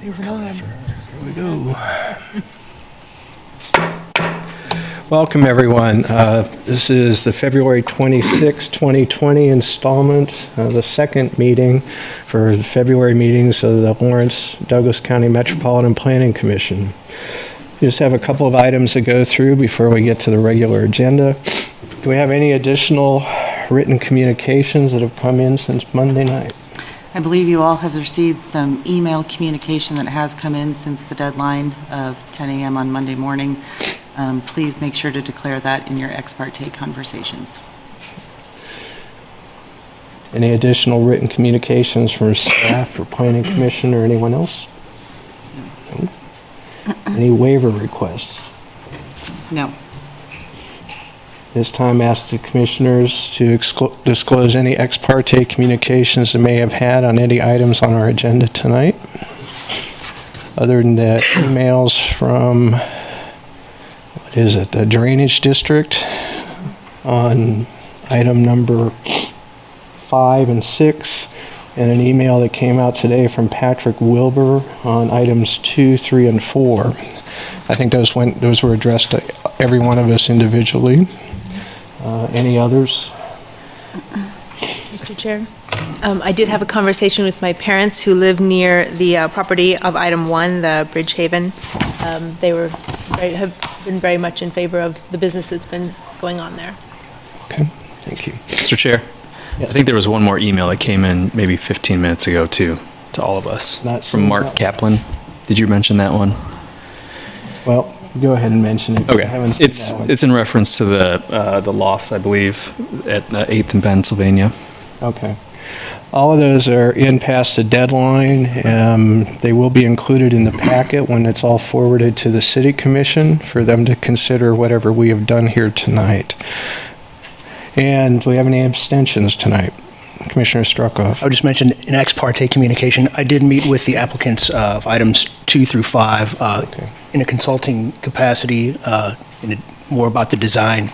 Here we go. Welcome, everyone. This is the February 26, 2020 installment, the second meeting for the February meetings of the Lawrence Douglas County Metropolitan Planning Commission. We just have a couple of items to go through before we get to the regular agenda. Do we have any additional written communications that have come in since Monday night? I believe you all have received some email communication that has come in since the deadline of 10 a.m. on Monday morning. Please make sure to declare that in your ex parte conversations. Any additional written communications from staff or planning commission or anyone else? No. Any waiver requests? No. This time, ask the commissioners to disclose any ex parte communications they may have had on any items on our agenda tonight. Other than that, emails from, what is it, the Drainage District on item number 5 and 6, and an email that came out today from Patrick Wilbur on items 2, 3, and 4. I think those were addressed to every one of us individually. Any others? Mr. Chair, I did have a conversation with my parents who live near the property of item 1, the Bridge Haven. They have been very much in favor of the business that's been going on there. Okay, thank you. Mr. Chair, Yes. I think there was one more email that came in maybe 15 minutes ago too, to all of us, Not from seen Mark that. Kaplan. Did you mention that one? Well, go ahead and mention it. I Okay, haven't seen that one. it's in reference to the Lofts, I believe, at 8th and Pennsylvania. Okay. All of those are in past the deadline. They will be included in the packet when it's all forwarded to the City Commission for them to consider whatever we have done here tonight. And do we have any abstentions tonight? Commissioner Struckoff. I would just mention in ex parte communication, I did meet with the applicants of items 2 through 5 in a consulting capacity, more about the design,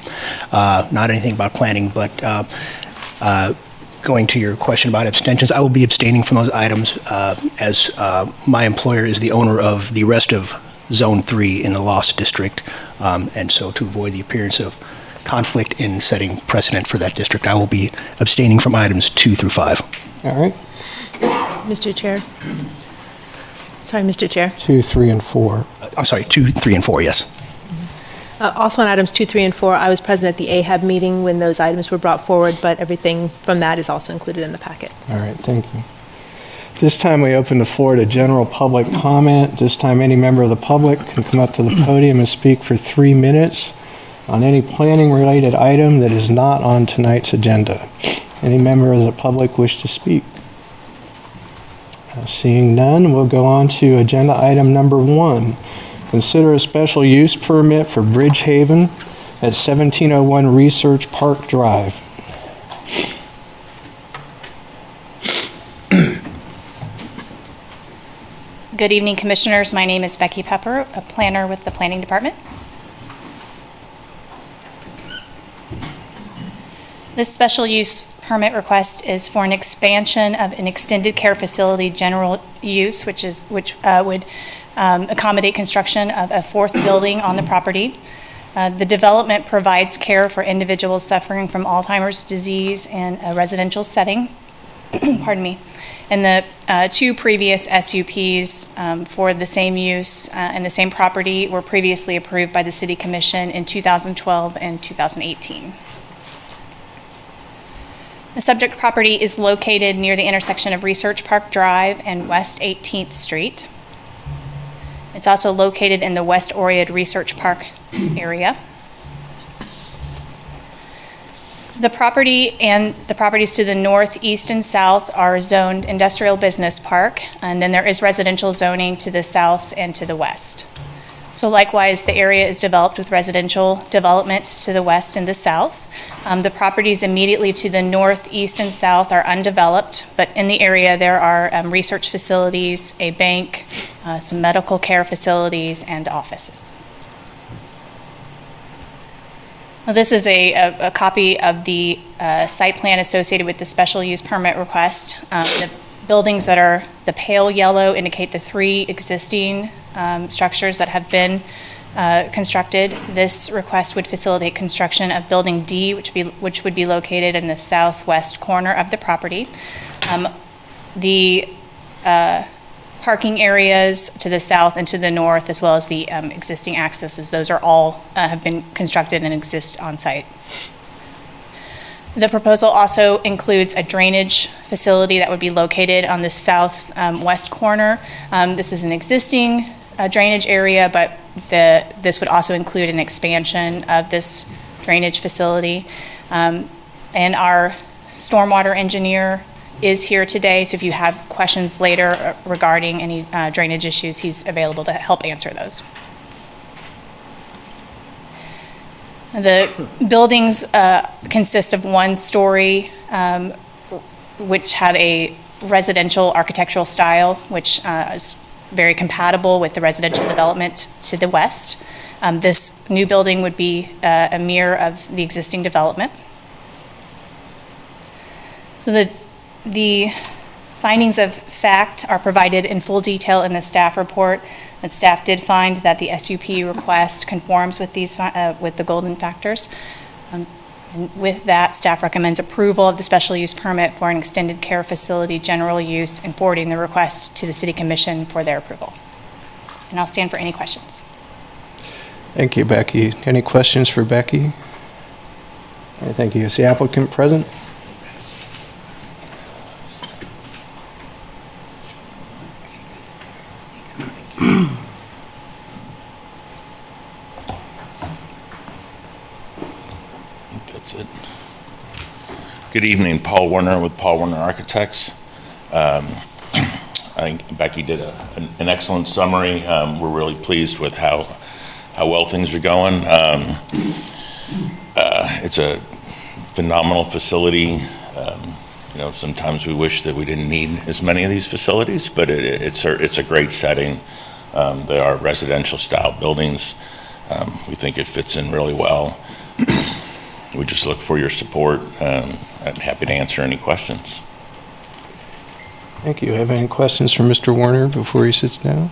not anything about planning, but going to your question about abstentions, I will be abstaining from those items as my employer is the owner of the rest of Zone 3 in the Lofts District, and so to avoid the appearance of conflict in setting precedent for that district, I will be abstaining from items 2 through 5. All right. Mr. Chair. Sorry, Mr. Chair. 2, 3, and 4. I'm sorry, 2, 3, and 4, yes. Also on items 2, 3, and 4, I was present at the AHAB meeting when those items were brought forward, but everything from that is also included in the packet. All right, thank you. This time we open the floor to general public comment. This time any member of the public can come up to the podium and speak for 3 minutes on any planning-related item that is not on tonight's agenda. Any member of the public wish to speak? Seeing none, we'll go on to agenda item number 1. Consider a special use permit for Bridge Haven at 1701 Research Park Drive. Good evening, Commissioners. My name is Becky Pepper, a planner with the Planning Department. This special use permit request is for an expansion of an extended care facility general use, which would accommodate construction of a 4th building on the property. The development provides care for individuals suffering from Alzheimer's disease in a residential setting. Pardon me. And the 2 previous SUPs for the same use and the same property were previously approved by the City Commission in 2012 and 2018. The subject property is located near the intersection of Research Park Drive and West 18th Street. It's also located in the West Oread Research Park area. The property and the properties to the north, east, and south are zoned industrial business park, and then there is residential zoning to the south and to the west. So likewise, the area is developed with residential development to the west and the south. The properties immediately to the north, east, and south are undeveloped, but in the area there are research facilities, a bank, some medical care facilities, and offices. Now, this is a copy of the site plan associated with the special use permit request. The buildings that are the pale yellow indicate the 3 existing structures that have been constructed. This request would facilitate construction of Building D, which would be located in the southwest corner of the property. The parking areas to the south and to the north, as well as the existing accesses, those are all have been constructed and exist on site. The proposal also includes a drainage facility that would be located on the southwest corner. This is an existing drainage area, but this would also include an expansion of this drainage facility. And our stormwater engineer is here today, so if you have questions later regarding any drainage issues, he's available to help answer those. The buildings consist of 1 story, which have a residential architectural style, which is very compatible with the residential development to the west. This new building would be a mirror of the existing development. So the findings of fact are provided in full detail in the staff report. And staff did find that the SUP request conforms with these with the golden factors. And with that, staff recommends approval of the special use permit for an extended care facility general use and forwarding the request to the City Commission for their approval. And I'll stand for any questions. Thank you, Becky. Any questions for Becky? Okay, thank you. Is the applicant present? That's it. Good evening, Paul Werner with Paul Werner Architects. I think Becky did an excellent summary. We're really pleased with how well things are going. It's a phenomenal facility. Sometimes we wish that we didn't need as many of these facilities, but it's a great setting. They are residential style buildings. We think it fits in really well. We just look for your support. I'm happy to answer any questions. Thank you. Have any questions for Mr. Werner before he sits down?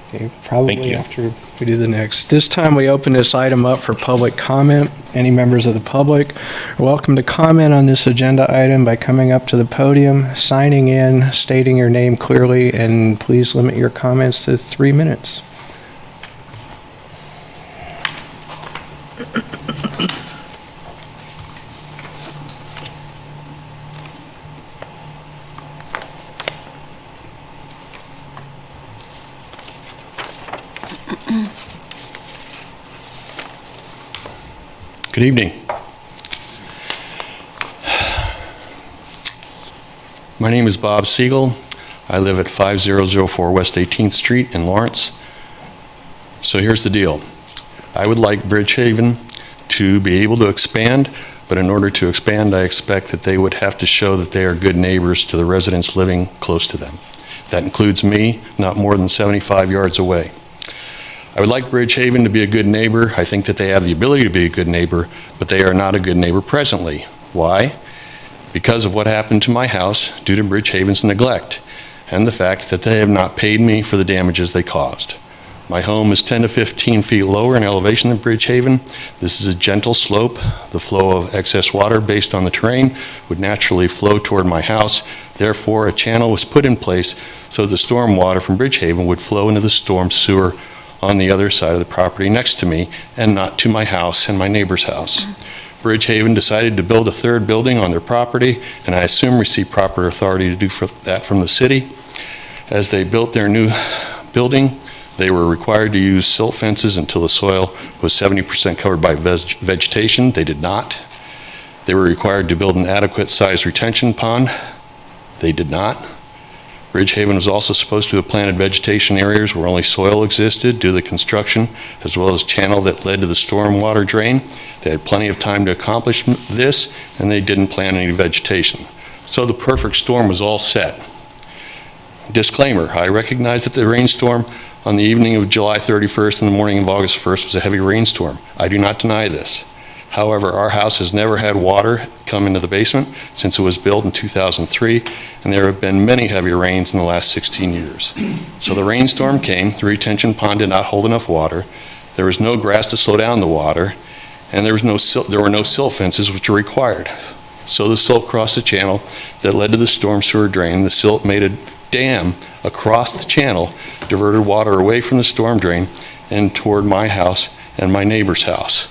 Okay, probably Thank you. after we do the next. This time we open this item up for public comment. Any members of the public are welcome to comment on this agenda item by coming up to the podium, signing in, stating your name clearly, and please limit your comments to 3 minutes. Good evening. My name is Bob Siegel. I live at 5004 West 18th Street in Lawrence. So here's the deal. I would like Bridgehaven to be able to expand, but in order to expand, I expect that they would have to show that they are good neighbors to the residents living close to them. That includes me, not more than 75 yards away. I would like Bridgehaven to be a good neighbor. I think that they have the ability to be a good neighbor, but they are not a good neighbor presently. Why? Because of what happened to my house due to Bridgehaven's neglect and the fact that they have not paid me for the damages they caused. My home is 10 to 15 feet lower in elevation than Bridgehaven. This is a gentle slope. The flow of excess water based on the terrain would naturally flow toward my house. Therefore, a channel was put in place so the storm water from Bridgehaven would flow into the storm sewer on the other side of the property next to me and not to my house and my neighbor's house. Bridgehaven decided to build a third building on their property, and I assume received proper authority to do that from the city. As they built their new building, they were required to use silt fences until the soil was 70% covered by vegetation. They did not. They were required to build an adequate sized retention pond. They did not. Bridgehaven was also supposed to have planted vegetation areas where only soil existed due to the construction, as well as channel that led to the storm water drain. They had plenty of time to accomplish this, and they didn't plant any vegetation. So the perfect storm was all set. Disclaimer, I recognize that the rainstorm on the evening of July 31st and the morning of August 1st was a heavy rainstorm. I do not deny this. However, our house has never had water come into the basement since it was built in 2003, and there have been many heavy rains in the last 16 years. So the rainstorm came, the retention pond did not hold enough water, there was no grass to slow down the water, and there were no silt fences which are required. So the silt crossed the channel that led to the storm sewer drain. The silt made a dam across the channel, diverted water away from the storm drain and toward my house and my neighbor's house.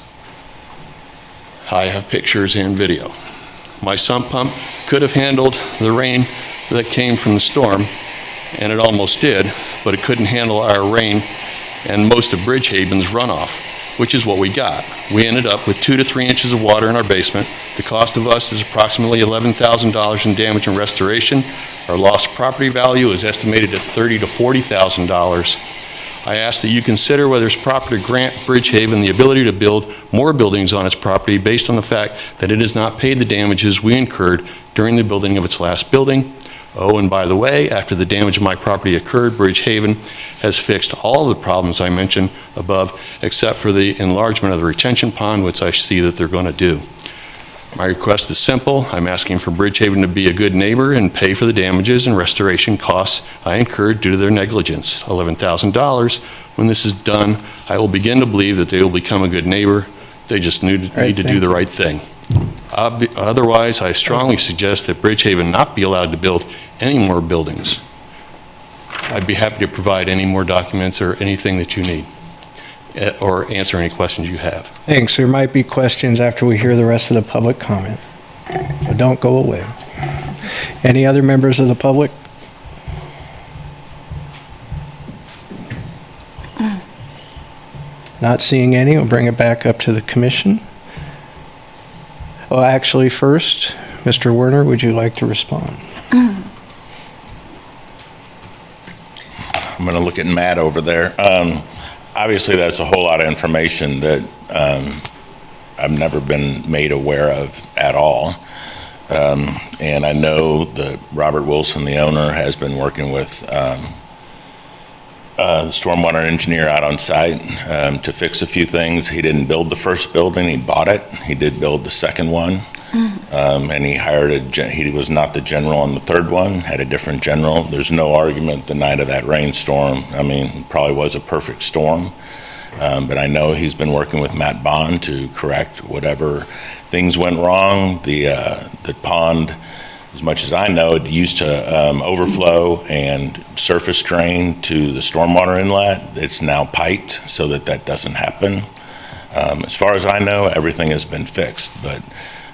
I have pictures and video. My sump pump could have handled the rain that came from the storm, and it almost did, but it couldn't handle our rain and most of Bridgehaven's runoff, which is what we got. We ended up with 2 to 3 inches of water in our basement. The cost of us is approximately $11,000 in damage and restoration. Our lost property value is estimated at $30,000 to $40,000. I ask that you consider whether it's proper to grant Bridgehaven the ability to build more buildings on its property based on the fact that it has not paid the damages we incurred during the building of its last building. Oh, and by the way, after the damage of my property occurred, Bridgehaven has fixed all of the problems I mentioned above, except for the enlargement of the retention pond, which I see that they're going to do. My request is simple. I'm asking for Bridgehaven to be a good neighbor and pay for the damages and restoration costs I incurred due to their negligence, $11,000. When this is done, I will begin to believe that they will become a good neighbor. They just need to do the right thing. Otherwise, I strongly suggest that Bridgehaven not be allowed to build any more buildings. I'd be happy to provide any more documents or anything that you need, or answer any questions you have. Thanks. There might be questions after we hear the rest of the public comment. But don't go away. Any other members of the public? Not seeing any, we'll bring it back up to the commission. Well, actually, first, Mr. Werner, would you like to respond? I'm going to look at Matt over there. Obviously, that's a whole lot of information that I've never been made aware of at all. And I know that Robert Wilson, the owner, has been working with the stormwater engineer out on site to fix a few things. He didn't build the first building, he bought it. He did build the second one. And he hired he was not the general on the third one, had a different general. There's no argument the night of that rainstorm. I mean, it probably was a perfect storm. But I know he's been working with Matt Bond to correct whatever things went wrong. The pond, as much as I know, it used to overflow and surface drain to the stormwater inlet. It's now piped so that that doesn't happen. As far as I know, everything has been fixed, but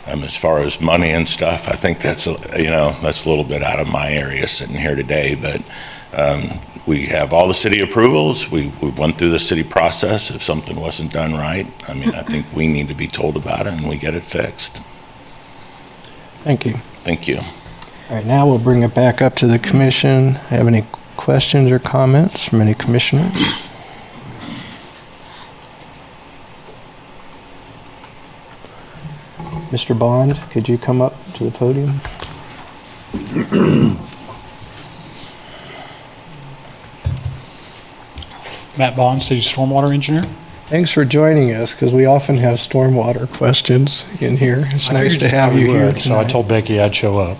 as far as money and stuff, I think that's that's a little bit out of my area sitting here today. But we have all the city approvals. We went through the city process. If something wasn't done right, I mean, I think we need to be told about it and we get it fixed. Thank you. Thank you. All right, now we'll bring it back up to the commission. Have any questions or comments from any commissioners? Mr. Bond, could you come up to the podium? Matt Bond, City Stormwater Engineer. Thanks for joining us, because we often have stormwater questions in here. It's nice to have you here So I tonight. told Becky I'd show up.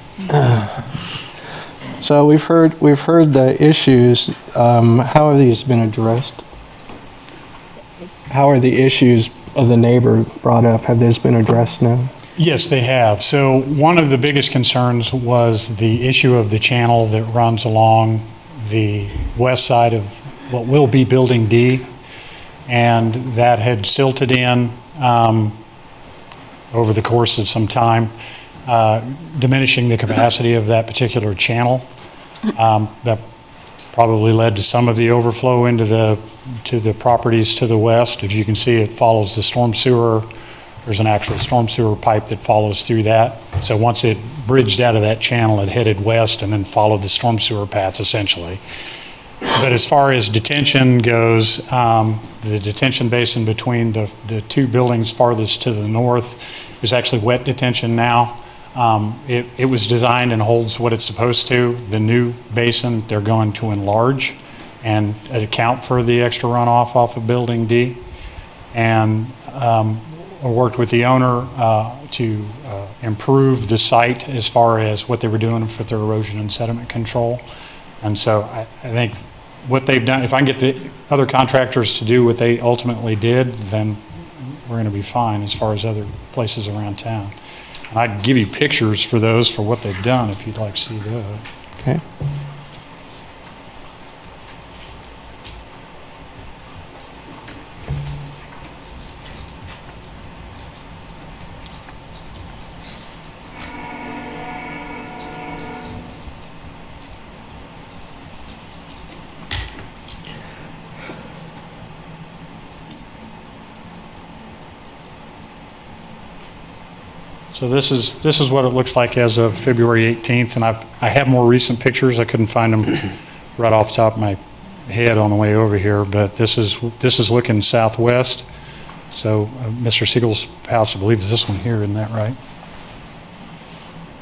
So we've heard the issues. How have these been addressed? How are the issues of the neighbor brought up? Have those been addressed now? Yes, they have. So one of the biggest concerns was the issue of the channel that runs along the west side of what will be Building D, and that had silted in over the course of some time, diminishing the capacity of that particular channel. That probably led to some of the overflow into the properties to the west. As you can see, it follows the storm sewer. There's an actual storm sewer pipe that follows through that. So once it bridged out of that channel, it headed west and then followed the storm sewer paths essentially. But as far as detention goes, the detention basin between the two buildings farthest to the north is actually wet detention now. It was designed and holds what it's supposed to. The new basin, they're going to enlarge and account for the extra runoff off of Building D. And worked with the owner to improve the site as far as what they were doing for their erosion and sediment control. And so I think what they've done, if I can get the other contractors to do what they ultimately did, then we're going to be fine as far as other places around town. And I can give you pictures for those for what they've done if you'd like to see those. Okay. So this is what it looks like as of February 18th, and I have more recent pictures. I couldn't find them right off the top of my head on the way over here, but this is looking southwest. So Mr. Siegel's house, I believe, is this one here, isn't that right?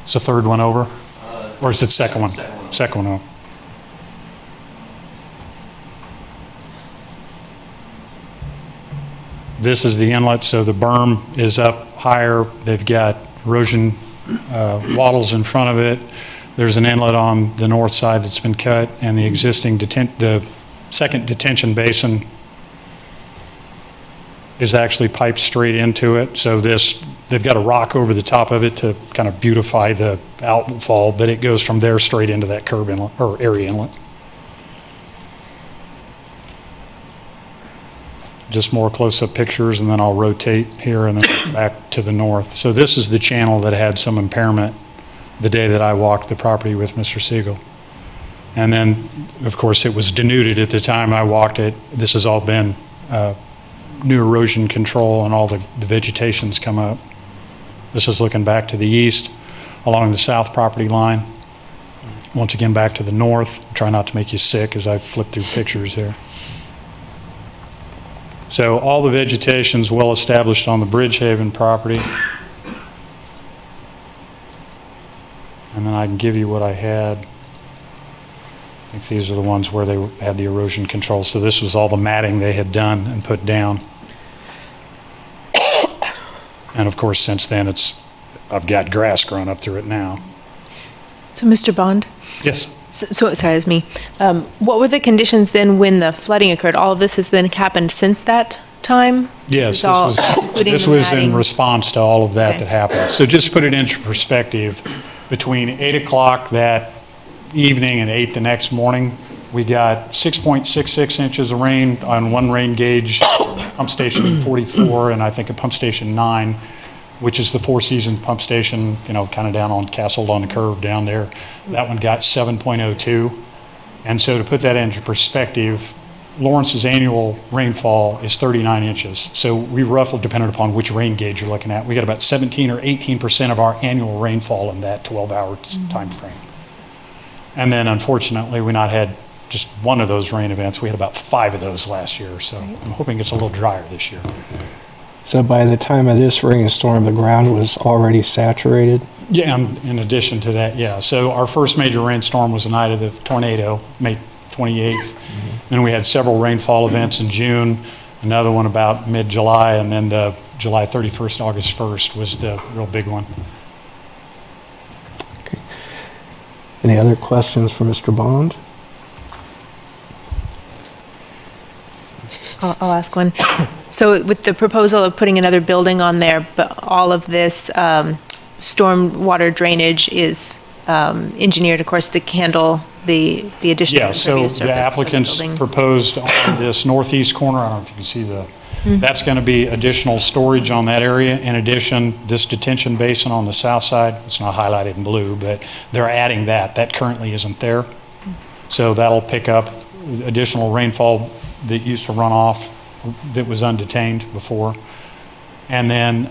It's the third one over? Or is it second one? Second one over. This is the inlet, so the berm is up higher. They've got erosion wattles in front of it. There's an inlet on the north side that's been cut, and the existing the second detention basin is actually piped straight into it. So they've got a rock over the top of it to kind of beautify the outfall, but it goes from there straight into that curb inlet or area inlet. Just more close-up pictures, and then I'll rotate here and then back to the north. So this is the channel that had some impairment the day that I walked the property with Mr. Siegel. And then, of course, it was denuded at the time I walked it. This has all been new erosion control, and all the vegetation's come up. This is looking back to the east along the south property line. Once again, back to the north. Try not to make you sick as I flip through pictures here. So all the vegetation's well established on the Bridgehaven property. And then I can give you what I had. I think these are the ones where they had the erosion control. So this was all the matting they had done and put down. And of course, since then, I've got grass growing up through it now. So, Mr. Bond? Yes. So sorry, it's me. What were the conditions then when the flooding occurred? All of this has then happened since that time? Yes, including this the was in matting? response to all of that Okay. that happened. So just to put it into perspective, between 8 o'clock that evening and 8 the next morning, we got 6.66 inches of rain on one rain gauge, pump station 44, and I think a pump station 9, which is the Four Seasons pump station, kind of down on Castle on the Curve down there. That one got 7.02. And so to put that into perspective, Lawrence's annual rainfall is 39 inches. So we roughly, depending upon which rain gauge you're looking at, we got about 17 or 18% of our annual rainfall in that 12-hour time frame. And then unfortunately, we not had just one of those rain events. We had about 5 of those last year. So I'm hoping it's a little drier this year. So by the time of this rainstorm, the ground was already saturated? Yeah, in addition to that, yeah. So our first major rainstorm was the night of the tornado, May 28th. Then we had several rainfall events in June, another one about mid-July, and then the July 31st, August 1st was the real big one. Okay. Any other questions for Mr. Bond? I'll ask one. So with the proposal of putting another building on there, but all of this storm water drainage is engineered, of course, to handle the additional Yeah, so impervious surface the of applicants building. proposed on this northeast corner, I don't know if you can see that's going to be additional storage on that area. In addition, this detention basin on the south side, it's not highlighted in blue, but they're adding that. That currently isn't there. So that'll pick up additional rainfall that used to run off that was undetained before. And then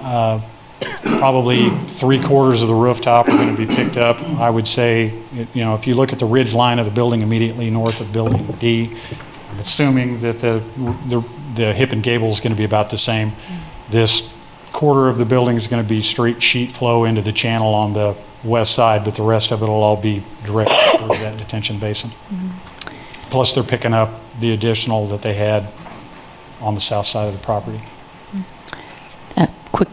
probably 3/4 of the rooftop are going to be picked up. I would say, if you look at the ridge line of the building immediately north of Building D, I'm assuming that the hip and gable is going to be about the same. This quarter of the building is going to be straight sheet flow into the channel on the west side, but the rest of it will all be direct towards that detention basin. Plus, they're picking up the additional that they had on the south side of the property. quick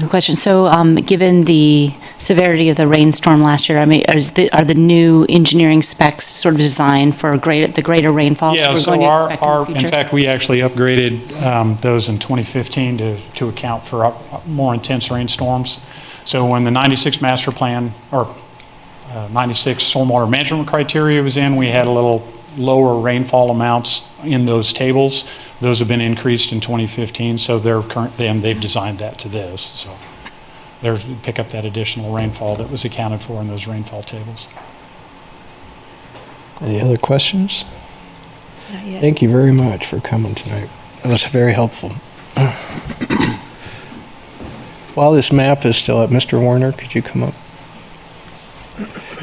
question. So, given the severity of the rainstorm last year, I mean, are the new engineering specs sort of designed for the greater rainfall Yeah, we're so going to expect in the in future? fact, we actually upgraded those in 2015 to account for more intense rainstorms. So when the 96 master plan, or 96 stormwater management criteria was in, we had a little lower rainfall amounts in those tables. Those have been increased in 2015, so they've designed that to this. So they're pick up that additional rainfall that was accounted for in those rainfall tables. Any other questions? Not yet. Thank you very much for coming tonight. That was very helpful. While this map is still up, Mr. Werner, could you come up?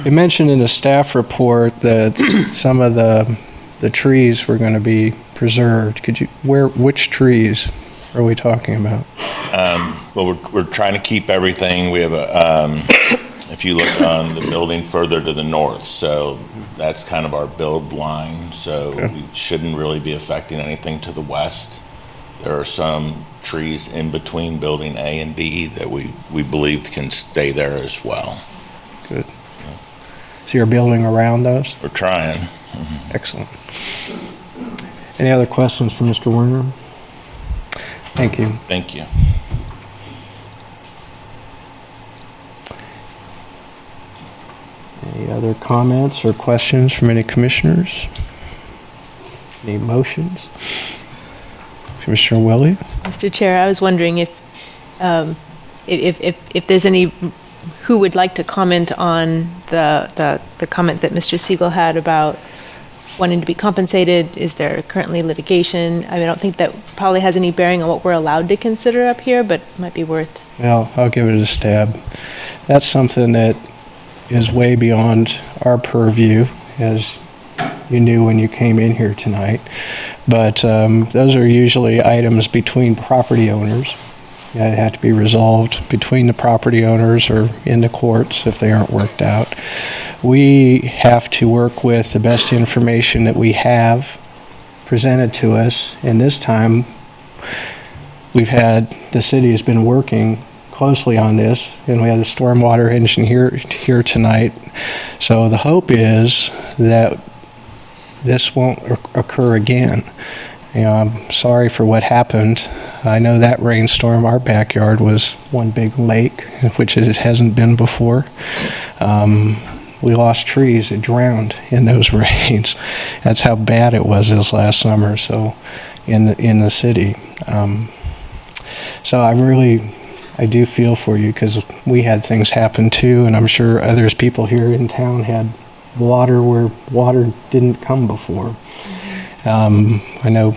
You mentioned in the staff report that some of the trees were going to be preserved. Which trees are we talking about? Well, we're trying to keep everything. We have if you look on the building further to the north, so that's kind of our build line. So we shouldn't really be affecting anything to the west. There are some trees in between building A and D that we believe can stay there as well. Good. So you're building around those? We're trying. Excellent. Any other questions for Mr. Werner? Thank you. Thank you. Any other comments or questions from any commissioners? Any motions? Commissioner Willie? Mr. Chair, I was wondering if there's any, who would like to comment on the comment that Mr. Siegel had about wanting to be compensated? Is there currently litigation? I mean, I don't think that probably has any bearing on what we're allowed to consider up here, but it might be worth. Well, I'll give it a stab. That's something that is way beyond our purview, as you knew when you came in here tonight. But those are usually items between property owners that have to be resolved between the property owners or in the courts if they aren't worked out. We have to work with the best information that we have presented to us, and this time the city has been working closely on this, and we have the stormwater engineer here tonight. So the hope is that this won't occur again. You know, I'm sorry for what happened. I know that rainstorm, our backyard was one big lake, which it hasn't been before. We lost trees, it drowned in those rains. That's how bad it was this last summer, so in the city. So I do feel for you, because we had things happen too, and I'm sure people here in town had water where water didn't come before. I know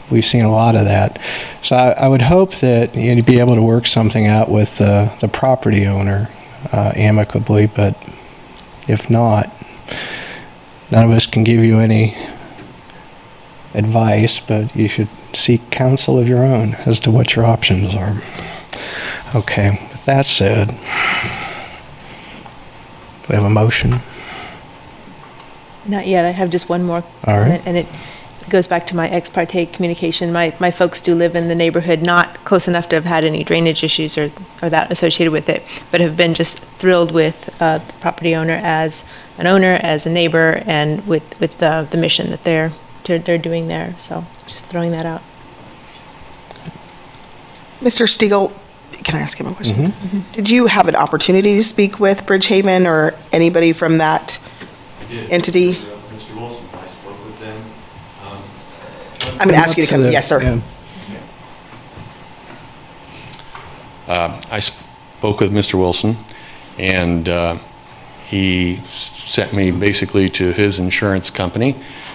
we've seen a lot of that. So I would hope that you'd be able to work something out with the property owner amicably, but if not, none of us can give you any advice, but you should seek counsel of your own as to what your options are. Okay, with that said, do we have a motion? Not yet. I have just one more All right. comment, and it goes back to my ex parte communication. My folks do live in the neighborhood, not close enough to have had any drainage issues or that associated with it, but have been just thrilled with the property owner as an owner, as a neighbor, and with the mission that they're doing there. So just throwing that out. Mr. Stiegel, can I ask him a question? Mm-hmm. Did you have an opportunity to speak with Bridgehaven or anybody from that entity? Mr. Wilson, I spoke with them. I'm going to ask you to come. Yes, sir. Yeah. I spoke with Mr. Wilson, and he sent me basically to his insurance company,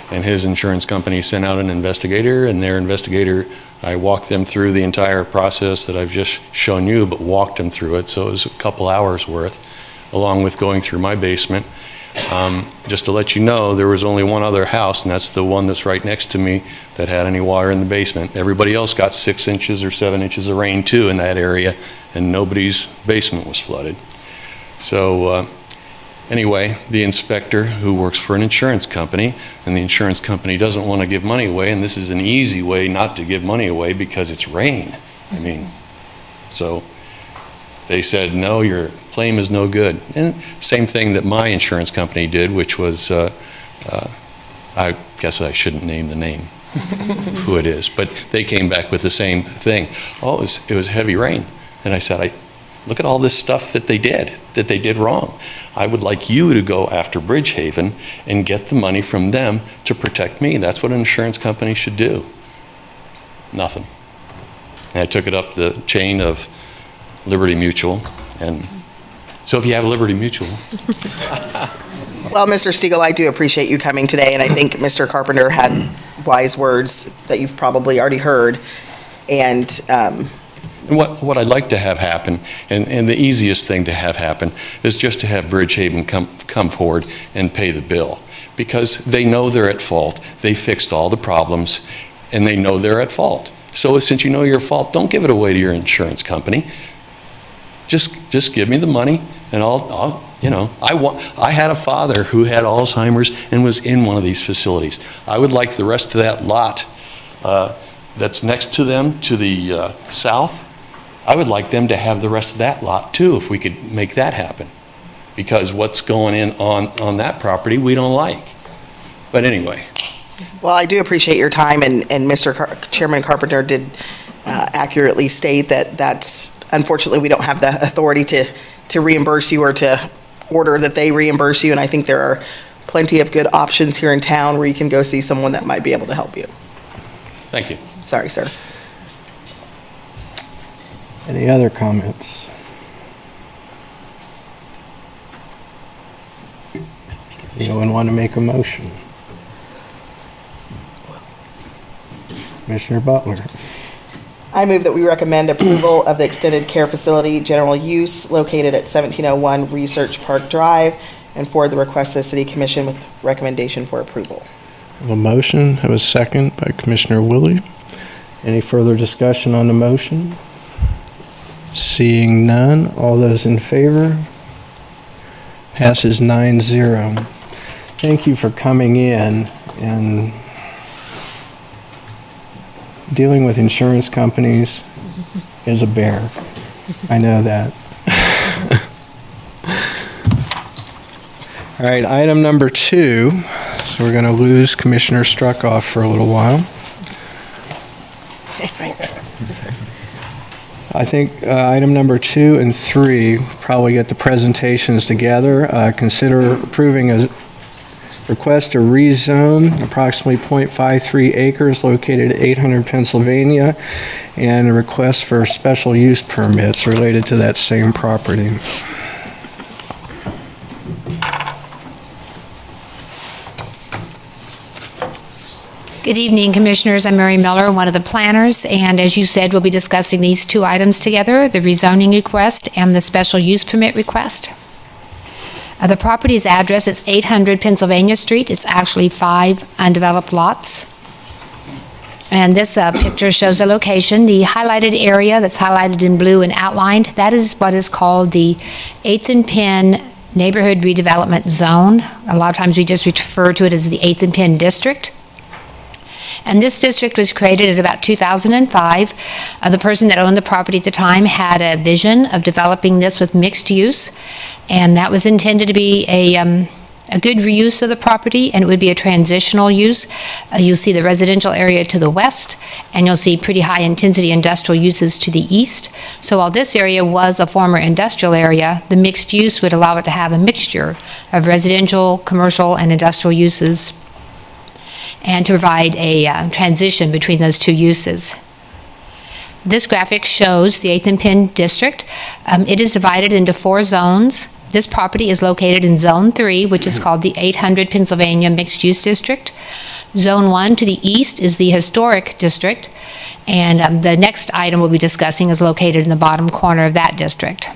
and his insurance company sent out an investigator, and their investigator, I walked them through the entire process that I've just shown you, but walked them through it, so it was a couple hours worth, along with going through my basement. Just to let you know, there was only one other house, and that's the one that's right next to me, that had any water in the basement. Everybody else got 6 inches or 7 inches of rain too in that area, and nobody's basement was flooded. So anyway, the inspector, who works for an insurance company, and the insurance company doesn't want to give money away, and this is an easy way not to give money away because it's rain. I mean, So they said, no, your claim is no good. And same thing that my insurance company did, which was, I guess I shouldn't name the name of who it is, but they came back with the same thing. Oh, it was heavy rain. And I said, look at all this stuff that they did wrong. I would like you to go after Bridgehaven and get the money from them to protect me. That's what an insurance company should do. Nothing. And I took it up the chain of Liberty Mutual. And so if you have Liberty Mutual. Well, Mr. Stiegel, I do appreciate you coming today, and I think Mr. Carpenter had wise words that you've probably already heard. And what I'd like to have happen, and the easiest thing to have happen, is just to have Bridgehaven come forward and pay the bill. Because they know they're at fault. They fixed all the problems, and they know they're at fault. So since you know you're at fault, don't give it away to your insurance company. Just give me the money, and I'll I had a father who had Alzheimer's and was in one of these facilities. I would like the rest of that lot that's next to them to the south. I would like them to have the rest of that lot too, if we could make that happen. Because what's going in on that property, we don't like. But anyway. well, I do appreciate your time, and Mr. Chairman Carpenter did accurately state that that's, unfortunately, we don't have the authority to reimburse you or to order that they reimburse you, and I think there are plenty of good options here in town where you can go see someone that might be able to help you. Thank you. Sorry, sir. Any other comments? Anyone want to make a motion? Commissioner Butler. I move that we recommend approval of the extended care facility general use located at 1701 Research Park Drive and forward the request to the City Commission with recommendation for approval. A motion, have a second by Commissioner Willie. Any further discussion on the motion? Seeing none, all those in favor? Passes 9-0. Thank you for coming in, and dealing with insurance companies is a bear. I know that. All right, item number 2. So we're going to lose Commissioner Struckoff for a little while. I think item number 2 and 3 probably get the presentations together. Consider approving a request to rezone approximately .53 acres located at 800 Pennsylvania, and a request for special use permits related to that same property. Good evening, Commissioners. I'm Mary Miller, one of the planners, and as you said, we'll be discussing these 2 items together, the rezoning request and the special use permit request. The property's address is 800 Pennsylvania Street. It's actually 5 undeveloped lots. And this picture shows the location. The highlighted area that's highlighted in blue and outlined, that is what is called the 8th and Penn Neighborhood Redevelopment Zone. A lot of times we just refer to it as the 8th and Penn District. And this district was created at about 2005. The person that owned the property at the time had a vision of developing this with mixed use, and that was intended to be a good reuse of the property, and it would be a transitional use. You'll see the residential area to the west, and you'll see pretty high-intensity industrial uses to the east. So while this area was a former industrial area, the mixed use would allow it to have a mixture of residential, commercial, and industrial uses, and to provide a transition between those 2 uses. This graphic shows the 8th and Penn District. It is divided into 4 zones. This property is located in Zone 3, which is called the 800 Pennsylvania Mixed Use District. Zone 1 to the east is the Historic District, and the next item we'll be discussing is located in the bottom corner of that district.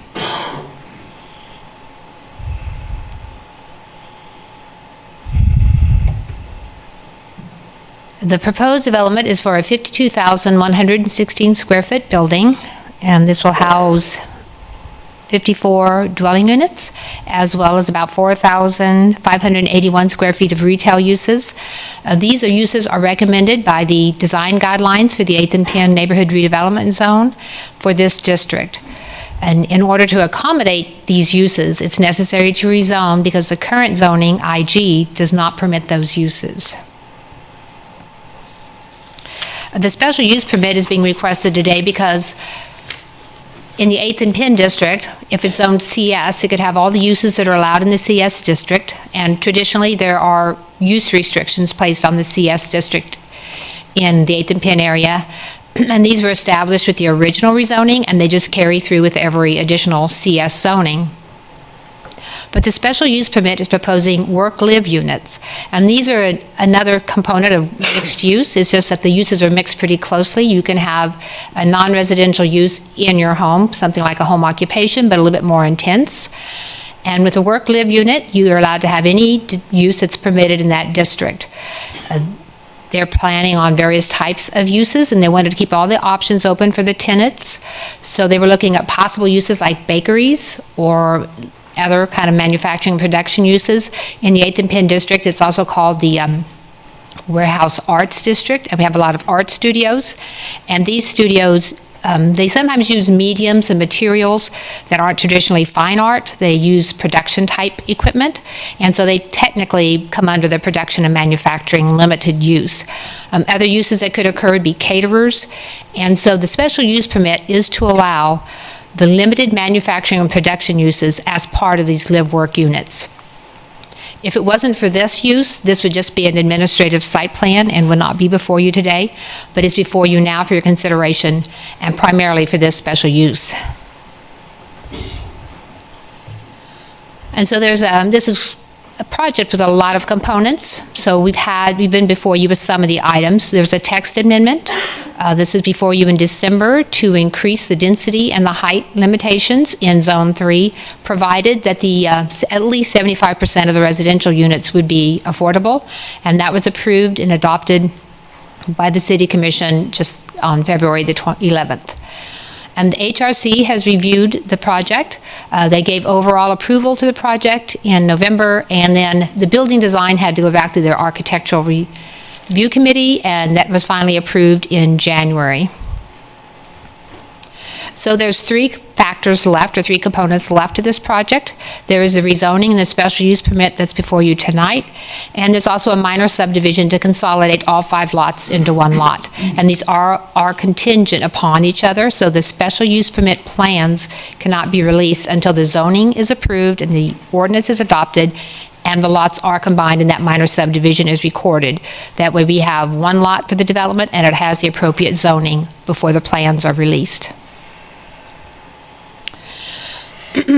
The proposed development is for a 52,116 square foot building, and this will house 54 dwelling units, as well as about 4,581 square feet of retail uses. These uses are recommended by the design guidelines for the 8th and Penn Neighborhood Redevelopment Zone for this district. And in order to accommodate these uses, it's necessary to rezone because the current zoning, IG, does not permit those uses. The special use permit is being requested today because in the 8th and Penn district, if it's zoned CS, it could have all the uses that are allowed in the CS district, and traditionally there are use restrictions placed on the CS district in the 8th and Penn area, and these were established with the original rezoning, and they just carry through with every additional CS zoning. But the special use permit is proposing work-live units, and these are another component of mixed use. It's just that the uses are mixed pretty closely. You can have a non-residential use in your home, something like a home occupation, but a little bit more intense. And with a work-live unit, you are allowed to have any use that's permitted in that district. They're planning on various types of uses, and they wanted to keep all the options open for the tenants. So they were looking at possible uses like bakeries or other kind of manufacturing and production uses. In the 8th and Penn district, it's also called the Warehouse Arts District, and we have a lot of art studios. And these studios, they sometimes use mediums and materials that aren't traditionally fine art. They use production type equipment, and so they technically come under the production and manufacturing limited use. Other uses that could occur would be caterers, and so the special use permit is to allow the limited manufacturing and production uses as part of these live-work units. If it wasn't for this use, this would just be an administrative site plan and would not be before you today, but it's before you now for your consideration and primarily for this special use. And so this is a project with a lot of components. So we've been before you with some of the items. There's a text amendment. This is before you in December to increase the density and the height limitations in Zone 3, provided that at least 75% of the residential units would be affordable. And that was approved and adopted by the City Commission just on February the 11th. And the HRC has reviewed the project. They gave overall approval to the project in November, and then the building design had to go back to their architectural review committee, and that was finally approved in January. So there's three factors left, or three components left to this project. There is the rezoning and the special use permit that's before you tonight, and there's also a minor subdivision to consolidate all 5 lots into one lot. And these are contingent upon each other, so the special use permit plans cannot be released until the zoning is approved and the ordinance is adopted and the lots are combined and that minor subdivision is recorded. That way we have one lot for the development and it has the appropriate zoning before the plans are released.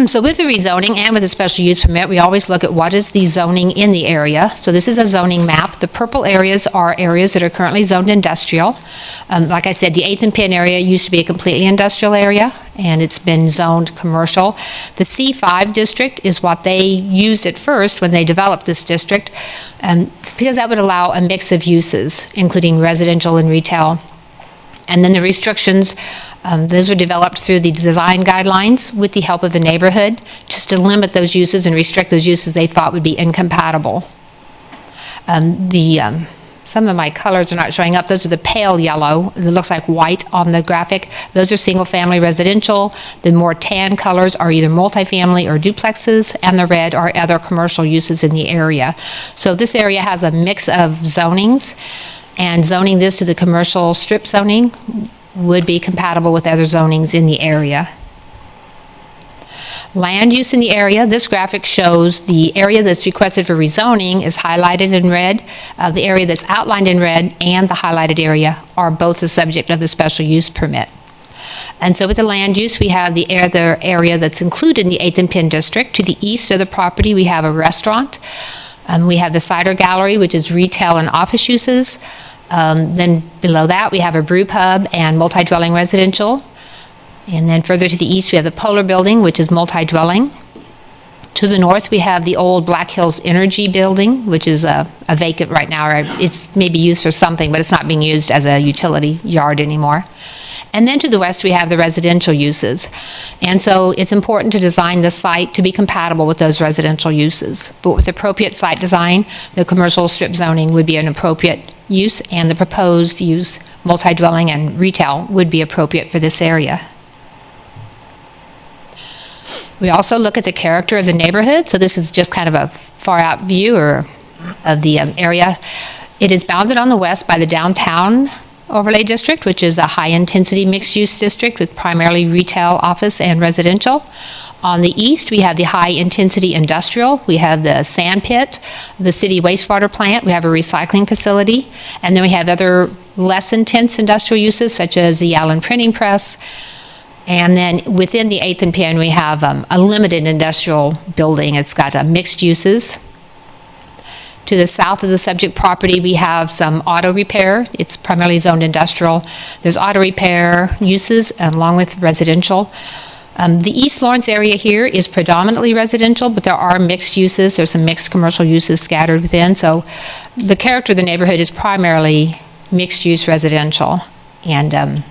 So with the rezoning and with the special use permit, we always look at what is the zoning in the area. So this is a zoning map. The purple areas are areas that are currently zoned industrial. Like I said, the 8th and Penn area used to be a completely industrial area, and it's been zoned commercial. The C5 district is what they used at first when they developed this district, because that would allow a mix of uses, including residential and retail. And then the restrictions, those were developed through the design guidelines with the help of the neighborhood, just to limit those uses and restrict those uses they thought would be incompatible. Some of my colors are not showing up. Those are the pale yellow. It looks like white on the graphic. Those are single-family residential. The more tan colors are either multifamily or duplexes, and the red are other commercial uses in the area. So this area has a mix of zonings, and zoning this to the commercial strip zoning would be compatible with other zonings in the area. Land use in the area, this graphic shows the area that's requested for rezoning is highlighted in red. The area that's outlined in red and the highlighted area are both the subject of the special use permit. And so with the land use, we have the area that's included in the 8th and Penn district. To the east of the property, we have a restaurant. We have the cider gallery, which is retail and office uses. Then below that, we have a brew pub and multi-dwelling residential. And then further to the east, we have the Polar Building, which is multi-dwelling. To the north, we have the old Black Hills Energy Building, which is a vacant right now, or it's maybe used for something, but it's not being used as a utility yard anymore. And then to the west, we have the residential uses. And so it's important to design the site to be compatible with those residential uses. But with appropriate site design, the commercial strip zoning would be an appropriate use, and the proposed use, multi-dwelling and retail, would be appropriate for this area. We also look at the character of the neighborhood. So this is just kind of a far-out view of the area. It is bounded on the west by the downtown overlay district, which is a high-intensity mixed-use district with primarily retail, office, and residential. On the east, we have the high-intensity industrial. We have the sand pit, the city wastewater plant. We have a recycling facility. And then we have other less intense industrial uses, such as the Allen Printing Press. And then within the 8th and Penn, we have a limited industrial building. It's got mixed uses. To the south of the subject property, we have some auto repair. It's primarily zoned industrial. There's auto repair uses along with residential. The East Lawrence area here is predominantly residential, but there are mixed uses. There's some mixed commercial uses scattered within. So the character of the neighborhood is primarily mixed-use residential. And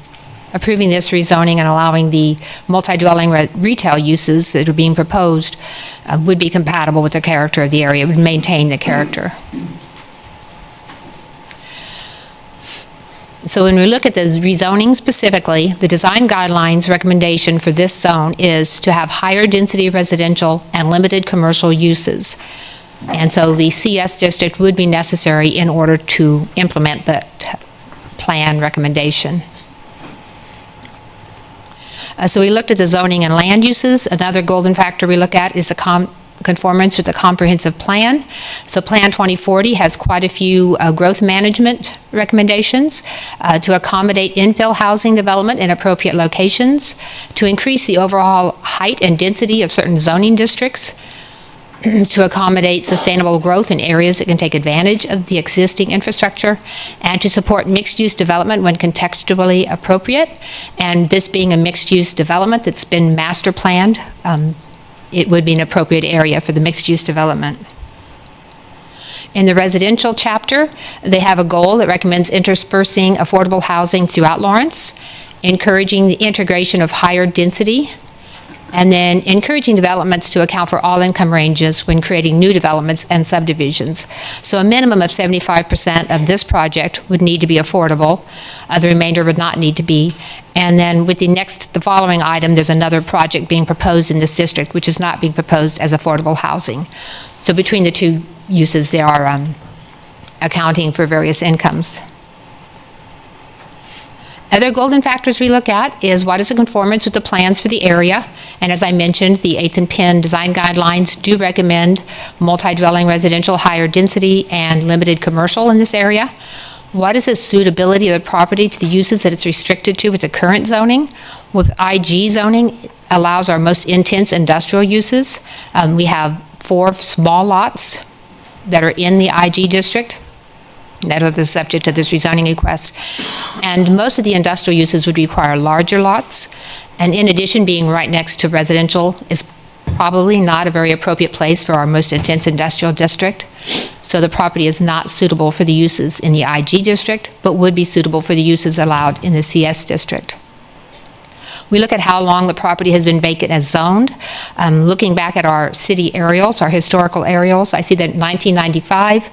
approving this rezoning and allowing the multi-dwelling retail uses that are being proposed would be compatible with the character of the area, would maintain the character. So when we look at the rezoning specifically, the design guidelines recommendation for this zone is to have higher density residential and limited commercial uses. And so the CS district would be necessary in order to implement that plan recommendation. So we looked at the zoning and land uses. Another golden factor we look at is the conformance with the comprehensive plan. So Plan 2040 has quite a few growth management recommendations to accommodate infill housing development in appropriate locations, to increase the overall height and density of certain zoning districts, to accommodate sustainable growth in areas that can take advantage of the existing infrastructure, and to support mixed-use development when contextually appropriate. And this being a mixed-use development that's been master planned, it would be an appropriate area for the mixed-use development. In the residential chapter, they have a goal that recommends interspersing affordable housing throughout Lawrence, encouraging the integration of higher density, and then encouraging developments to account for all income ranges when creating new developments and subdivisions. So a minimum of 75% of this project would need to be affordable. The remainder would not need to be. And then with the following item, there's another project being proposed in this district, which is not being proposed as affordable housing. So between the two uses, they are accounting for various incomes. Other golden factors we look at is what is the conformance with the plans for the area. And as I mentioned, the 8th and Penn design guidelines do recommend multi-dwelling residential, higher density, and limited commercial in this area. What is the suitability of the property to the uses that it's restricted to with the current zoning? With IG zoning, it allows our most intense industrial uses. We have 4 small lots that are in the IG district that are the subject of this rezoning request. And most of the industrial uses would require larger lots. And in addition, being right next to residential is probably not a very appropriate place for our most intense industrial district. So the property is not suitable for the uses in the IG district, but would be suitable for the uses allowed in the CS district. We look at how long the property has been vacant as zoned. Looking back at our city aerials, our historical aerials, I see that in 1995,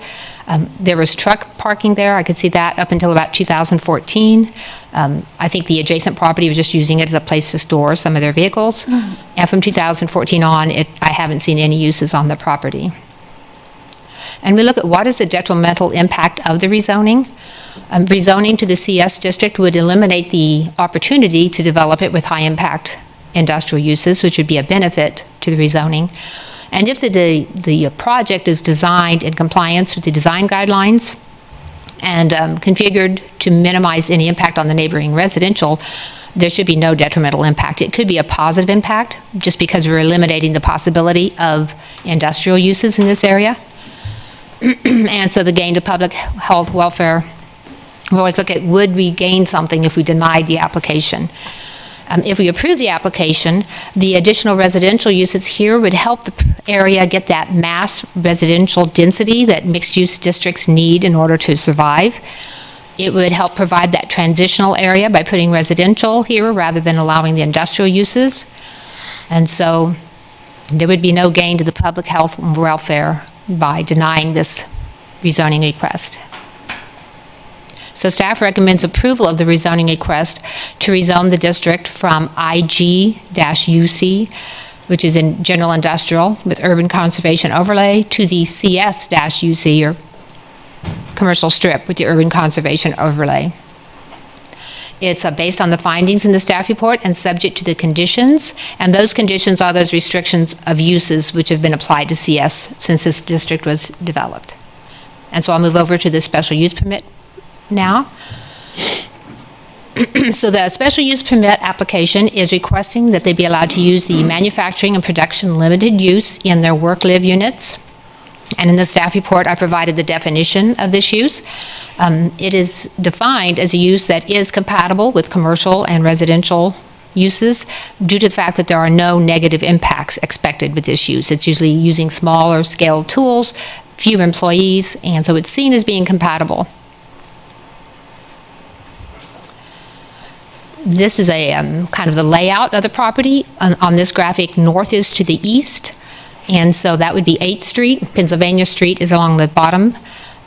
there was truck parking there. I could see that up until about 2014. I think the adjacent property was just using it as a place to store some of their vehicles. And from 2014 on, I haven't seen any uses on the property. And we look at what is the detrimental impact of the rezoning. Rezoning to the CS district would eliminate the opportunity to develop it with high-impact industrial uses, which would be a benefit to the rezoning. And if the project is designed in compliance with the design guidelines and configured to minimize any impact on the neighboring residential, there should be no detrimental impact. It could be a positive impact just because we're eliminating the possibility of industrial uses in this area. And so the gain to public health, welfare, we always look at would we gain something if we denied the application. If we approve the application, the additional residential uses here would help the area get that mass residential density that mixed-use districts need in order to survive. It would help provide that transitional area by putting residential here rather than allowing the industrial uses. And so there would be no gain to the public health and welfare by denying this rezoning request. So staff recommends approval of the rezoning request to rezone the district from IG-UC, which is in general industrial with urban conservation overlay, to the CS-UC, or commercial strip with the urban conservation overlay. It's based on the findings in the staff report and subject to the conditions, and those conditions are those restrictions of uses which have been applied to CS since this district was developed. And so I'll move over to the special use permit now. So the special use permit application is requesting that they be allowed to use the manufacturing and production limited use in their work-live units. And in the staff report, I provided the definition of this use. It is defined as a use that is compatible with commercial and residential uses due to the fact that there are no negative impacts expected with this use. It's usually using smaller scale tools, few employees, and so it's seen as being compatible. This is a kind of the layout of the property. On this graphic, north is to the east. And so that would be 8th Street. Pennsylvania Street is along the bottom.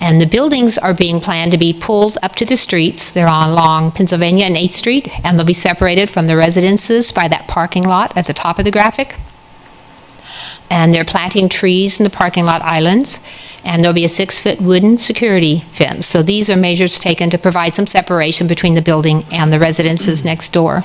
And the buildings are being planned to be pulled up to the streets. They're along Pennsylvania and 8th Street, and they'll be separated from the residences by that parking lot at the top of the graphic. And they're planting trees in the parking lot islands, and there'll be a 6-foot wooden security fence. So these are measures taken to provide some separation between the building and the residences next door.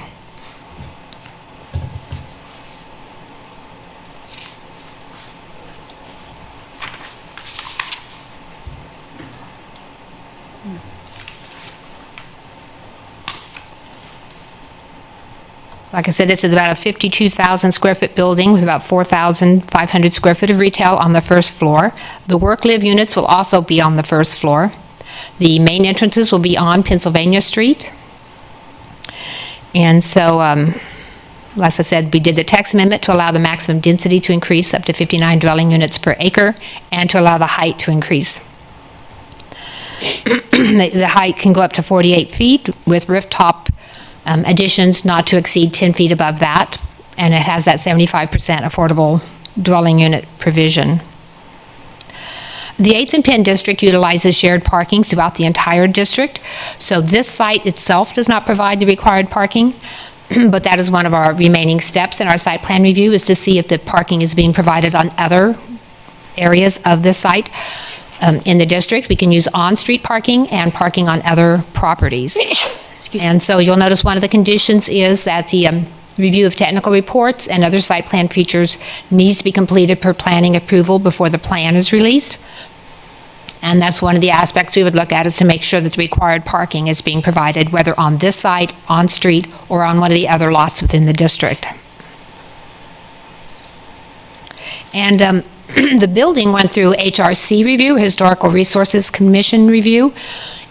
Like I said, this is about a 52,000 square foot building with about 4,500 square foot of retail on the first floor. The work-live units will also be on the first floor. The main entrances will be on Pennsylvania Street. And so, as I said, we did the text amendment to allow the maximum density to increase up to 59 dwelling units per acre and to allow the height to increase. The height can go up to 48 feet with rooftop additions not to exceed 10 feet above that, and it has that 75% affordable dwelling unit provision. The 8th and Penn district utilizes shared parking throughout the entire district, so this site itself does not provide the required parking, but that is one of our remaining steps in our site plan review, is to see if the parking is being provided on other areas of the site. In the district, we can use on-street parking and parking on other properties. And so you'll notice one of the conditions is that the review of technical reports and other site plan features needs to be completed per planning approval before the plan is released. And that's one of the aspects we would look at, is to make sure that the required parking is being provided, whether on this site, on street, or on one of the other lots within the district. And the building went through HRC review, Historical Resources Commission review.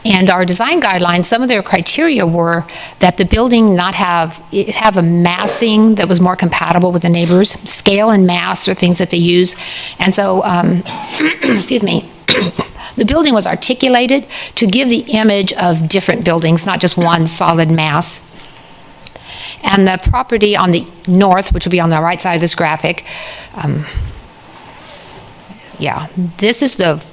And our design guidelines, some of their criteria were that the building not have a massing that was more compatible with the neighbors. Scale and mass are things that they use. And so, excuse me, the building was articulated to give the image of different buildings, not just one solid mass. And the property on the north, which will be on the right side of this graphic, this is the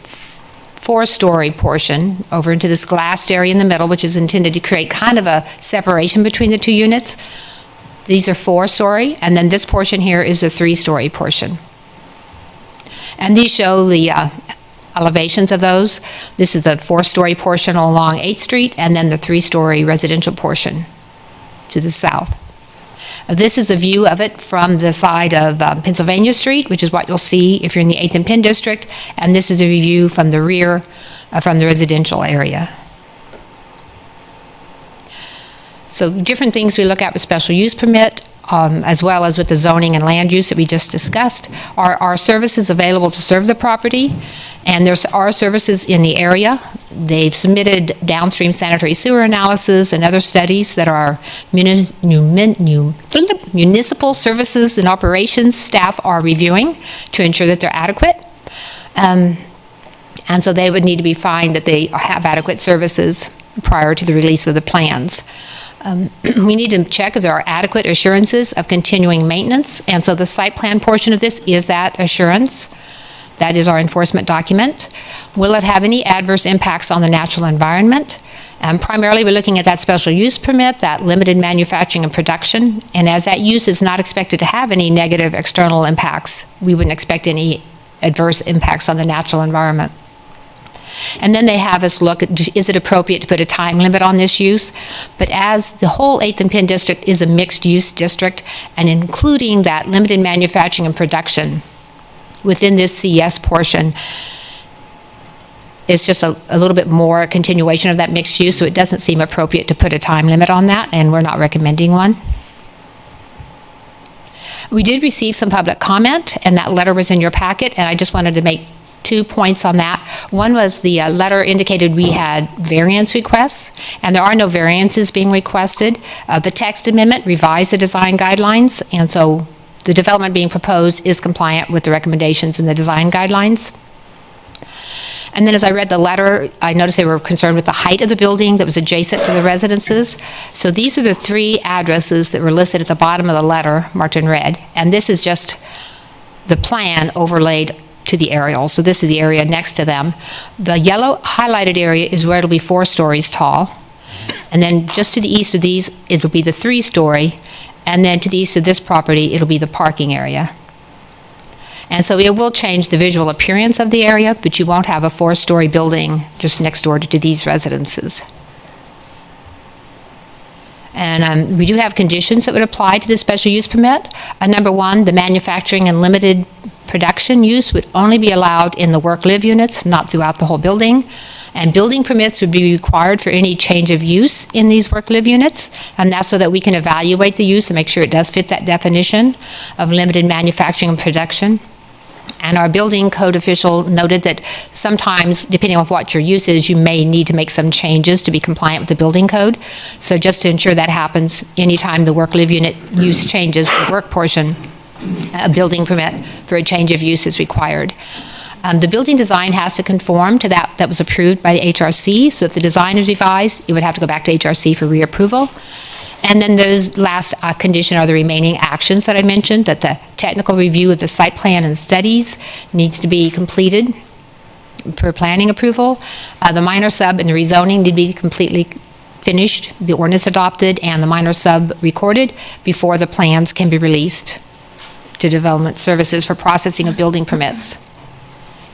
4-story portion over into this glassed area in the middle, which is intended to create kind of a separation between the two units. These are 4-story, and then this portion here is a 3-story portion. And these show the elevations of those. This is the 4-story portion along 8th Street, and then the 3-story residential portion to the south. This is a view of it from the side of Pennsylvania Street, which is what you'll see if you're in the 8th and Penn district, and this is a view from the rear, from the residential area. So different things we look at with special use permit, as well as with the zoning and land use that we just discussed, are services available to serve the property, and there are services in the area. They've submitted downstream sanitary sewer analysis and other studies that our municipal services and operations staff are reviewing to ensure that they're adequate. And so they would need to be finding that they have adequate services prior to the release of the plans. We need to check if there are adequate assurances of continuing maintenance, and so the site plan portion of this is that assurance. That is our enforcement document. Will it have any adverse impacts on the natural environment? Primarily, we're looking at that special use permit, that limited manufacturing and production, and as that use is not expected to have any negative external impacts, we wouldn't expect any adverse impacts on the natural environment. And then they have us look at, is it appropriate to put a time limit on this use? But as the whole 8th and Penn district is a mixed-use district, and including that limited manufacturing and production within this CS portion, it's just a little bit more continuation of that mixed use, so it doesn't seem appropriate to put a time limit on that, and we're not recommending one. We did receive some public comment, and that letter was in your packet, and I just wanted to make 2 points on that. One was the letter indicated we had variance requests, and there are no variances being requested. The text amendment revised the design guidelines, and so the development being proposed is compliant with the recommendations in the design guidelines. And then as I read the letter, I noticed they were concerned with the height of the building that was adjacent to the residences. So these are the 3 addresses that were listed at the bottom of the letter, marked in red. And this is just the plan overlaid to the aerial. So this is the area next to them. The yellow highlighted area is where it'll be 4 stories tall. And then just to the east of these, it'll be the 3-story. And then to the east of this property, it'll be the parking area. And so it will change the visual appearance of the area, but you won't have a 4-story building just next door to these residences. And we do have conditions that would apply to the special use permit. Number 1, the manufacturing and limited production use would only be allowed in the work-live units, not throughout the whole building. And building permits would be required for any change of use in these work-live units, and that's so that we can evaluate the use and make sure it does fit that definition of limited manufacturing and production. And our building code official noted that sometimes, depending on what your use is, you may need to make some changes to be compliant with the building code. So just to ensure that happens, anytime the work-live unit use changes, the work portion, a building permit for a change of use is required. The building design has to conform to that was approved by the HRC. So if the design is revised, it would have to go back to HRC for reapproval. And then those last condition are the remaining actions that I mentioned, that the technical review of the site plan and studies needs to be completed per planning approval. The minor sub and the rezoning need to be completely finished, the ordinance adopted, and the minor sub recorded before the plans can be released to development services for processing of building permits.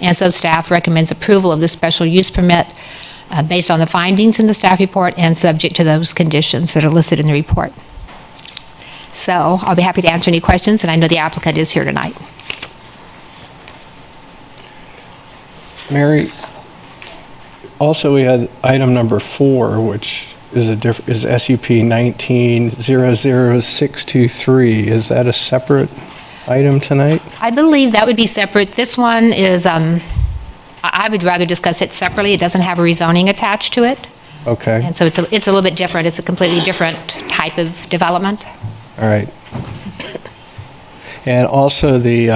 And so staff recommends approval of this special use permit based on the findings in the staff report and subject to those conditions that are listed in the report. So I'll be happy to answer any questions, and I know the applicant is here tonight. Mary, also we had item number 4, which is SUP 19-00623. Is that a separate item tonight? I believe that would be separate. This one is, I would rather discuss it separately. It doesn't have a rezoning attached to it. Okay. And so it's a little bit different. It's a completely different type of development. All right. And also the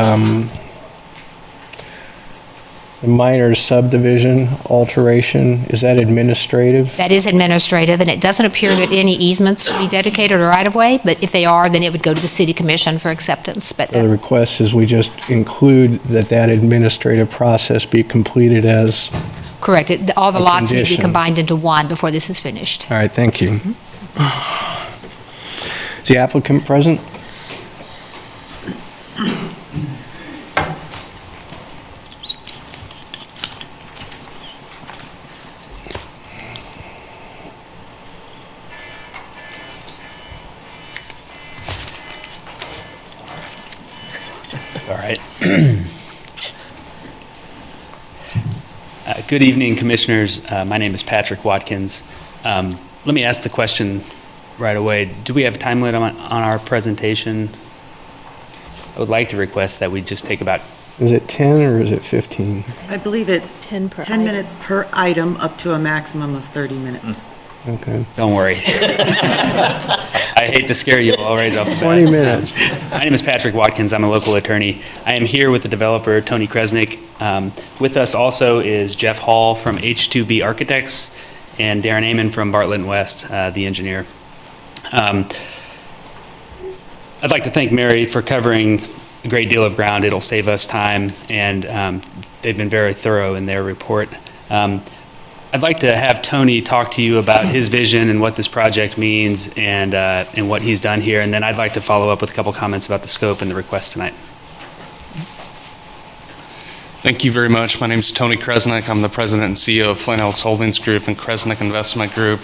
minor subdivision alteration, is that administrative? That is administrative, and it doesn't appear that any easements would be dedicated or right-of-way, but if they are, then it would go to the city commission for acceptance. But The request is we just include that administrative process be completed as... correct. All the lots need to be condition. combined into one before this is finished. All right, thank you. Is the applicant present? All right. Good evening, Commissioners. My name is Patrick Watkins. Let me ask the question right away. Do we have a time limit on our presentation? I would like to request that we just take about... Is it 10 or is it 15? I believe it's 10 minutes per item, up to a maximum of 30 minutes. Okay. Don't worry. I hate to scare you all right off the bat. 20 minutes. My name is Patrick Watkins. I'm a local attorney. I am here with the developer, Tony Kresnick. With us also is Jeff Hall from H2B Architects and Darren Amon from Bartlett and West, the engineer. I'd like to thank Mary for covering a great deal of ground. It'll save us time, and they've been very thorough in their report. I'd like to have Tony talk to you about his vision and what this project means and what he's done here, and then I'd like to follow up with a couple comments about the scope and the request tonight. Thank you very much. My name is Tony Kresnick. I'm the president and CEO of Flint Hills Holdings Group and Kresnick Investment Group.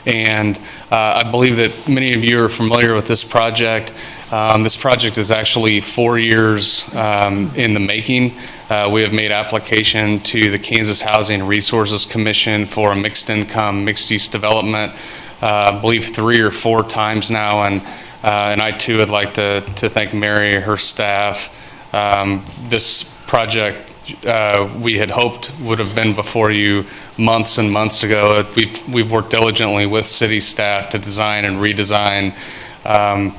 And I believe that many of you are familiar with this project. This project is actually 4 years in the making. We have made application to the Kansas Housing Resources Commission for a mixed income, mixed use development, I believe 3 or 4 times now. And I too would like to thank Mary, her staff. This project we had hoped would have been before you months and months ago. We've worked diligently with city staff to design and redesign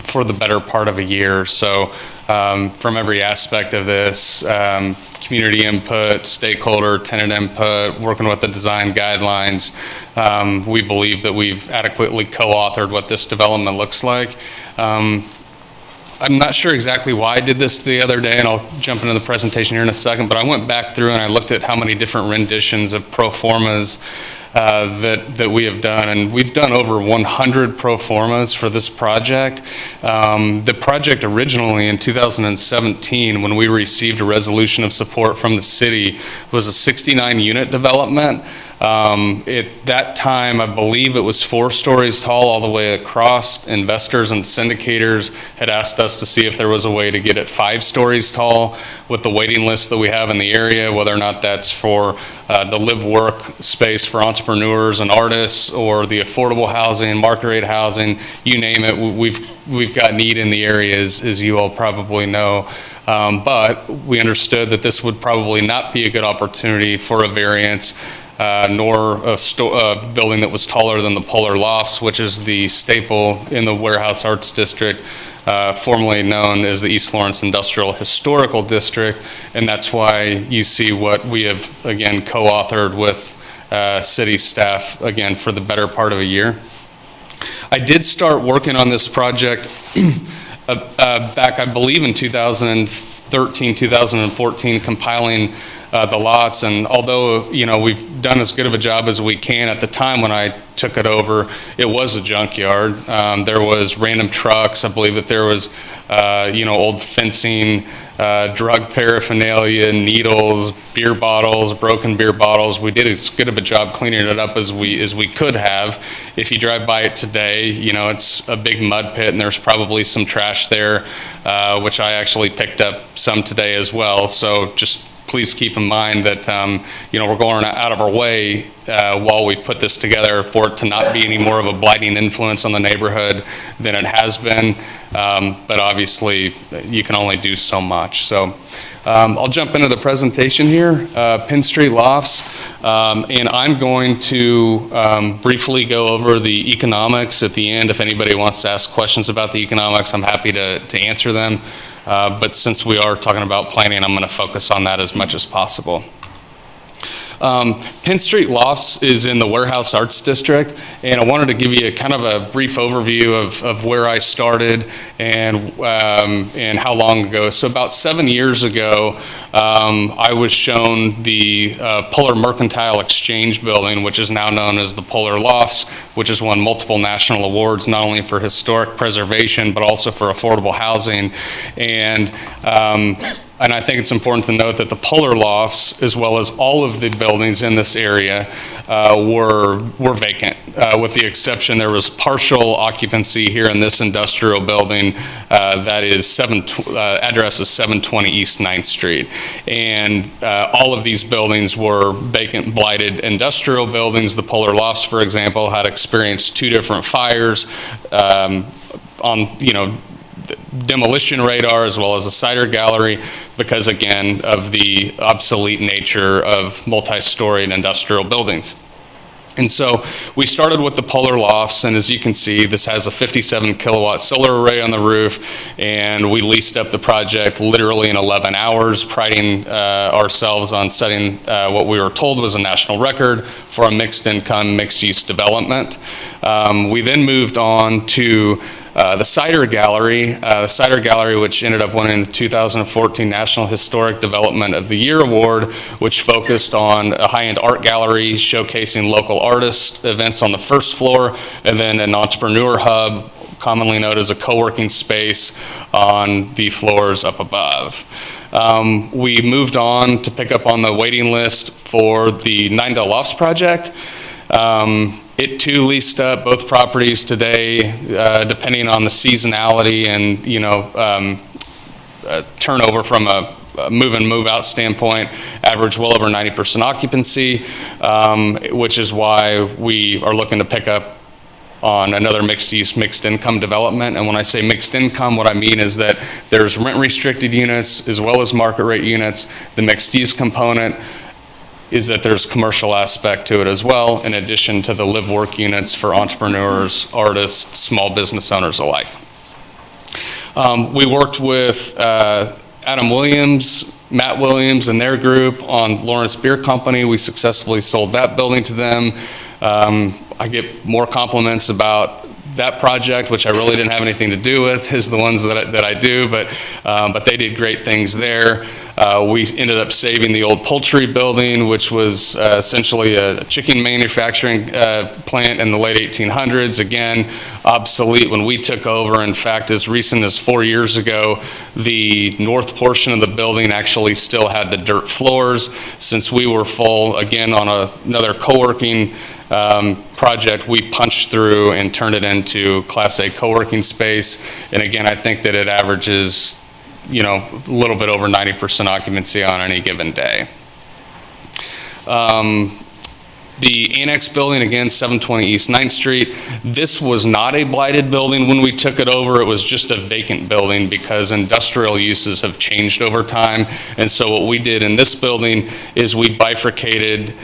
for the better part of a year. So from every aspect of this, community input, stakeholder, tenant input, working with the design guidelines, we believe that we've adequately co-authored what this development looks like. I'm not sure exactly why I did this the other day, and I'll jump into the presentation here in a second, but I went back through and I looked at how many different renditions of pro formas that we have done, and we've done over 100 pro formas for this project. The project originally in 2017, when we received a resolution of support from the city, was a 69-unit development. At that time, I believe it was 4 stories tall all the way across. Investors and syndicators had asked us to see if there was a way to get it 5 stories tall with the waiting list that we have in the area, whether or not that's for the live-work space for entrepreneurs and artists, or the affordable housing, market rate housing, you name it. We've got need in the area, as you all probably know. But we understood that this would probably not be a good opportunity for a variance, nor a building that was taller than the Polar Lofts, which is the staple in the Warehouse Arts District, formerly known as the East Lawrence Industrial Historical District. And that's why you see what we have, again, co-authored with city staff, again, for the better part of a year. I did start working on this project back, I believe, in 2013, 2014, compiling the lots, and although, you know, we've done as good of a job as we can, at the time when I took it over, it was a junkyard. There was random trucks. I believe that there was, you know, old fencing, drug paraphernalia, needles, beer bottles, broken beer bottles. We did as good of a job cleaning it up as we could have. If you drive by it today, you know, it's a big mud pit, and there's probably some trash there, which I actually picked up some today as well. So just please keep in mind that, you know, we're going out of our way while we've put this together for it to not be any more of a blighting influence on the neighborhood than it has been. But obviously, you can only do so much. So I'll jump into the presentation here, Penn Street Lofts, and I'm going to briefly go over the economics at the end. If anybody wants to ask questions about the economics, I'm happy to answer them. But since we are talking about planning, I'm going to focus on that as much as possible. Penn Street Lofts is in the Warehouse Arts District, and I wanted to give you a kind of a brief overview of where I started and how long ago. So about 7 years ago, I was shown the Polar Mercantile Exchange building, which is now known as the Polar Lofts, which has won multiple national awards, not only for historic preservation, but also for affordable housing. And I think it's important to note that the Polar Lofts, as well as all of the buildings in this area, were vacant. With the exception, there was partial occupancy here in this industrial building that is address is 720 East 9th Street. And all of these buildings were vacant, blighted industrial buildings. The Polar Lofts, for example, had experienced 2 different fires on, you know, demolition radar, as well as a cider gallery, because again of the obsolete nature of multi-story and industrial buildings. And so we started with the Polar Lofts, and as you can see, this has a 57 kilowatt solar array on the roof, and we leased up the project literally in 11 hours, priding ourselves on setting what we were told was a national record for a mixed income, mixed use development. We then moved on to the Cider Gallery, which ended up winning the 2014 National Historic Development of the Year Award, which focused on a high-end art gallery showcasing local artist events on the first floor, and then an entrepreneur hub, commonly known as a co-working space, on the floors up above. We moved on to pick up on the waiting list for the Lofts project. It too leased up, both properties today, depending on the seasonality and, turnover from a move in, move out standpoint, average well over 90% occupancy, which is why we are looking to pick up on another mixed use, mixed income development. And when I say mixed income, what I mean is that there's rent restricted units as well as market rate units. The mixed use component is that there's commercial aspect to it as well, in addition to the live work units for entrepreneurs, artists, small business owners alike. We worked with Adam Williams, Matt Williams and their group on Lawrence Beer Company. We successfully sold that building to them. I get more compliments about that project, which I really didn't have anything to do with, is the ones that I do, but they did great things there. We ended up saving the old poultry building, which was essentially a chicken manufacturing plant in the late 1800s. Again, obsolete when we took over. In fact, as recent as 4 years ago, the north portion of the building actually still had the dirt floors. Since we were full, again, on another co-working project, we punched through and turned it into Class A co-working space. And again, I think that it averages, a little bit over 90% occupancy on any given day. The annex building, again, 720 East 9th Street. This was not a blighted building when we took it over. It was just a vacant building because industrial uses have changed over time. And so what we did in this building is we bifurcated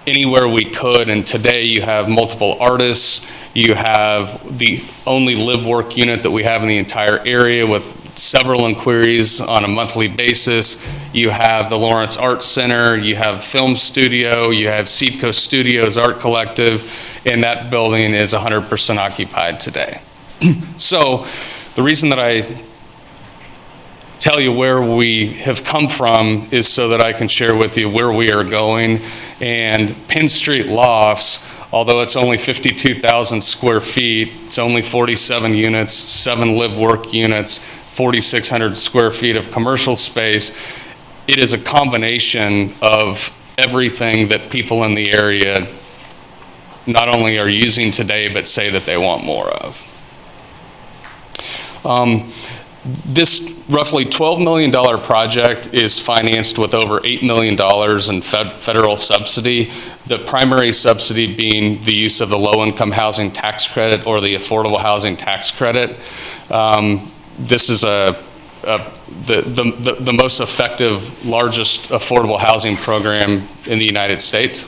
anywhere we could, and today you have multiple artists. You have the only live work unit that we have in the entire area with several inquiries on a monthly basis. You have the Lawrence Art Center, you have Film Studio, you have Seedco Studios Art Collective, and that building is 100% occupied today. So the reason that I tell you where we have come from is so that I can share with you where we are going. And Penn Street Lofts, although it's only 52,000 square feet, it's only 47 units, 7 live work units, 4,600 square feet of commercial space. It is a combination of everything that people in the area not only are using today, but say that they want more of. This roughly $12 million project is financed with over $8 million in federal subsidy, the primary subsidy being the use of the low-income housing tax credit or the affordable housing tax credit. This is the most effective, largest affordable housing program in the United States,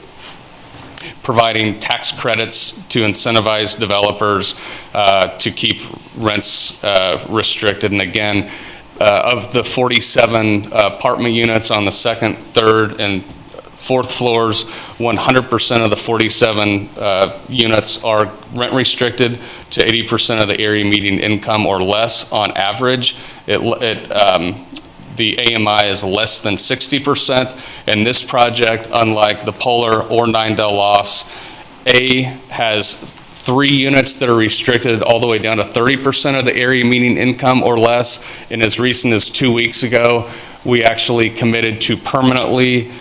providing tax credits to incentivize developers to keep rents restricted. And again, of the 47 apartment units on the second, third, and fourth floors, 100% of the 47 units are rent restricted to 80% of the area median income or less on average. The AMI is less than 60%, and this project, unlike the Polar or 9 Lofts, A has 3 units that are restricted all the way down to 30% of the area median income or less, and as recent as 2 weeks ago, we actually committed to permanently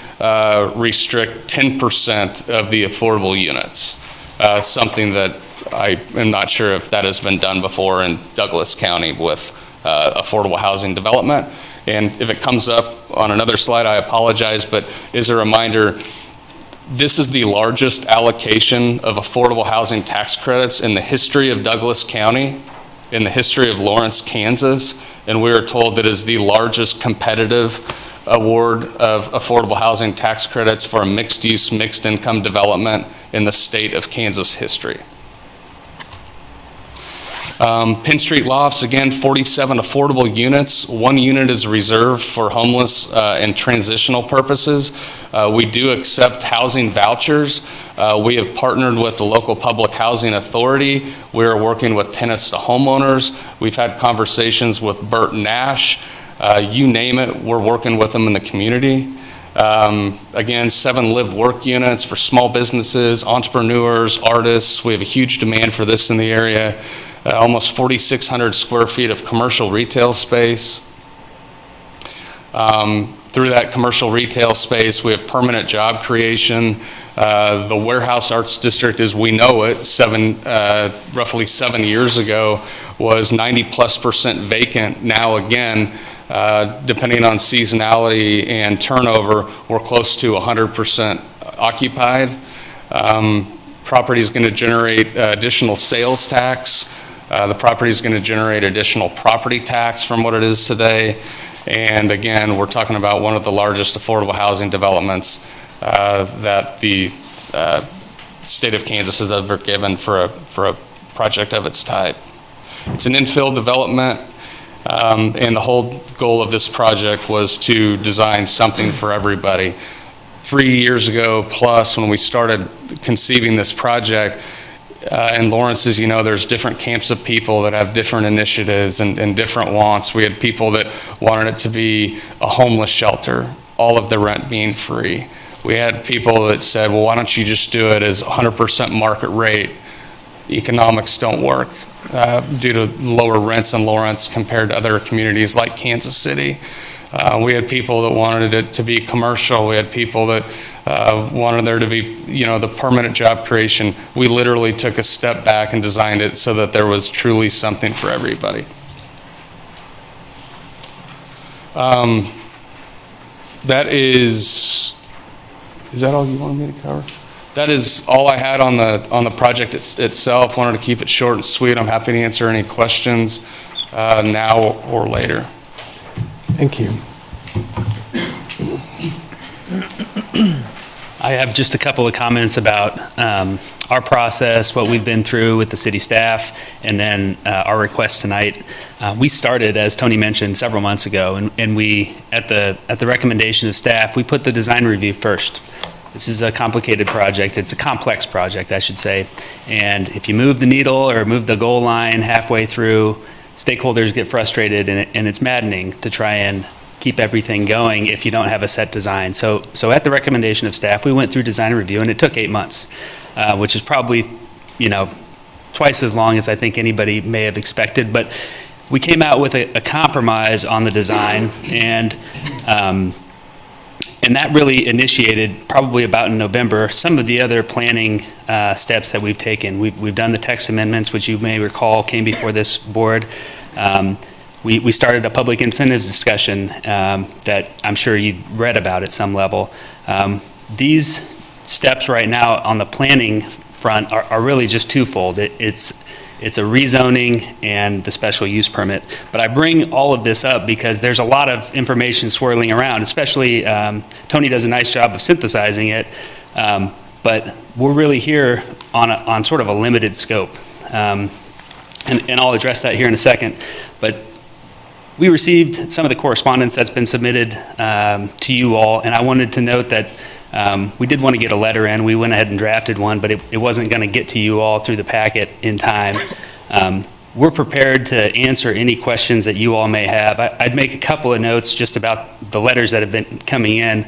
restrict 10% of the affordable units, something that I am not sure if that has been done before in Douglas County with affordable housing development. And if it comes up on another slide, I apologize, but as a reminder, this is the largest allocation of affordable housing tax credits in the history of Douglas County, in the history of Lawrence, Kansas, and we are told that it is the largest competitive award of affordable housing tax credits for a mixed-use, mixed-income development in the state of Kansas history. Penn Street Lofts, again, 47 affordable units. 1 unit is reserved for homeless and transitional purposes. We do accept housing vouchers. We have partnered with the local public housing authority. We're working with tenants to homeowners. We've had conversations with Burt Nash. You name it, we're working with them in the community. Again, 7 live-work units for small businesses, entrepreneurs, artists. We have a huge demand for this in the area. Almost 4,600 square feet of commercial retail space. Through that commercial retail space, we have permanent job creation. The Warehouse Arts District, as we know it, roughly 7 years ago, was 90+% vacant. Now again, depending on seasonality and turnover, we're close to 100% occupied. Property is going to generate additional sales tax. The property is going to generate additional property tax from what it is today. And again, we're talking about one of the largest affordable housing developments that the state of Kansas has ever given for a project of its type. It's an infill development, and the whole goal of this project was to design something for everybody. 3 years ago plus, when we started conceiving this project, in Lawrence, as you know, there's different camps of people that have different initiatives and different wants. We had people that wanted it to be a homeless shelter, all of the rent being free. We had people that said, well, why don't you just do it as 100% market rate? Economics don't work due to lower rents in Lawrence compared to other communities like Kansas City. We had people that wanted it to be commercial. We had people that wanted there to be, the permanent job creation. We literally took a step back and designed it so that there was truly something for everybody. That is that all you wanted me to cover? That is all I had on the project itself. Wanted to keep it short and sweet. I'm happy to answer any questions now or later. Thank you. I have just a couple of comments about our process, what we've been through with the city staff, and then our request tonight. We started, as Tony mentioned, several months ago, and we, at the recommendation of staff, we put the design review first. This is a complicated project. It's a complex project, I should say. And if you move the needle or move the goal line halfway through, stakeholders get frustrated, and it's maddening to try and keep everything going if you don't have a set design. So at the recommendation of staff, we went through design review, and it took 8 months, which is probably, twice as long as I think anybody may have expected. But we came out with a compromise on the design, and that really initiated, probably about in November, some of the other planning steps that we've taken. We've done the text amendments, which you may recall came before this board. We started a public incentives discussion that I'm sure you read about at some level. These steps right now on the planning front are really just twofold. It's a rezoning and the special use permit. But I bring all of this up because there's a lot of information swirling around, especially Tony does a nice job of synthesizing it, but we're really here on sort of a limited scope. And I'll address that here in a second. But we received some of the correspondence that's been submitted to you all, and I wanted to note that we did want to get a letter in. We went ahead and drafted one, but it wasn't going to get to you all through the packet in time. We're prepared to answer any questions that you all may have. I'd make a couple of notes just about the letters that have been coming in.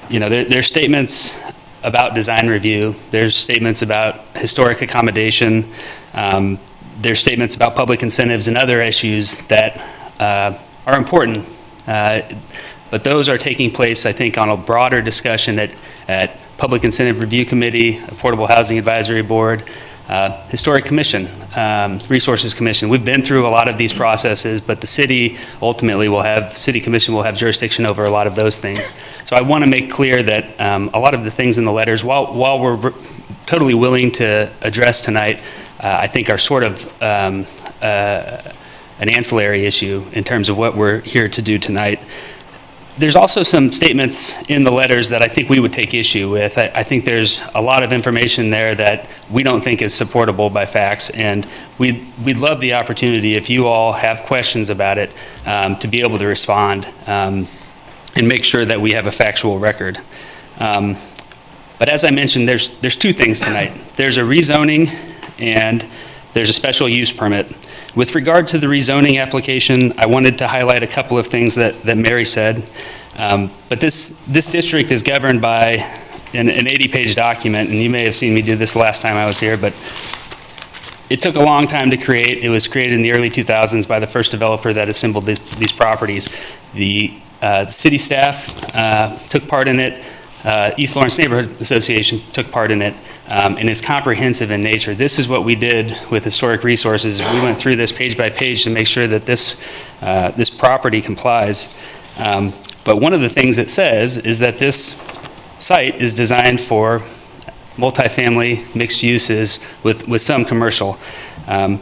There's statements about design review. There's statements about historic accommodation. There's statements about public incentives and other issues that are important. But those are taking place, I think, on a broader discussion at Public Incentive Review Committee, Affordable Housing Advisory Board, Historic Commission, Resources Commission. We've been through a lot of these processes, but the city ultimately City Commission will have jurisdiction over a lot of those things. So I want to make clear that a lot of the things in the letters, while we're totally willing to address tonight, I think are sort of an ancillary issue in terms of what we're here to do tonight. There's also some statements in the letters that I think we would take issue with. I think there's a lot of information there that we don't think is supportable by facts, and we'd love the opportunity, if you all have questions about it, to be able to respond and make sure that we have a factual record. But as I mentioned, there's two things tonight. There's a rezoning and there's a special use permit. With regard to the rezoning application, I wanted to highlight a couple of things that Mary said. But this district is governed by an 80-page document, and you may have seen me do this last time I was here, but it took a long time to create. It was created in the early 2000s by the first developer that assembled these properties. The city staff took part in it. East Lawrence Neighborhood Association took part in it, and it's comprehensive in nature. This is what we did with Historic Resources. We went through this page by page to make sure that this property complies. But one of the things it says is that this site is designed for multifamily mixed uses with some commercial. The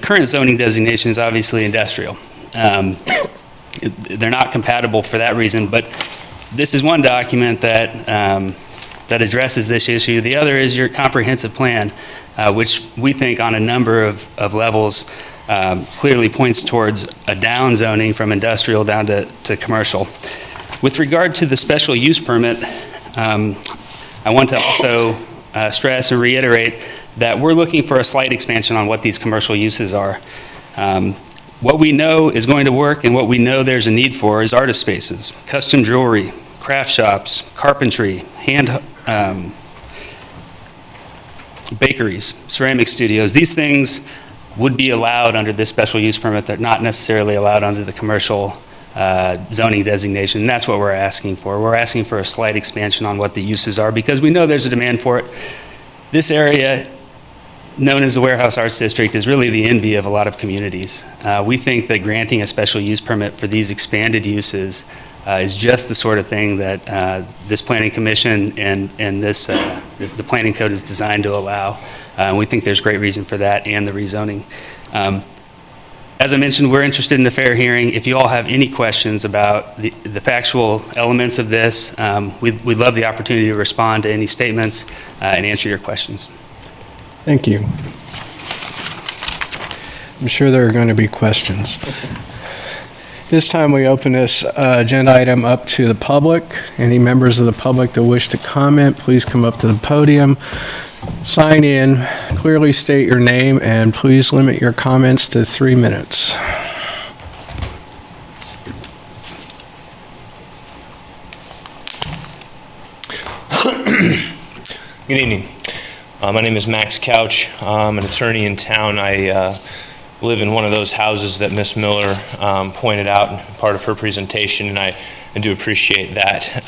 current zoning designation is obviously industrial. They're not compatible for that reason, but this is one document that addresses this issue. The other is your comprehensive plan, which we think on a number of levels clearly points towards a down zoning from industrial down to commercial. With regard to the special use permit, I want to also stress and reiterate that we're looking for a slight expansion on what these commercial uses are. What we know is going to work and what we know there's a need for is artist spaces, custom jewelry, craft shops, carpentry, bakeries, ceramic studios. These things would be allowed under this special use permit. They're not necessarily allowed under the commercial zoning designation. And that's what we're asking for. We're asking for a slight expansion on what the uses are because we know there's a demand for it. This area, known as the Warehouse Arts District, is really the envy of a lot of communities. We think that granting a special use permit for these expanded uses is just the sort of thing that this planning commission and the planning code is designed to allow. We think there's great reason for that and the rezoning. As I mentioned, we're interested in the fair hearing. If you all have any questions about the factual elements of this, we'd love the opportunity to respond to any statements and answer your questions. Thank you. I'm sure there are going to be questions. This time we open this agenda item up to the public. Any members of the public that wish to comment, please come up to the podium, sign in, clearly state your name, and please limit your comments to 3 minutes. Good evening. My name is Max Couch. I'm an attorney in town. I live in one of those houses that Ms. Miller pointed out in part of her presentation, and I do appreciate that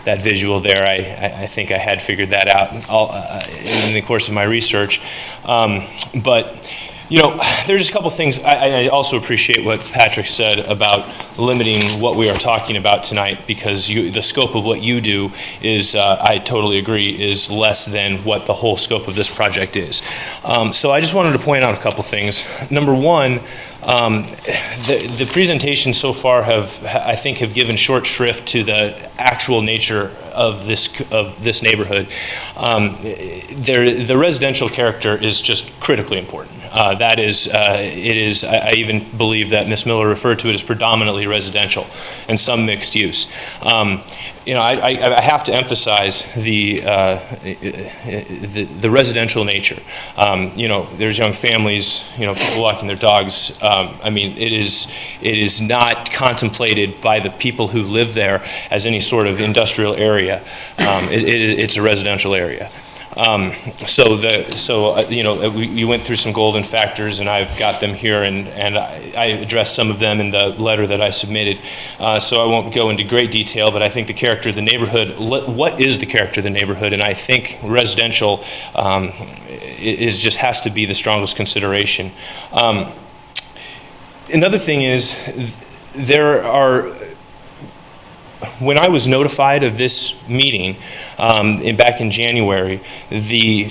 that visual there. I think I had figured that out in the course of my research. But you know, there's a couple things. I also appreciate what Patrick said about limiting what we are talking about tonight, because the scope of what you do is, I totally agree, is less than what the whole scope of this project is. So I just wanted to point out a couple things. Number one, the presentation so far I think have given short shrift to the actual nature of this neighborhood. The residential character is just critically important. That is, it is. I even believe that Ms. Miller referred to it as predominantly residential and some mixed use. You know, I have to emphasize the residential nature. You know, there's young families, you know, people walking their dogs. I mean, it is not contemplated by the people who live there as any sort of industrial area. It's a residential area. You know, we went through some golden factors, and I've got them here, and I addressed some of them in the letter that I submitted. So I won't go into great detail, but I think the character of the neighborhood, what is the character of the neighborhood? And I think residential has to be the strongest consideration. Another thing is, when I was notified of this meeting back in January, the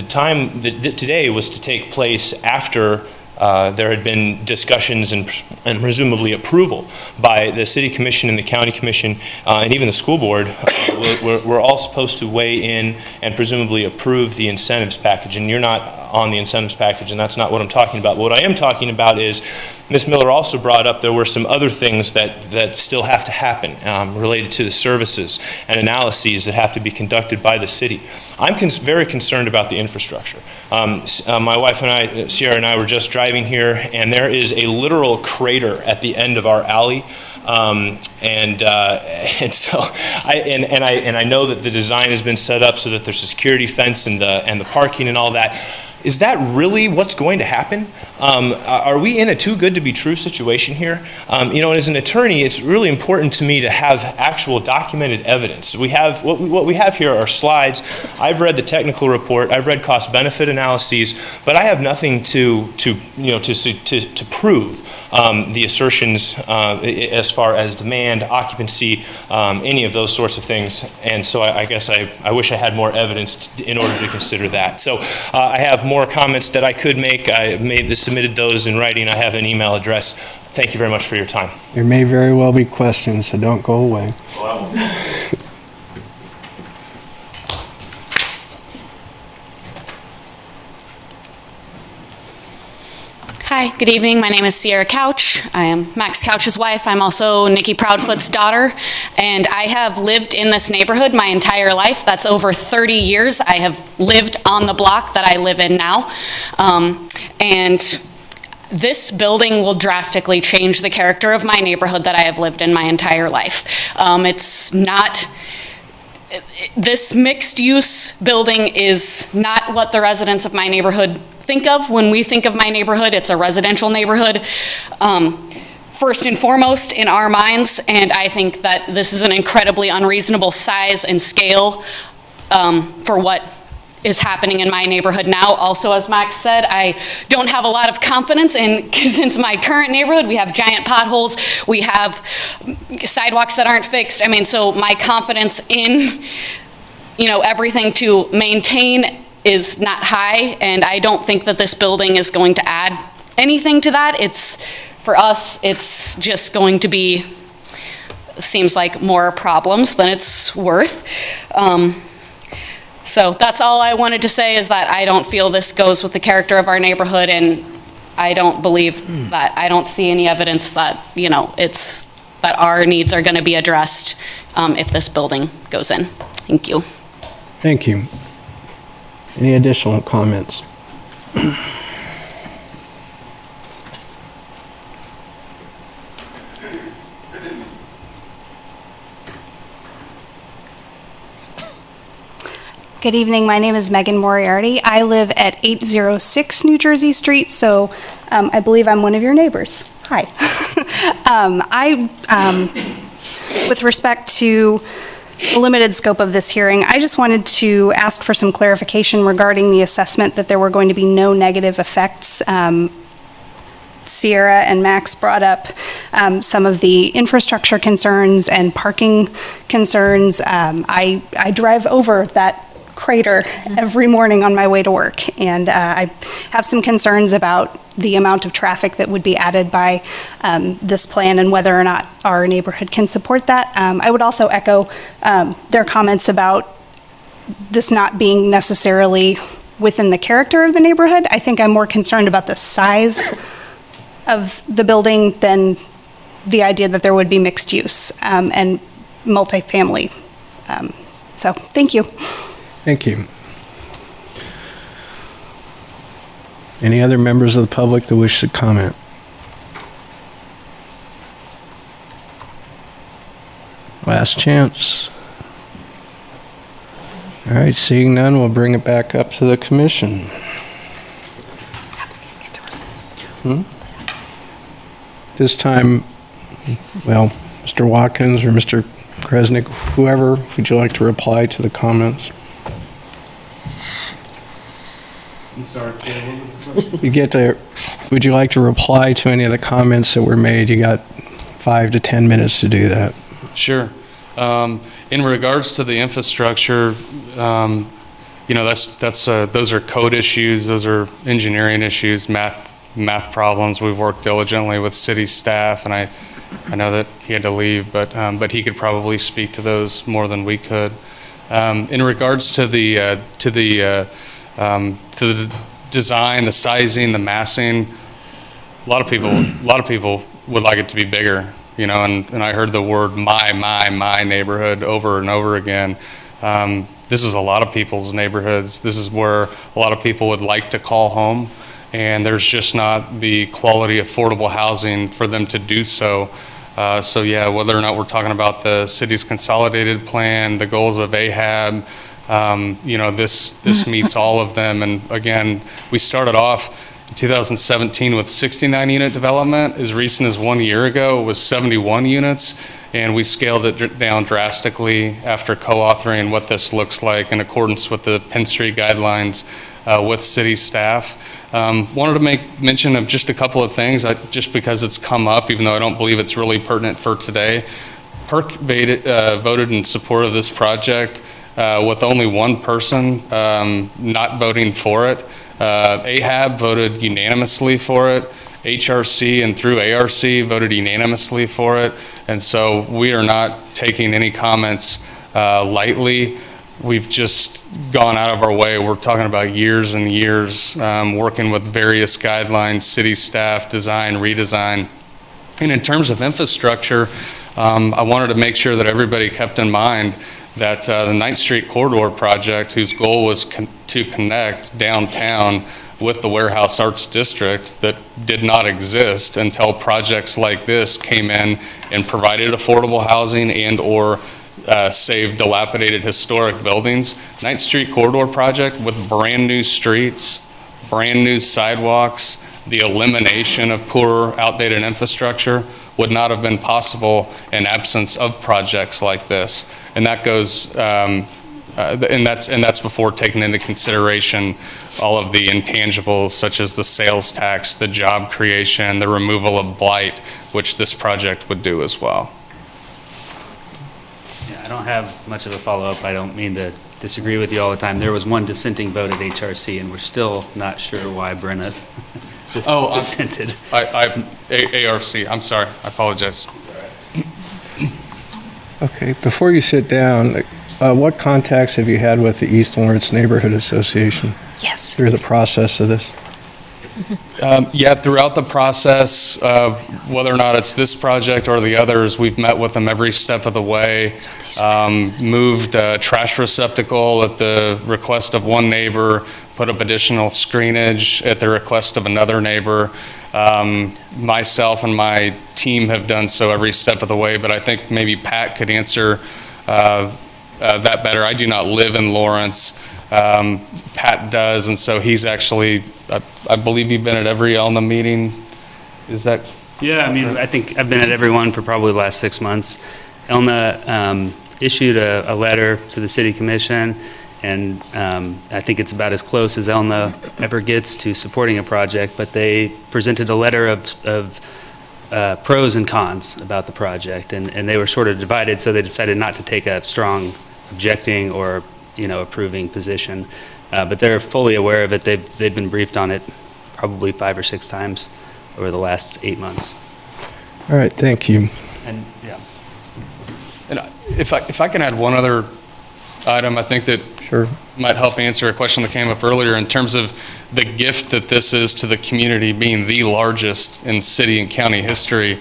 time that today was to take place after there had been discussions and presumably approval by the City Commission and the County Commission and even the school board. We're all supposed to weigh in and presumably approve the incentives package, and you're not on the incentives package, and that's not what I'm talking about. What I am talking about is Ms. Miller also brought up there were some other things that still have to happen related to the services and analyses that have to be conducted by the city. I'm very concerned about the infrastructure. My wife and I, Sierra and I, were just driving here, and there is a literal crater at the end of our alley. And so I know that the design has been set up so that there's a security fence and the parking and all that. Is that really what's going to happen? Are we in a too good to be true situation here? You know, as an attorney, it's really important to me to have actual documented evidence. We have what we have here are slides. I've read the technical report. I've read cost benefit analyses, but I have nothing to prove the assertions as far as demand, occupancy, any of those sorts of things. And so I guess I wish I had more evidence in order to consider that. So I have more comments that I could make. I submitted those in writing. I have an email address. Thank you very much for your time. There may very well be questions, so don't go away. Hi, good evening. My name is Sierra Couch. I am Max Couch's wife. I'm also Nikki Proudfoot's daughter, and I have lived in this neighborhood my entire life. That's over 30 years. I have lived on the block that I live in now, and this building will drastically change the character of my neighborhood that I have lived in my entire life. This mixed-use building is not what the residents of my neighborhood think of. When we think of my neighborhood, it's a residential neighborhood, first and foremost in our minds, and I think that this is an incredibly unreasonable size and scale for what is happening in my neighborhood now. Also, as Max said, I don't have a lot of confidence in, since my current neighborhood, we have giant potholes, we have sidewalks that aren't fixed. I mean, so my confidence in, everything to maintain is not high, and I don't think that this building is going to add anything to that. For us, it's just going to be, seems like more problems than it's worth. So that's all I wanted to say, is that I don't feel this goes with the character of our neighborhood, and I don't believe that, I don't see any evidence that, that our needs are going to be addressed if this building goes in. Thank you. Thank you. Any additional comments? Good evening. My name is Megan Moriarty. I live at 806 New Jersey Street, so I believe I'm one of your neighbors. Hi. With respect to the limited scope of this hearing, I just wanted to ask for some clarification regarding the assessment that there were going to be no negative effects. Sierra and Max brought up some of the infrastructure concerns and parking concerns. I drive over that crater every morning on my way to work, and I have some concerns about the amount of traffic that would be added by this plan and whether or not our neighborhood can support that. I would also echo their comments about this not being necessarily within the character of the neighborhood. I think I'm more concerned about the size of the building than the idea that there would be mixed use and multifamily. So thank you. Thank you. Any other members of the public that wish to comment? Last chance. All right, seeing none, we'll bring it back up to the commission. This time, well, Mr. Watkins or Mr. Kresnik, whoever, would you like to reply to the comments? I'm sorry, what was the question? You get to, would you like to reply to any of the comments that were made? You got 5 to 10 minutes to do that. Sure. In regards to the infrastructure, those are code issues, those are engineering issues, math math problems. We've worked diligently with city staff, and I know that he had to leave, but he could probably speak to those more than we could. In regards to the design, the sizing, the massing, a lot of people would like it to be bigger, you know, and I heard the word my neighborhood over and over again. This is a lot of people's neighborhoods. This is where a lot of people would like to call home, and there's just not the quality affordable housing for them to do so. So yeah, whether or not we're talking about the city's consolidated plan, the goals of AHAB, you know, this meets all of them. And again, we started off in 2017 with 69 unit development. As recent as 1 year ago, it was 71 units. And we scaled it down drastically after co-authoring what this looks like in accordance with the Penn Street guidelines with city staff. Wanted to make mention of just a couple of things, just because it's come up, even though I don't believe it's really pertinent for today. PERC voted in support of this project with only one person not voting for it. AHAB voted unanimously for it. HRC and through ARC voted unanimously for it. And so we are not taking any comments lightly. We've just gone out of our way. We're talking about years and years working with various guidelines, city staff, design, redesign. And in terms of infrastructure, I wanted to make sure that everybody kept in mind that the 9th Street Corridor project, whose goal was to connect downtown with the Warehouse Arts District, that did not exist until projects like this came in and provided affordable housing and or saved dilapidated historic buildings. 9th Street Corridor project with brand new streets, brand new sidewalks, the elimination of poor outdated infrastructure would not have been possible in absence of projects like this. And that goes, and that's before taking into consideration all of the intangibles such as the sales tax, the job creation, the removal of blight, which this project would do as well. Yeah, I don't have much of a follow-up. I don't mean to disagree with you all the time. There was one dissenting vote at HRC, and we're still not sure why Brenna dissented. ARC, I'm sorry, I apologize. Okay, before you sit down, what contacts have you had with the East Lawrence Neighborhood Association? Yes. Through the process of this? Yeah, throughout the process of whether or not it's this project or the others, we've met with them every step of the way. Moved a trash receptacle at the request of one neighbor, put up additional screenage at the request of another neighbor. Myself and my team have done so every step of the way, but I think maybe Pat could answer that better. I do not live in Lawrence. Pat does, and so he's actually, I believe you've been at every Elna meeting. Is that? Yeah, I mean, I think I've been at every one for probably the last 6 months. Elna issued a letter to the city commission, and I think it's about as close as Elna ever gets to supporting a project, but they presented a letter of pros and cons about the project, and they were sort of divided, so they decided not to take a strong objecting or approving position. But they're fully aware of it. They've been briefed on it probably 5 or 6 times over the last 8 months. All right, thank you. And yeah. And if I can add one other item, I think that might help answer a question that came up earlier in terms of the gift that this is to the community, being the largest in city and county history.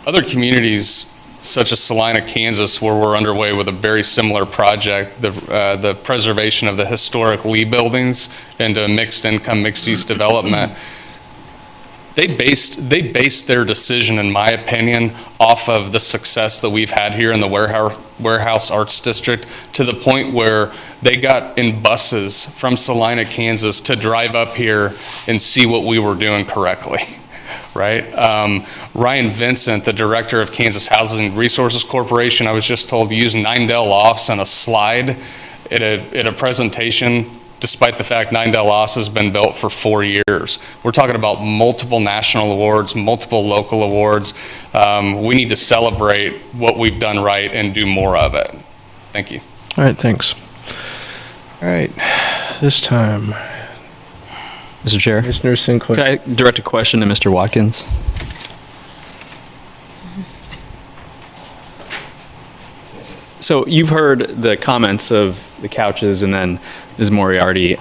Other communities such as Salina, Kansas, where we're underway with a very similar project, the preservation of the historic Lee buildings into mixed income, mixed use development. They based their decision, in my opinion, off of the success that we've had here in the Warehouse Arts District, to the point where they got in buses from Salina, Kansas to drive up here and see what we were doing correctly. Right? Ryan Vincent, the director of Kansas Housing Resources Corporation, I was just told to use 9Dell Lofts on a slide at a presentation, despite the fact 9Dell Lofts has been built for 4 years. We're talking about multiple national awards, multiple local awards. We need to celebrate what we've done right and do more of it. Thank you. All right, thanks. All right, this time, Mr. Chair. Commissioner Sinclair. Could I direct a question to Mr. Watkins? So you've heard the comments of the couches and then Ms. Moriarty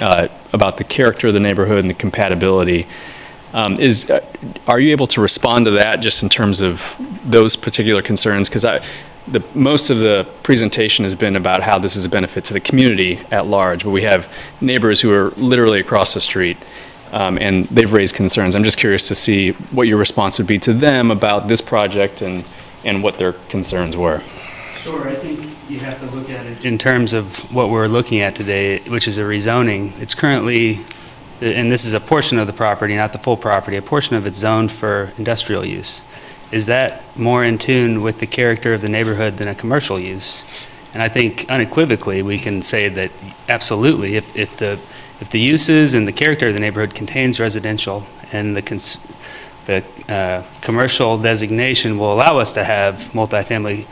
about the character of the neighborhood and the compatibility. Are you able to respond to that just in terms of those particular concerns? Because most of the presentation has been about how this is a benefit to the community at large, but we have neighbors who are literally across the street, and they've raised concerns. I'm just curious to see what your response would be to them about this project and what their concerns were. Sure, I think you have to look at it in terms of what we're looking at today, which is a rezoning. It's currently, and this is a portion of the property, not the full property, a portion of it's zoned for industrial use. Is that more in tune with the character of the neighborhood than a commercial use? And I think unequivocally, we can say that absolutely, if the uses and the character of the neighborhood contains residential and the commercial designation will allow us to have multifamily,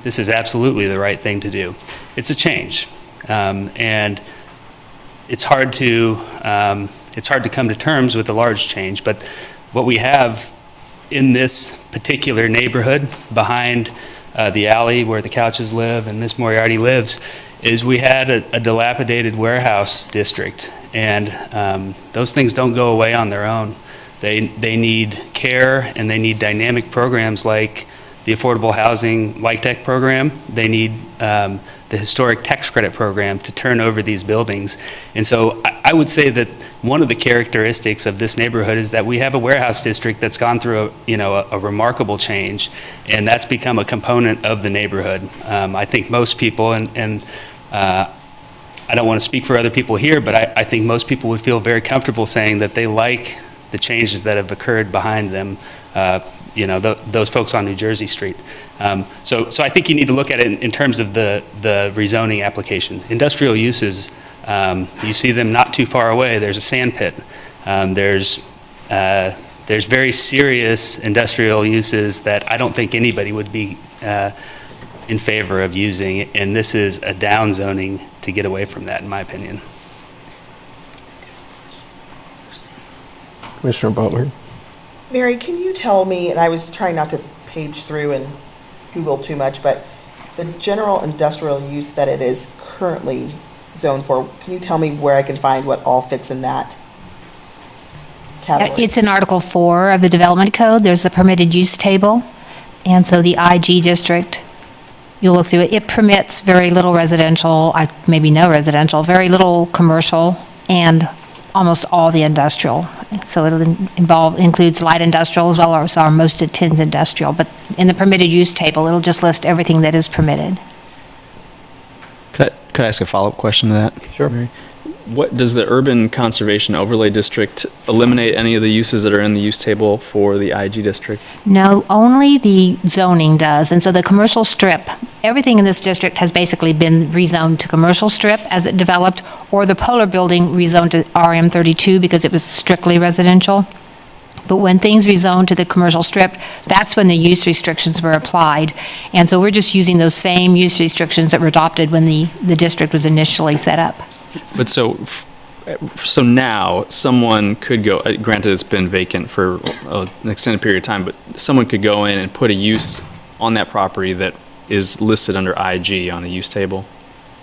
this is absolutely the right thing to do. It's a change, and it's hard to come to terms with a large change. But what we have in this particular neighborhood, behind the alley where the Couches live and Miss Moriarty lives, is we had a dilapidated warehouse district, and those things don't go away on their own. They need care, and they need dynamic programs like the Affordable Housing LIHTC program. They need the Historic Tax Credit program to turn over these buildings. And so I would say that one of the characteristics of this neighborhood is that we have a warehouse district that's gone through a remarkable change, and that's become a component of the neighborhood. I think most people, and I don't want to speak for other people here, but I think most people would feel very comfortable saying that they like the changes that have occurred behind them, those folks on New Jersey Street. So I think you need to look at it in terms of the rezoning application. Industrial uses, you see them not too far away. There's a sand pit. There's very serious industrial uses that I don't think anybody would be in favor of using, and this is a down zoning to get away from that, in my opinion. Commissioner Butler. Mary, can you tell me, and I was trying not to page through and Google too much, but the general industrial use that it is currently zoned for, can you tell me where I can find what all fits in that category? It's in Article 4 of the Development Code. There's the permitted use table. And so the IG district, you'll look through it. It permits very little residential, maybe no residential, very little commercial, and almost all the industrial. So it'll includes light industrial as well as our most TINS industrial. But in the permitted use table, it'll just list everything that is permitted. Could I ask a follow-up question to that? Sure. Mary? What does the Urban Conservation Overlay District eliminate any of the uses that are in the use table for the IG district? No, only the zoning does. And so the commercial strip, everything in this district has basically been rezoned to commercial strip as it developed, or the Polar Building rezoned to RM32 because it was strictly residential. But when things rezoned to the commercial strip, that's when the use restrictions were applied. And so we're just using those same use restrictions that were adopted when the district was initially set up. But so now someone could go, granted it's been vacant for an extended period of time, but someone could go in and put a use on that property that is listed under IG on the use table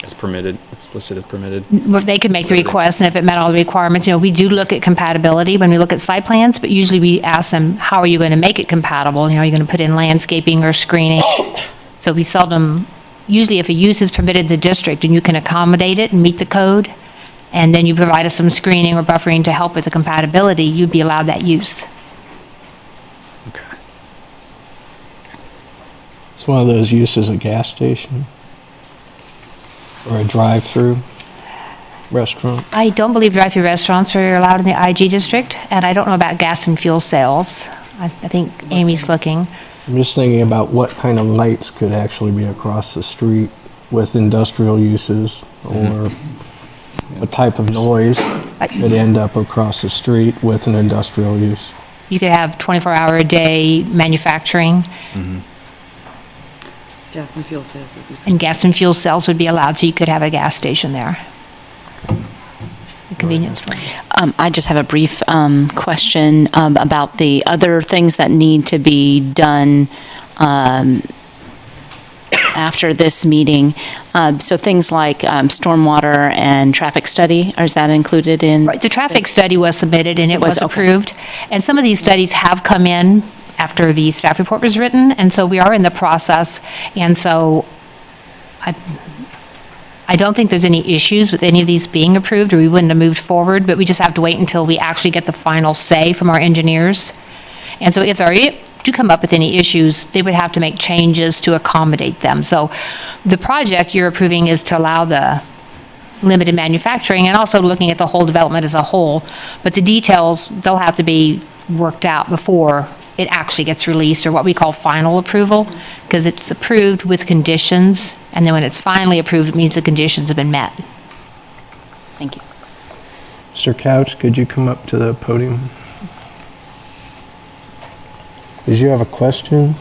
as permitted. It's listed as permitted. They could make the request, and if it met all the requirements, we do look at compatibility when we look at site plans, but usually we ask them, how are you going to make it compatible? Are you going to put in landscaping or screening? So we seldom, usually if a use is permitted in the district and you can accommodate it and meet the code, and then you provide us some screening or buffering to help with the compatibility, you'd be allowed that use. Okay. It's one of those uses, a gas station or a drive-through restaurant. I don't believe drive-through restaurants are allowed in the IG district, and I don't know about gas and fuel sales. I think Amy's looking. I'm just thinking about what kind of lights could actually be across the street with industrial uses, or what type of noise could end up across the street with an industrial use. You could have 24-hour-a-day manufacturing. Mm-hmm. Gas and fuel sales would be. And gas and fuel cells would be allowed, so you could have a gas station there. convenience store. I just have a brief question about the other things that need to be done after this meeting. So things like stormwater and traffic study, or is that included in? Right, the traffic study was submitted and it was okay. approved. And some of these studies have come in after the staff report was written, and so we are in the process. And so I don't think there's any issues with any of these being approved, or we wouldn't have moved forward, but we just have to wait until we actually get the final say from our engineers. And so if there do come up with any issues, they would have to make changes to accommodate them. So the project you're approving is to allow the limited manufacturing and also looking at the whole development as a whole. But the details, they'll have to be worked out before it actually gets released, or what we call final approval, because it's approved with conditions, and then when it's finally approved, it means the conditions have been met. Thank you. Mr. Couch, could you come up to the podium? Did you have a question?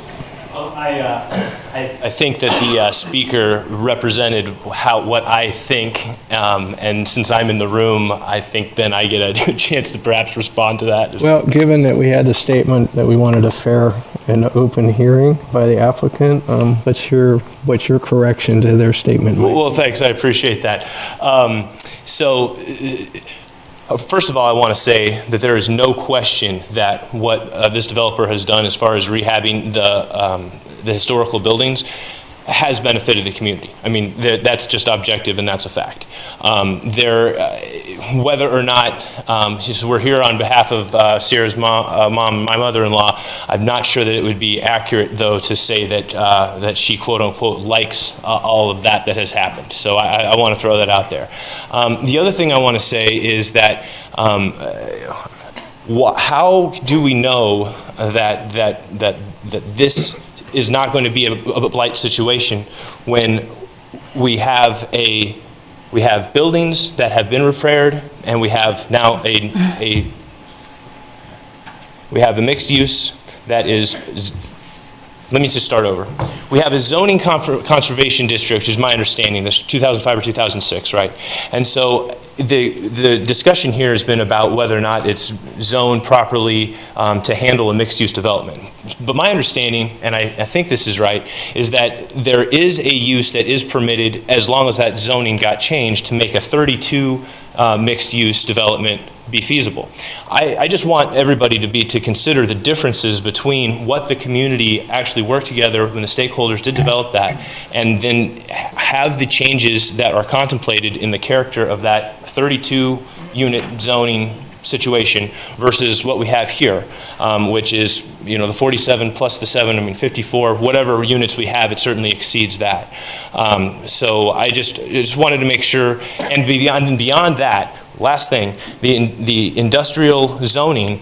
I think that the speaker represented what I think, and since I'm in the room, I think then I get a chance to perhaps respond to that. Well, given that we had the statement that we wanted a fair and open hearing by the applicant, what's your correction to their statement? Well, thanks. I appreciate that. First of all, I want to say that there is no question that what this developer has done as far as rehabbing the historical buildings has benefited the community. I mean, that's just objective, and that's a fact. Whether or not, since we're here on behalf of Sierra's mom, my mother-in-law, I'm not sure that it would be accurate, though, to say that she, quote-unquote, likes all of that has happened. So I want to throw that out there. The other thing I want to say is that how do we know that this is not going to be a blight situation when we have buildings that have been repaired, and we have now we have a mixed use that is. Let me just start over. We have a zoning conservation district, which is my understanding, this 2005 or 2006, right? And so the discussion here has been about whether or not it's zoned properly to handle a mixed-use development. But my understanding, and I think this is right, is that there is a use that is permitted as long as that zoning got changed to make a 32 mixed-use development be feasible. I just want everybody to consider the differences between what the community actually worked together when the stakeholders did develop that, and then have the changes that are contemplated in the character of that 32 unit zoning situation versus what we have here, which is, the 47 plus the 7, 54, whatever units we have, it certainly exceeds that. So I just wanted to make sure, and beyond that, last thing, the industrial zoning,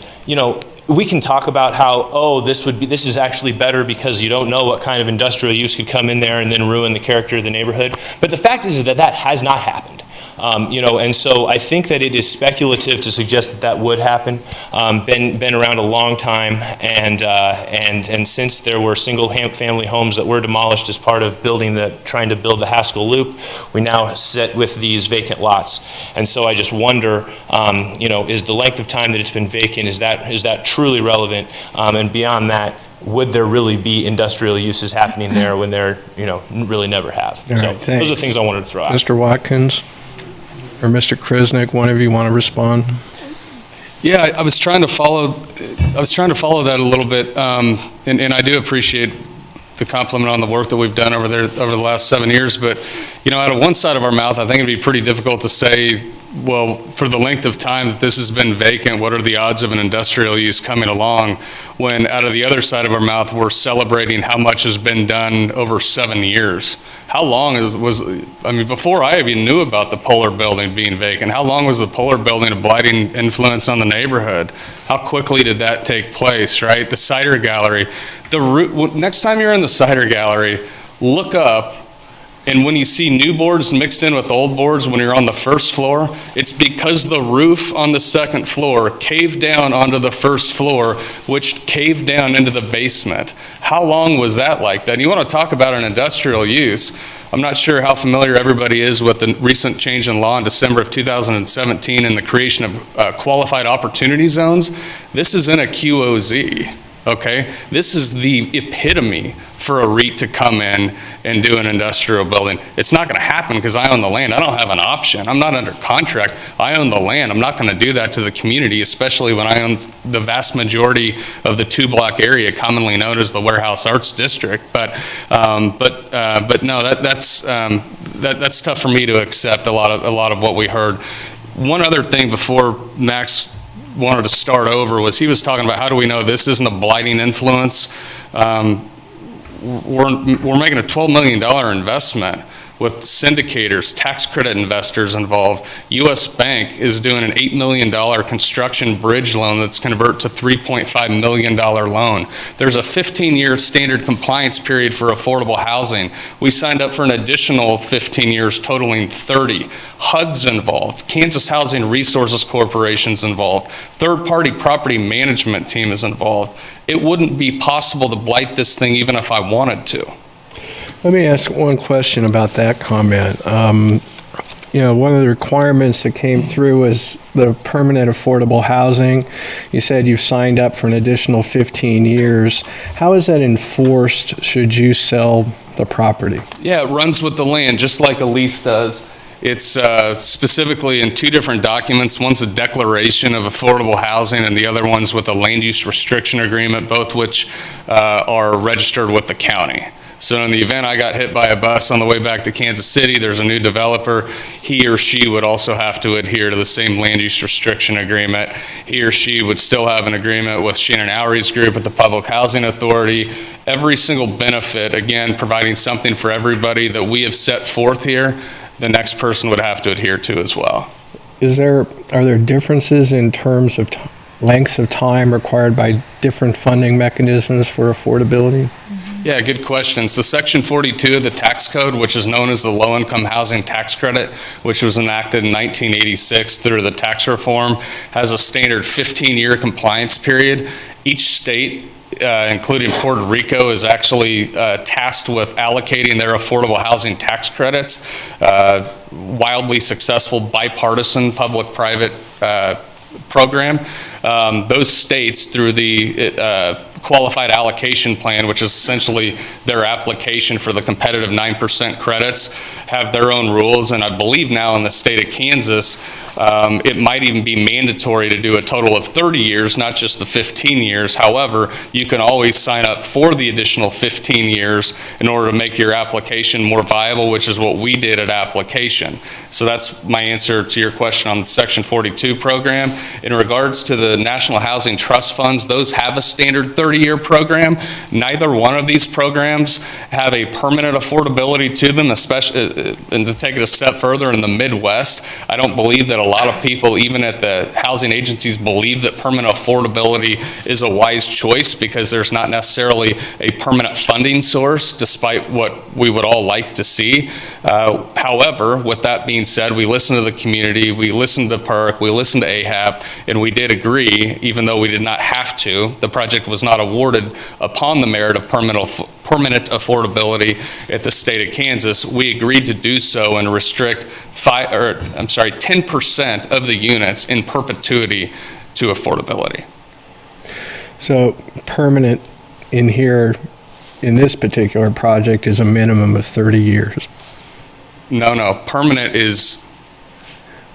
we can talk about how, this is actually better because you don't know what kind of industrial use could come in there and then ruin the character of the neighborhood. But the fact is that has not happened. And so I think that it is speculative to suggest that would happen. Been around a long time, and since there were single-family homes that were demolished as part of trying to build the Haskell Loop, we now sit with these vacant lots. And so I just wonder, is the length of time that it's been vacant, is that truly relevant? And beyond that, would there really be industrial uses happening there when there, really never have? All So right, thanks. those are things I wanted to throw out. Mr. Watkins or Mr. Kriznik, one of you want to respond? Yeah, I was trying to follow that a little bit, and I do appreciate the compliment on the work that we've done over the last 7 years. But out of one side of our mouth, I think it'd be pretty difficult to say, well, for the length of time that this has been vacant, what are the odds of an industrial use coming along? When out of the other side of our mouth, we're celebrating how much has been done over 7 years. How long before I even knew about the Polar building being vacant, how long was the Polar building a blighting influence on the neighborhood? How quickly did that take place, right? The cider gallery. Next time you're in the cider gallery, look up, and when you see new boards mixed in with old boards when you're on the first floor, it's because the roof on the second floor caved down onto the first floor, which caved down into the basement. How long was that like that? And you want to talk about an industrial use. I'm not sure how familiar everybody is with the recent change in law in December of 2017 and the creation of qualified opportunity zones. This is in a QOZ. Okay, this is the epitome for a REIT to come in and do an industrial building. It's not going to happen because I own the land. I don't have an option. I'm not under contract. I own the land. I'm not going to do that to the community, especially when I own the vast majority of the 2-block area, commonly known as the Warehouse Arts District. But no, that's tough for me to accept. A lot of what we heard. One other thing before Max wanted to start over was he was talking about how do we know this isn't a blighting influence. We're making a $12 million investment with syndicators, tax credit investors involved. U.S. Bank is doing an $8 million construction bridge loan that's convert to $3.5 million loan. There's a 15-year standard compliance period for affordable housing. We signed up for an additional 15 years totaling 30. HUD's involved. Kansas Housing Resources Corporation's involved. Third-party property management team is involved. It wouldn't be possible to blight this thing even if I wanted to. Let me ask one question about that comment. One of the requirements that came through was the permanent affordable housing. You said you've signed up for an additional 15 years. How is that enforced should you sell the property? Yeah, it runs with the land, just like a lease does. It's specifically in 2 different documents. One's a declaration of affordable housing and the other one's with a land use restriction agreement, both which are registered with the county. So in the event I got hit by a bus on the way back to Kansas City, there's a new developer, he or she would also have to adhere to the same land use restriction agreement. He or she would still have an agreement with Shannon Oury's group at the Public Housing Authority. Every single benefit, again, providing something for everybody that we have set forth here, the next person would have to adhere to as well. Are there differences in terms of lengths of time required by different funding mechanisms for affordability? Yeah, good question. So Section 42 of the tax code, which is known as the low-income housing tax credit, which was enacted in 1986 through the tax reform, has a standard 15-year compliance period. Each state, including Puerto Rico, is actually tasked with allocating their affordable housing tax credits. Wildly successful bipartisan public-private program. Those states, through the qualified allocation plan, which is essentially their application for the competitive 9% credits, have their own rules. And I believe now in the state of Kansas, it might even be mandatory to do a total of 30 years, not just the 15 years. However, you can always sign up for the additional 15 years in order to make your application more viable, which is what we did at application. So that's my answer to your question on the Section 42 program. In regards to the National Housing Trust Funds, those have a standard 30-year program. Neither one of these programs have a permanent affordability to them, especially, and to take it a step further, in the Midwest, I don't believe that a lot of people, even at the housing agencies, believe that permanent affordability is a wise choice because there's not necessarily a permanent funding source, despite what we would all like to see. However, with that being said, we listened to the community, we listened to PERC, we listened to AHAP, and we did agree, even though we did not have to. The project was not awarded upon the merit of permanent affordability at the state of Kansas. We agreed to do so and restrict 10% of the units in perpetuity to affordability. So permanent in here, in this particular project, is a minimum of 30 years. No, permanent is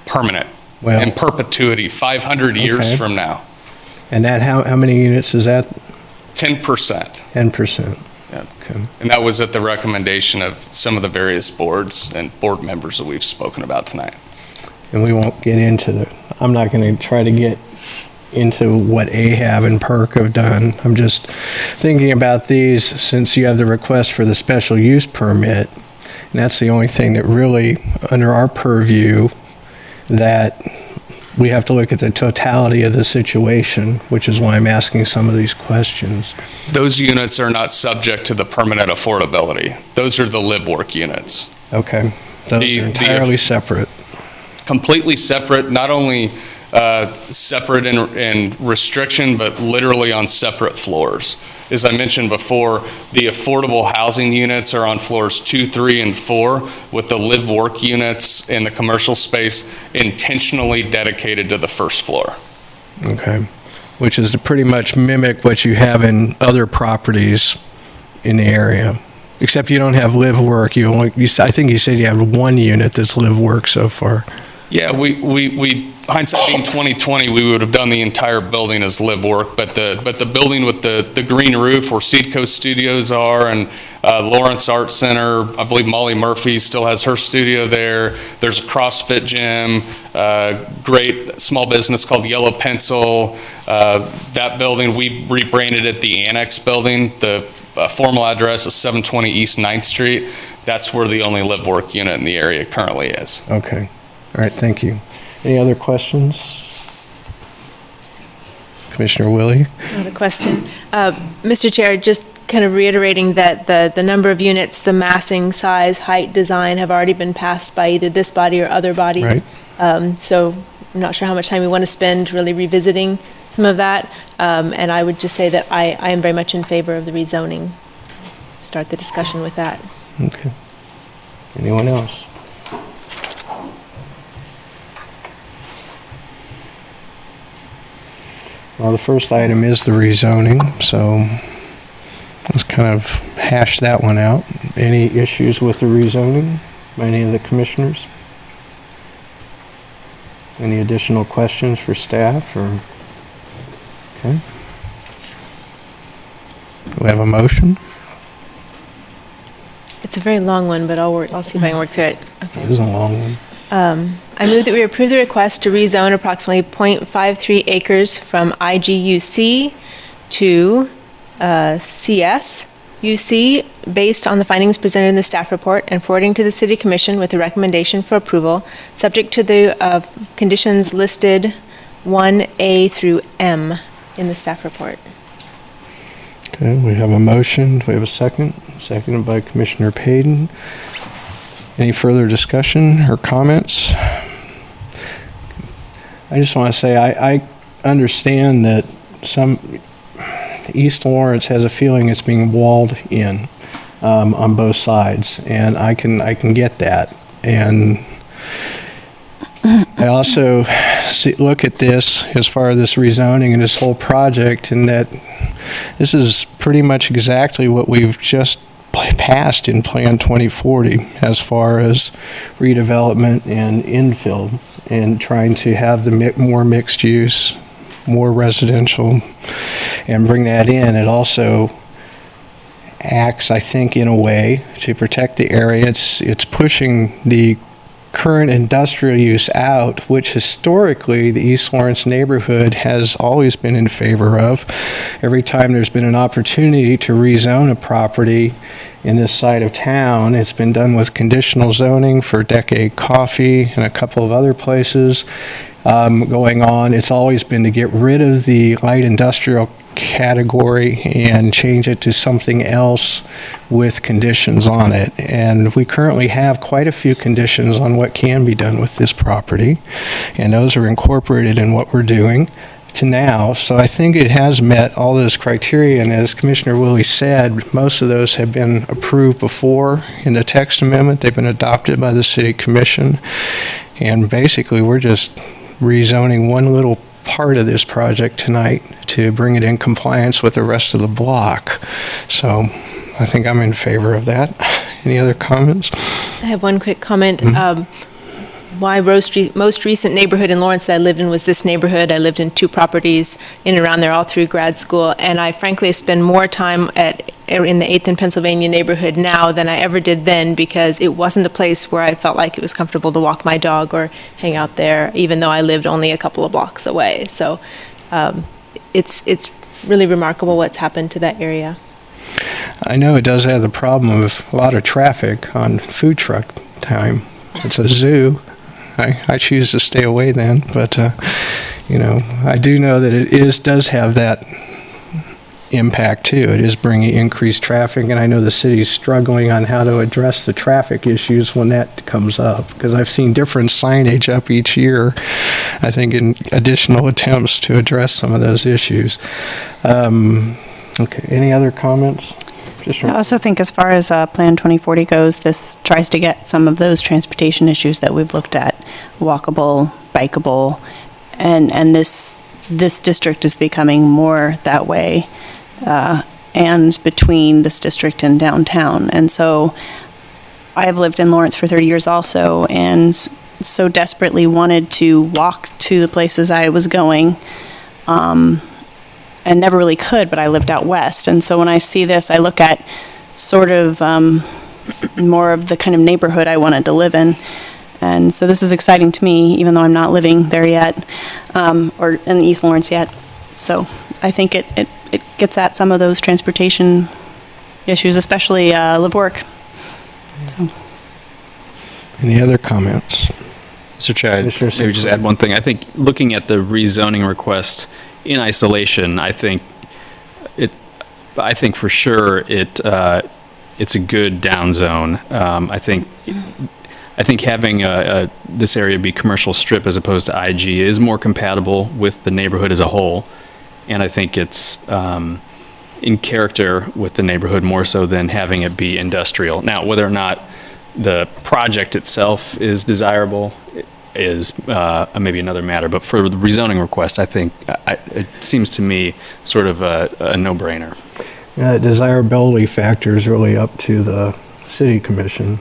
permanent. Well, in perpetuity, 500 years from now. And that, how many units is that? 10%. 10%. Yeah. Okay. And that was at the recommendation of some of the various boards and board members that we've spoken about tonight. And we won't get into I'm not going to try to get into what AHAB and PERC have done. I'm just thinking about these, since you have the request for the special use permit, and that's the only thing that really, under our purview, that we have to look at the totality of the situation, which is why I'm asking some of these questions. Those units are not subject to the permanent affordability. Those are the live-work units. Okay. Those are entirely separate. Completely separate. Not only separate in restriction, but literally on separate floors. As I mentioned before, the affordable housing units are on floors 2, 3, and 4, with the live-work units in the commercial space intentionally dedicated to the first floor. Okay. Which is to pretty much mimic what you have in other properties in the area. Except you don't have live-work. I think you said you have one unit that's live-work so far. Yeah, we hindsight being 2020, we would have done the entire building as live work, but the building with the green roof where Seedcoast Studios are and Lawrence Art Center, I believe Molly Murphy still has her studio there. There's a CrossFit gym, great small business called Yellow Pencil. That building, we rebranded it the Annex Building. The formal address is 720 East 9th Street. That's where the only live work unit in the area currently is. Okay. All right, thank you. Any other questions? Commissioner Willie? Another question. Mr. Chair, just kind of reiterating that the number of units, the massing, size, height, design have already been passed by either this body or other bodies. Right. So I'm not sure how much time we want to spend really revisiting some of that. And I would just say that I am very much in favor of the rezoning. Start the discussion with that. Okay. Anyone else? Well, the first item is the rezoning, so let's kind of hash that one out. Any issues with the rezoning by any of the commissioners? Any additional questions for staff or? Okay. Do we have a motion? It's a very long one, but I'll see if I can work through it. Okay. It is a long one. I move that we approve the request to rezone approximately .53 acres from IGUC to CSUC based on the findings presented in the staff report and forwarding to the City Commission with a recommendation for approval, subject to the conditions listed 1A through M in the staff report. Okay, we have a motion. Do we have a second? Seconded by Commissioner Payden. Any further discussion or comments? I just want to say I understand that East Lawrence has a feeling it's being walled in on both sides, and I can get that. And I also look at this as far as this rezoning and this whole project, and that this is pretty much exactly what we've just passed in Plan 2040 as far as redevelopment and infill and trying to have the more mixed use, more residential, and bring that in. It also acts, I think, in a way to protect the area. It's pushing the current industrial use out, which historically the East Lawrence neighborhood has always been in favor of. Every time there's been an opportunity to rezone a property in this side of town, it's been done with conditional zoning for Decade Coffee and a couple of other places going on. It's always been to get rid of the light industrial category and change it to something else with conditions on it. And we currently have quite a few conditions on what can be done with this property, and those are incorporated in what we're doing to now. So I think it has met all those criteria, and as Commissioner Willie said, most of those have been approved before in the text amendment. They've been adopted by the City Commission, and basically we're just rezoning one little part of this project tonight to bring it in compliance with the rest of the block. So I think I'm in favor of that. Any other comments? I have one quick comment. My most recent neighborhood in Lawrence that I lived in was this neighborhood. I lived in 2 properties in and around there all through grad school, and I frankly spend more time in the 8th and Pennsylvania neighborhood now than I ever did then, because it wasn't a place where I felt like it was comfortable to walk my dog or hang out there, even though I lived only a couple of blocks away. So it's really remarkable what's happened to that area. I know it does have the problem of a lot of traffic on food truck time. It's a zoo. I choose to stay away then, but I do know that it does have that impact too. It is bringing increased traffic, and I know the city's struggling on how to address the traffic issues when that comes up, because I've seen different signage up each year, I think, in additional attempts to address some of those issues. Okay, any other comments? I also think as far as Plan 2040 goes, this tries to get some of those transportation issues that we've looked at, walkable, bikeable, and this district is becoming more that way, and between this district and downtown. And so I have lived in Lawrence for 30 years also, and so desperately wanted to walk to the places I was going, and never really could, but I lived out west. And so when I see this, I look at sort of more of the kind of neighborhood I wanted to live in. And so this is exciting to me, even though I'm not living there yet, or in East Lawrence yet. So I think it gets at some of those transportation issues, especially live-work. So. Any other comments? Mr. Chair, I'd maybe just add one thing. I think looking at the rezoning request in isolation, I think for sure it's a good down zone. I think having this area be commercial strip as opposed to IG is more compatible with the neighborhood as a whole, and I think it's in character with the neighborhood more so than having it be industrial. Now, whether or not the project itself is desirable is maybe another matter, but for the rezoning request, I think it seems to me sort of a no-brainer. Yeah, the desirability factor is really up to the city commission.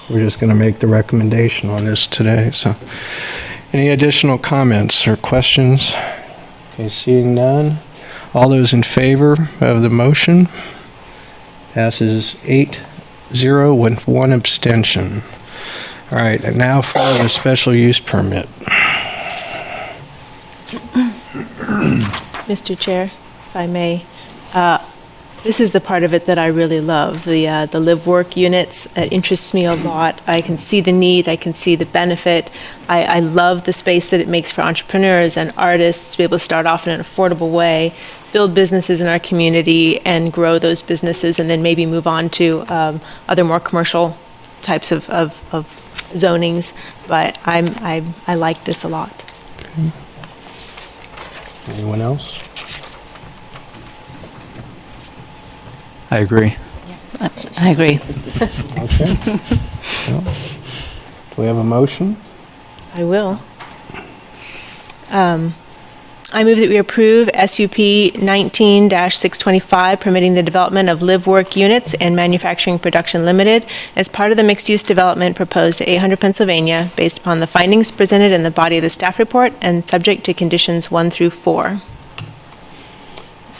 We're just going to make the recommendation on this today. So, any additional comments or questions? Okay, seeing none. All those in favor of the motion? Passes 8-0 with one abstention. All right, and now for the special use permit. Mr. Chair, if I may, this is the part of it that I really love, the live-work units. It interests me a lot. I can see the need, I can see the benefit. I love the space that it makes for entrepreneurs and artists to be able to start off in an affordable way, build businesses in our community, and grow those businesses, and then maybe move on to other more commercial types of zonings. But I like this a lot. Okay. Anyone else? I agree. I agree. Okay. Well, do we have a motion? I will. I move that we approve SUP 19-625, permitting the development of live-work units and Manufacturing Production Limited as part of the mixed-use development proposed at 800 Pennsylvania, based upon the findings presented in the body of the staff report and subject to conditions 1 through 4.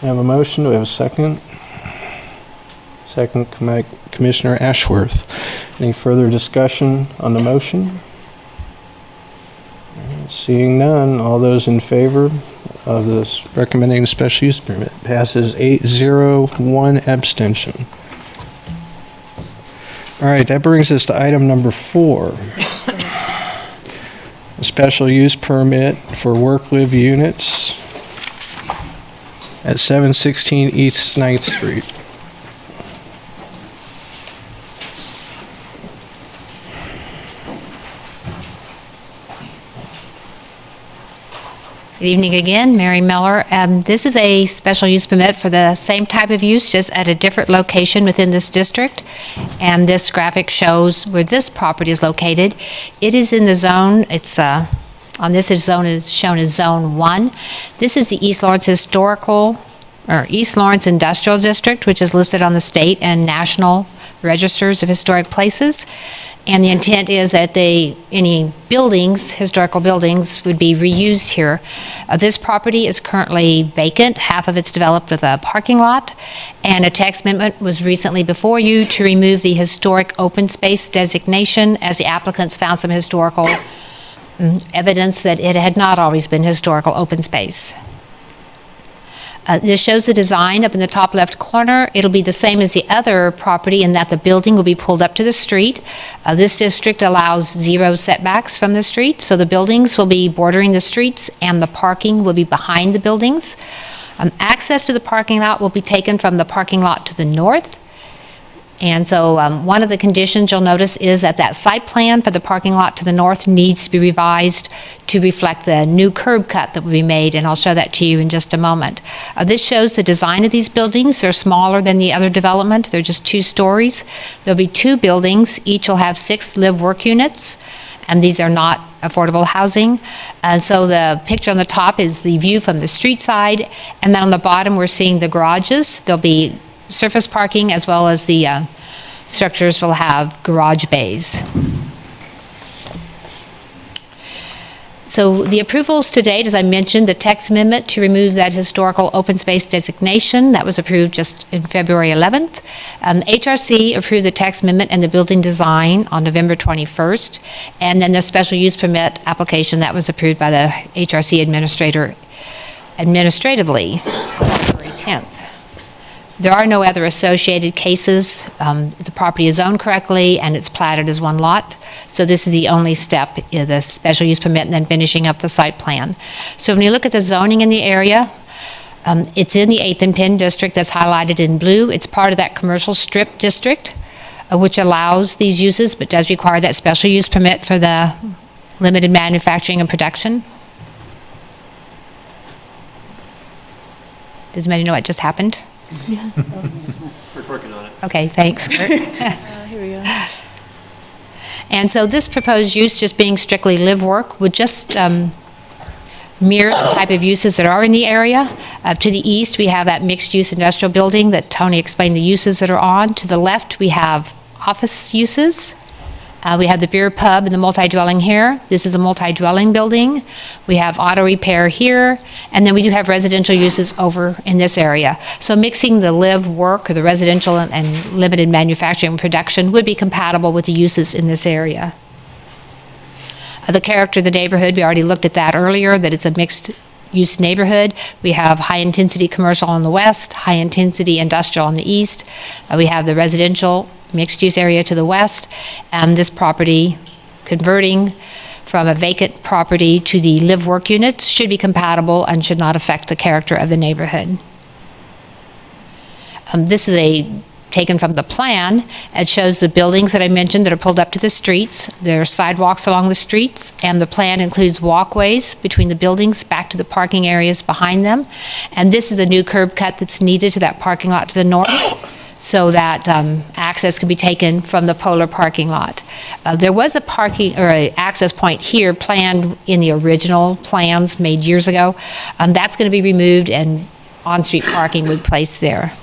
We have a motion. Do we have a second? Second, Commissioner Ashworth. Any further discussion on the motion? Seeing none, all those in favor of this recommending the special use permit passes 8-0, one abstention. All right, that brings us to item number 4. A special use permit for work-live units at 716 East 9th Street. Good evening again, Mary Miller. This is a special use permit for the same type of use, just at a different location within this district. And this graphic shows where this property is located. It is in the zone, it's on this zone is shown as Zone 1. This is the East Lawrence East Lawrence Industrial District, which is listed on the state and national registers of historic places. And the intent is that any buildings, historical buildings, would be reused here. This property is currently vacant. Half of it's developed with a parking lot. And a text amendment was recently before you to remove the historic open space designation, as the applicants found some historical evidence that it had not always been historical open space. This shows the design up in the top left corner. It'll be the same as the other property in that the building will be pulled up to the street. This district allows 0 setbacks from the street, so the buildings will be bordering the streets and the parking will be behind the buildings. Access to the parking lot will be taken from the parking lot to the north. And so one of the conditions you'll notice is that site plan for the parking lot to the north needs to be revised to reflect the new curb cut that will be made, and I'll show that to you in just a moment. This shows the design of these buildings. They're smaller than the other development. They're just 2 stories. There'll be 2 buildings. Each will have 6 live-work units, and these are not affordable housing. So the picture on the top is the view from the street side, and then on the bottom we're seeing the garages. There'll be surface parking, as well as the structures will have garage bays. So the approvals to date, as I mentioned, the text amendment to remove that historical open space designation, that was approved just in February 11th. HRC approved the text amendment and the building design on November 21st, and then the special use permit application that was approved by the HRC administrator administratively on February 10th. There are no other associated cases. The property is zoned correctly and it's platted as one lot. So this is the only step, the special use permit and then finishing up the site plan. So when you look at the zoning in the area, it's in the 8th and Penn district that's highlighted in blue. It's part of that commercial strip district, which allows these uses, but does require that special use permit for the limited manufacturing and production. Does anybody know what just happened? Yeah. We're working on it. Okay, thanks, Kurt. Here we go. And so this proposed use, just being strictly live-work, would just mirror the type of uses that are in the area. To the east, we have that mixed-use industrial building that Tony explained the uses that are on. To the left, we have office uses. We have the beer pub and the multi-dwelling here. This is a multi-dwelling building. We have auto repair here, and then we do have residential uses over in this area. So mixing the live, work, or the residential and limited manufacturing and production would be compatible with the uses in this area. The character of the neighborhood, we already looked at that earlier, that it's a mixed-use neighborhood. We have high-intensity commercial on the west, high-intensity industrial on the east. We have the residential mixed-use area to the west, and this property converting from a vacant property to the live-work units should be compatible and should not affect the character of the neighborhood. This is taken from the plan. It shows the buildings that I mentioned that are pulled up to the streets. There are sidewalks along the streets, and the plan includes walkways between the buildings back to the parking areas behind them. And this is a new curb cut that's needed to that parking lot to the north, so that access can be taken from the Polar parking lot. There was a parking or an access point here planned in the original plans made years ago. That's going to be removed, and on-street parking would be placed there.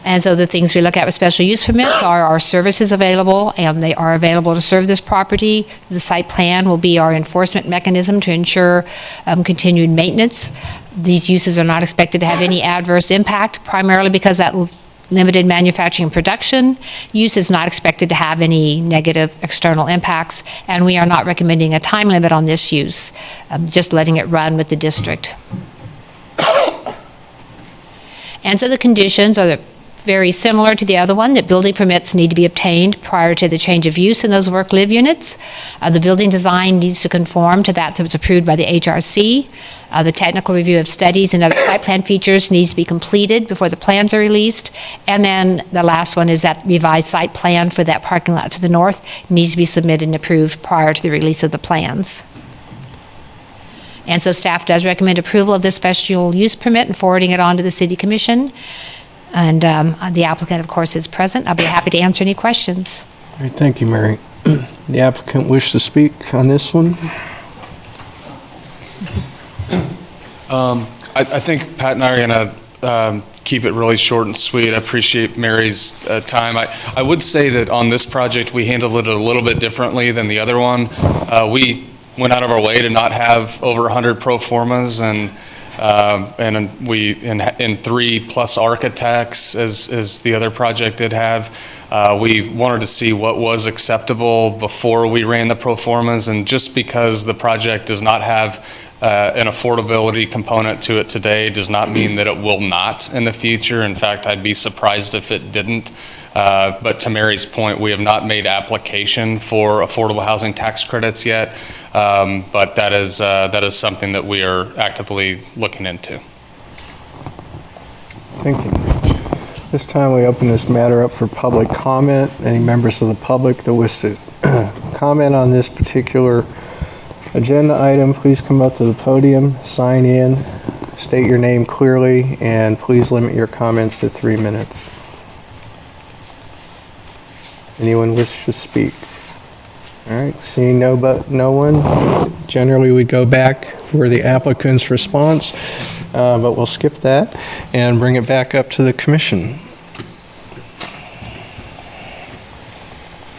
And so the things we look at with special use permits are our services available, and they are available to serve this property. The site plan will be our enforcement mechanism to ensure continued maintenance. These uses are not expected to have any adverse impact, primarily because that limited manufacturing and production use is not expected to have any negative external impacts, and we are not recommending a time limit on this use, just letting it run with the district. And so the conditions are very similar to the other one, that building permits need to be obtained prior to the change of use in those work-live units. The building design needs to conform to that was approved by the HRC. The technical review of studies and other site plan features needs to be completed before the plans are released. And then the last one is that revised site plan for that parking lot to the north needs to be submitted and approved prior to the release of the plans. And so staff does recommend approval of this special use permit and forwarding it on to the City Commission. And the applicant, of course, is present. I'll be happy to answer any questions. All right, thank you, Mary. The applicant wish to speak on this one? I think Pat and I are going to keep it really short and sweet. I appreciate Mary's time. I would say that on this project, we handled it a little bit differently than the other one. We went out of our way to not have over 100 pro formas, and we in 3+ architects, as the other project did have. We wanted to see what was acceptable before we ran the pro formas, and just because the project does not have an affordability component to it today does not mean that it will not in the future. In fact, I'd be surprised if it didn't. But to Mary's point, we have not made application for affordable housing tax credits yet. But that is something that we are actively looking into. Thank you. This time we open this matter up for public comment. Any members of the public that wish to comment on this particular agenda item, please come up to the podium, sign in, state your name clearly, and please limit your comments to 3 minutes. Anyone wish to speak? All right, seeing no one, generally we'd go back for the applicant's response, but we'll skip that and bring it back up to the commission.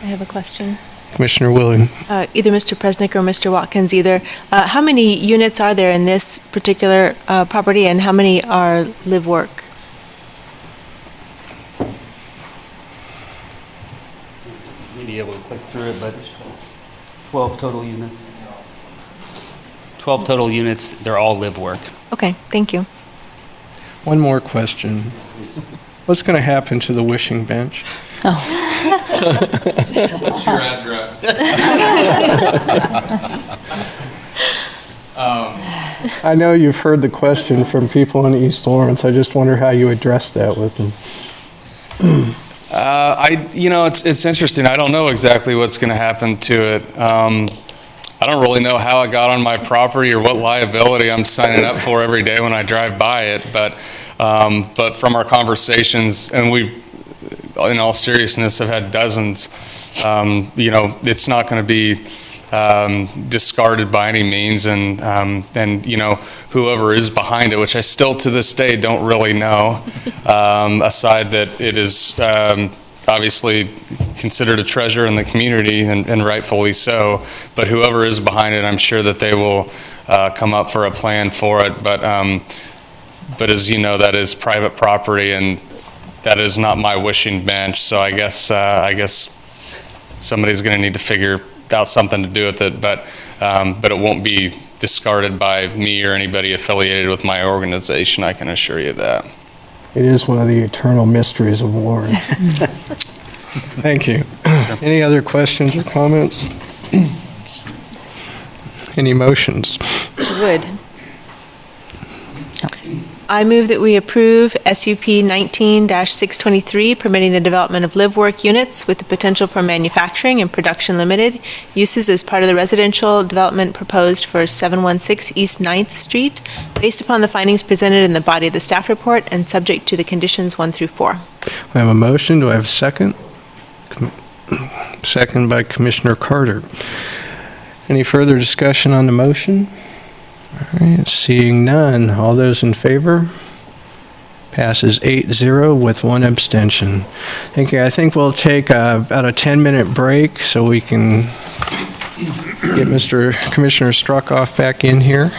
I have a question. Commissioner William. Either Mr. Presnick or Mr. Watkins, either. How many units are there in this particular property, and how many are live-work? May be able to click through it, but 12 total units. 12 total units, they're all live work. Okay, thank you. One more question. What's going to happen to the wishing bench? What's your address? I know you've heard the question from people in East Lawrence. I just wonder how you address that with them. It's interesting. I don't know exactly what's going to happen to it. I don't really know how it got on my property or what liability I'm signing up for every day when I drive by it. But from our conversations, and we, in all seriousness, have had dozens. It's not going to be discarded by any means, and whoever is behind it, which I still to this day don't really know, aside that it is obviously considered a treasure in the community, and rightfully so, but whoever is behind it, I'm sure that they will come up for a plan for it, but as you know, that is private property, and that is not my wishing bench, so I guess somebody's going to need to figure out something to do with it, but it won't be discarded by me or anybody affiliated with my organization, I can assure you that. It is one of the eternal mysteries of Lawrence. Thank you. Any other questions or comments? Any motions? Would. I move that we approve SUP 19-623, permitting the development of live-work units with the potential for manufacturing and production limited uses as part of the residential development proposed for 716 East 9th Street, based upon the findings presented in the body of the staff report and subject to the conditions 1 through 4. I have a motion. Do I have a second? Second by Commissioner Carter. Any further discussion on the motion? All right, seeing none, all those in favor? Passes 8-0 with 1 abstention. Thank you. I think we'll take about a 10-minute break so we can get Mr. Commissioner Struckoff back in here.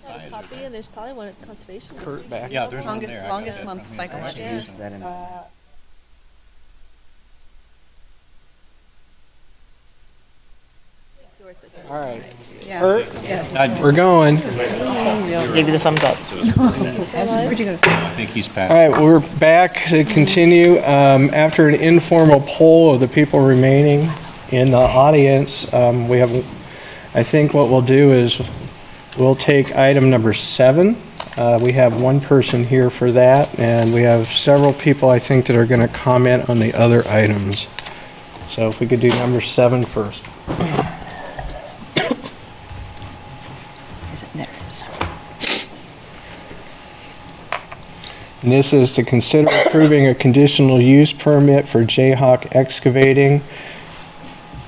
Copy, and there's probably one at Conservation. Kurt back. Yeah, there's one there. Longest month psychological. All right. Yeah. Kurt? Yes. We're going. Gave you the thumbs up. Where'd you go to I think he's passed. All right, we're back to continue. After an informal poll of the people remaining in the audience, I think what we'll do is we'll take item number 7. We have one person here for that, and we have several people, I think, that are going to comment on the other items. So if we could do number 7 first. There it is. And this is to consider approving a conditional use permit for Jayhawk Excavating.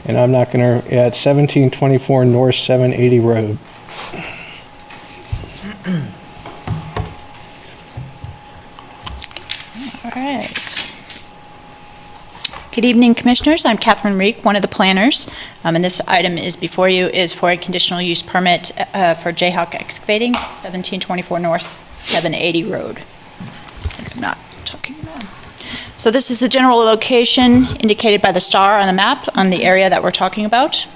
And I'm not going to, at 1724 North 780 Road. All right. Good evening, Commissioners. I'm Catherine Reek, one of the planners, and this item is before you is for a conditional use permit for Jayhawk Excavating, 1724 North 780 Road. I think I'm not talking about. So this is the general location indicated by the star on the map on the area that we're talking about.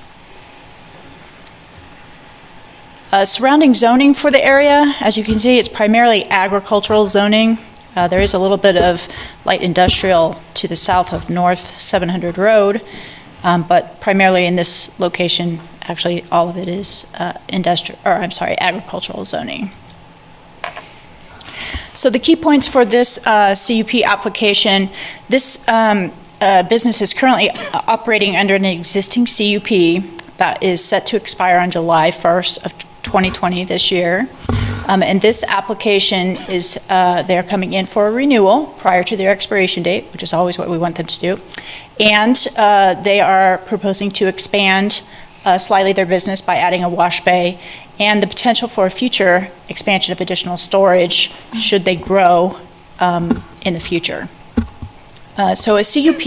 Surrounding zoning for the area, as you can see, it's primarily agricultural zoning. There is a little bit of light industrial to the south of North 700 Road, but primarily in this location, actually all of it is agricultural zoning. So the key points for this CUP application, this business is currently operating under an existing CUP that is set to expire on July 1st of 2020 this year. And this application is, they're coming in for a renewal prior to their expiration date, which is always what we want them to do. And they are proposing to expand slightly their business by adding a wash bay and the potential for a future expansion of additional storage should they grow in the future. So a CUP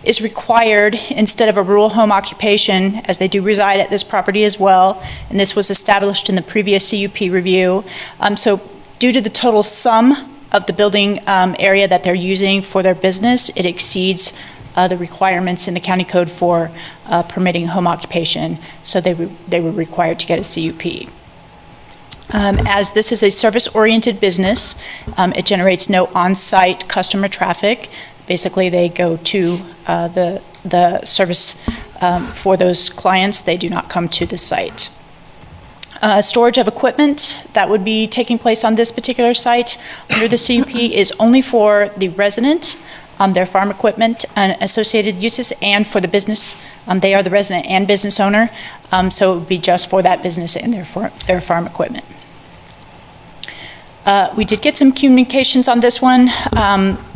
is required instead of a rural home occupation, as they do reside at this property as well, and this was established in the previous CUP review. So due to the total sum of the building area that they're using for their business, it exceeds the requirements in the county code for permitting home occupation, so they were required to get a CUP. As this is a service-oriented business, it generates no on-site customer traffic. Basically, they go to the service for those clients. They do not come to the site. Storage of equipment that would be taking place on this particular site under the CUP is only for the resident, their farm equipment and associated uses, and for the business. They are the resident and business owner, so it would be just for that business and their farm equipment. We did get some communications on this one.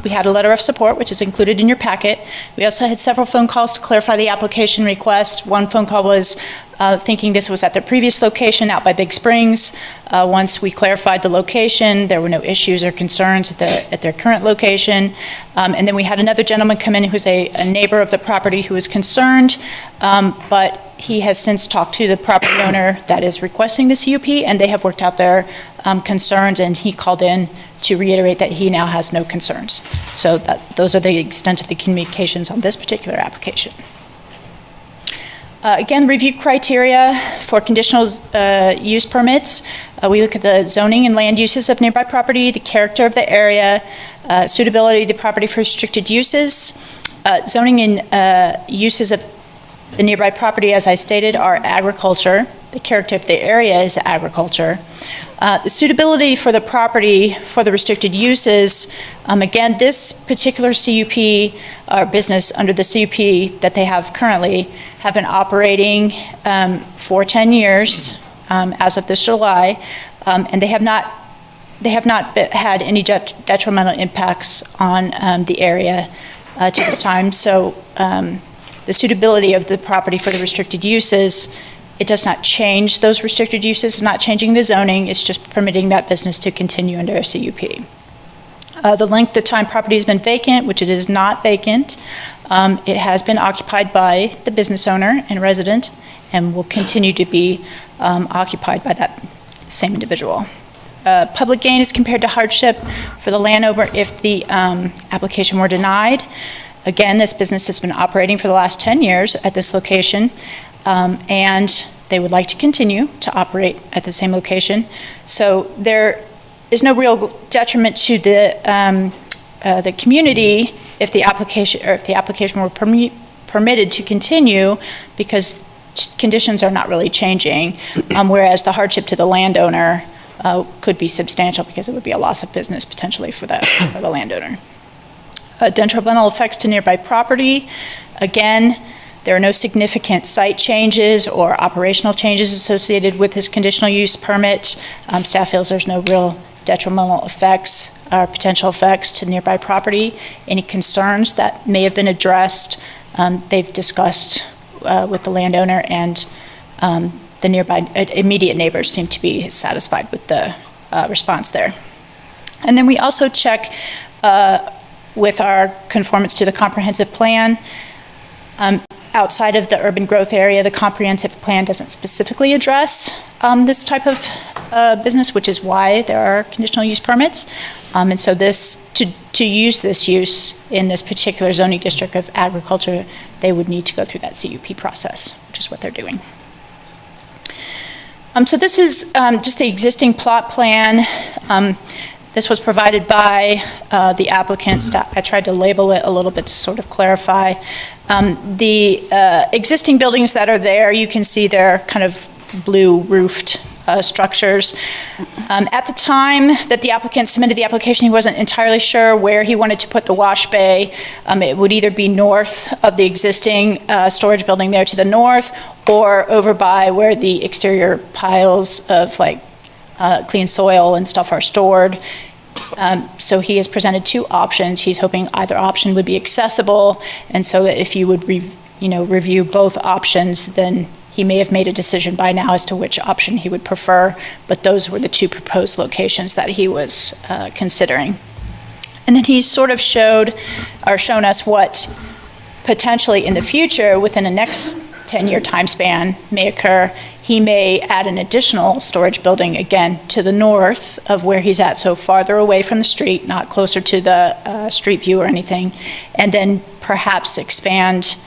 We had a letter of support, which is included in your packet. We also had several phone calls to clarify the application request. One phone call was thinking this was at their previous location out by Big Springs. Once we clarified the location, there were no issues or concerns at their current location. And then we had another gentleman come in who was a neighbor of the property who was concerned, but he has since talked to the property owner that is requesting the CUP, and they have worked out their concerns, and he called in to reiterate that he now has no concerns. So those are the extent of the communications on this particular application. Again, review criteria for conditional use permits. We look at the zoning and land uses of nearby property, the character of the area, suitability of the property for restricted uses. Zoning and uses of the nearby property, as I stated, are agriculture. The character of the area is agriculture. The suitability for the property for the restricted uses, again, this particular CUP or business under the CUP that they have currently have been operating for 10 years as of this July, and they have not had any detrimental impacts on the area to this time. So the suitability of the property for the restricted uses, it does not change those restricted uses, not changing the zoning, it's just permitting that business to continue under a CUP. The length of time property has been vacant, which it is not vacant. It has been occupied by the business owner and resident and will continue to be occupied by that same individual. Public gain is compared to hardship for the landowner if the application were denied. Again, this business has been operating for the last 10 years at this location, and they would like to continue to operate at the same location. So there is no real detriment to the community if the application were permitted to continue, because conditions are not really changing, whereas the hardship to the landowner could be substantial because it would be a loss of business potentially for the landowner. Detrimental effects to nearby property. Again, there are no significant site changes or operational changes associated with this conditional use permit. Staff feels there's no real detrimental effects or potential effects to nearby property. Any concerns that may have been addressed, they've discussed with the landowner, and the nearby immediate neighbors seem to be satisfied with the response there. And then we also check with our conformance to the comprehensive plan. Outside of the urban growth area, the comprehensive plan doesn't specifically address this type of business, which is why there are conditional use permits. And so to use this use in this particular zoning district of agriculture, they would need to go through that CUP process, which is what they're doing. So this is just the existing plot plan. This was provided by the applicant. I tried to label it a little bit to sort of clarify. The existing buildings that are there, you can see they're kind of blue roofed structures. At the time that the applicant submitted the application, he wasn't entirely sure where he wanted to put the wash bay. It would either be north of the existing storage building there to the north, or over by where the exterior piles of clean soil and stuff are stored. So he has presented two options. He's hoping either option would be accessible, and so that if you would review both options, then he may have made a decision by now as to which option he would prefer, but those were the two proposed locations that he was considering. And then he sort of shown us what potentially in the future, within the next 10-year time span, may occur. He may add an additional storage building, again, to the north of where he's at, so farther away from the street, not closer to the street view or anything, and then perhaps expand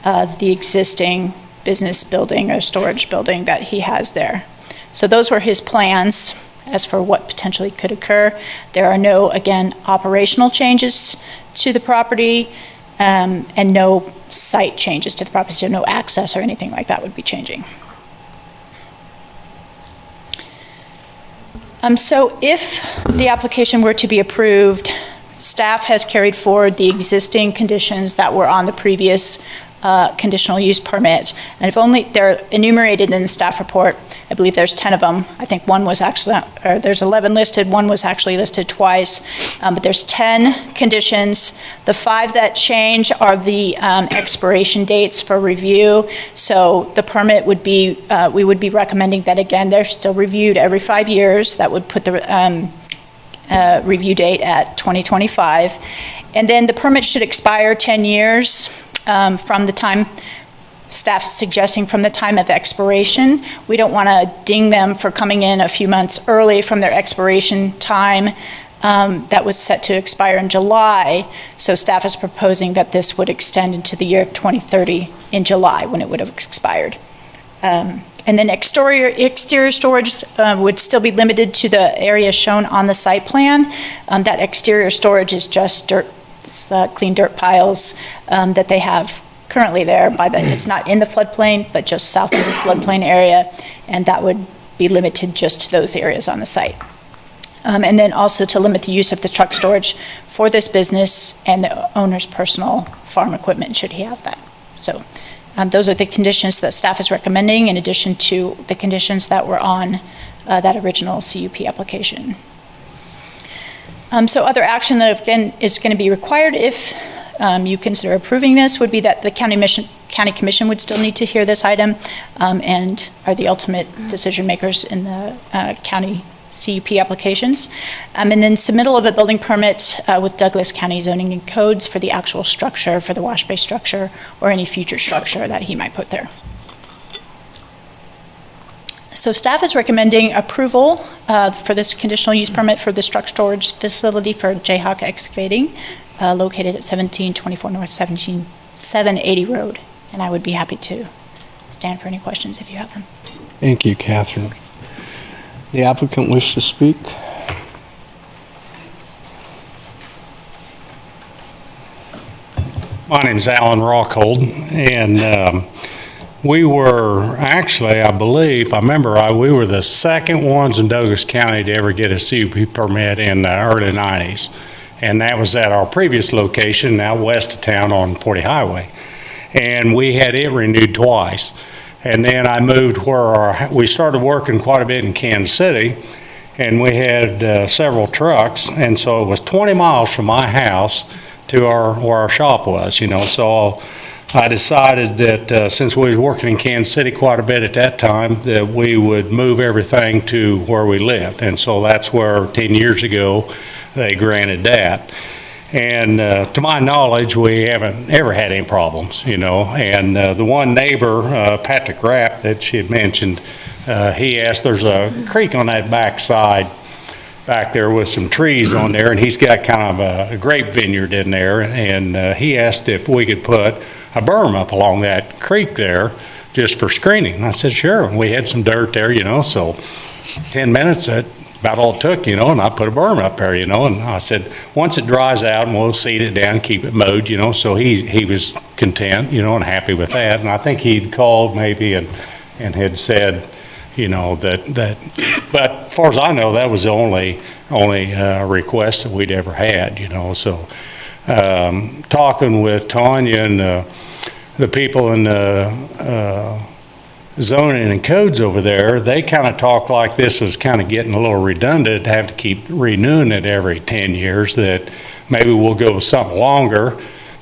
the existing business building or storage building that he has there. So those were his plans as for what potentially could occur. There are no, again, operational changes to the property, and no site changes to the property, so no access or anything like that would be changing. So if the application were to be approved, staff has carried forward the existing conditions that were on the previous conditional use permit. And if only they're enumerated in the staff report, I believe there's 10 of them. I think one was actually, or there's 11 listed, one was actually listed twice, but there's 10 conditions. The 5 that change are the expiration dates for review. So the permit would be, we would be recommending that, again, they're still reviewed every 5 years. That would put the review date at 2025. And then the permit should expire 10 years from the time, staff is suggesting from the time of expiration. We don't want to ding them for coming in a few months early from their expiration time that was set to expire in July. So staff is proposing that this would extend into the year 2030 in July when it would have expired. And then exterior storage would still be limited to the area shown on the site plan. That exterior storage is just dirt, clean dirt piles that they have currently there. It's not in the floodplain, but just south of the floodplain area, and that would be limited just to those areas on the site. And then also to limit the use of the truck storage for this business and the owner's personal farm equipment, should he have that. So those are the conditions that staff is recommending, in addition to the conditions that were on that original CUP application. So other action that, again, is going to be required if you consider approving this would be that the county commission would still need to hear this item and are the ultimate decision makers in the county CUP applications. And then submittal of a building permit with Douglas County zoning and codes for the actual structure, for the wash bay structure, or any future structure that he might put there. So staff is recommending approval for this conditional use permit for the truck storage facility for Jayhawk Excavating, located at 1724 North 780 Road. And I would be happy to stand for any questions if you have them. Thank you, Catherine. The applicant wish to speak? My name's Alan Rockhold, and we were actually, I believe, we were the second ones in Douglas County to ever get a CUP permit in the early 90s. And that was at our previous location, now west of town on 40 Highway. And we had it renewed twice. And then I moved we started working quite a bit in Kansas City, and we had several trucks. And so it was 20 miles from my house to where our shop was, So I decided that since we was working in Kansas City quite a bit at that time, that we would move everything to where we lived. And so that's where 10 years ago they granted that. And to my knowledge, we haven't ever had any problems, And the one neighbor, Patrick Rapp, that she had mentioned, he asked, there's a creek on that back side back there with some trees on there, and he's got kind of a grape vineyard in there, and he asked if we could put a berm up along that creek there just for screening. And I said, sure. And we had some dirt there, so 10 minutes, that's about all it took, and I put a berm up there, and I said, once it dries out, and we'll seed it down, keep it mowed, so he was content, and happy with that. And I think he'd called maybe and had said, but as far as I know, that was the only request that we'd ever had, So talking with Tanya and the people in the zoning and codes over there, they kind of talked like this was kind of getting a little redundant to have to keep renewing it every 10 years, that maybe we'll go with something longer.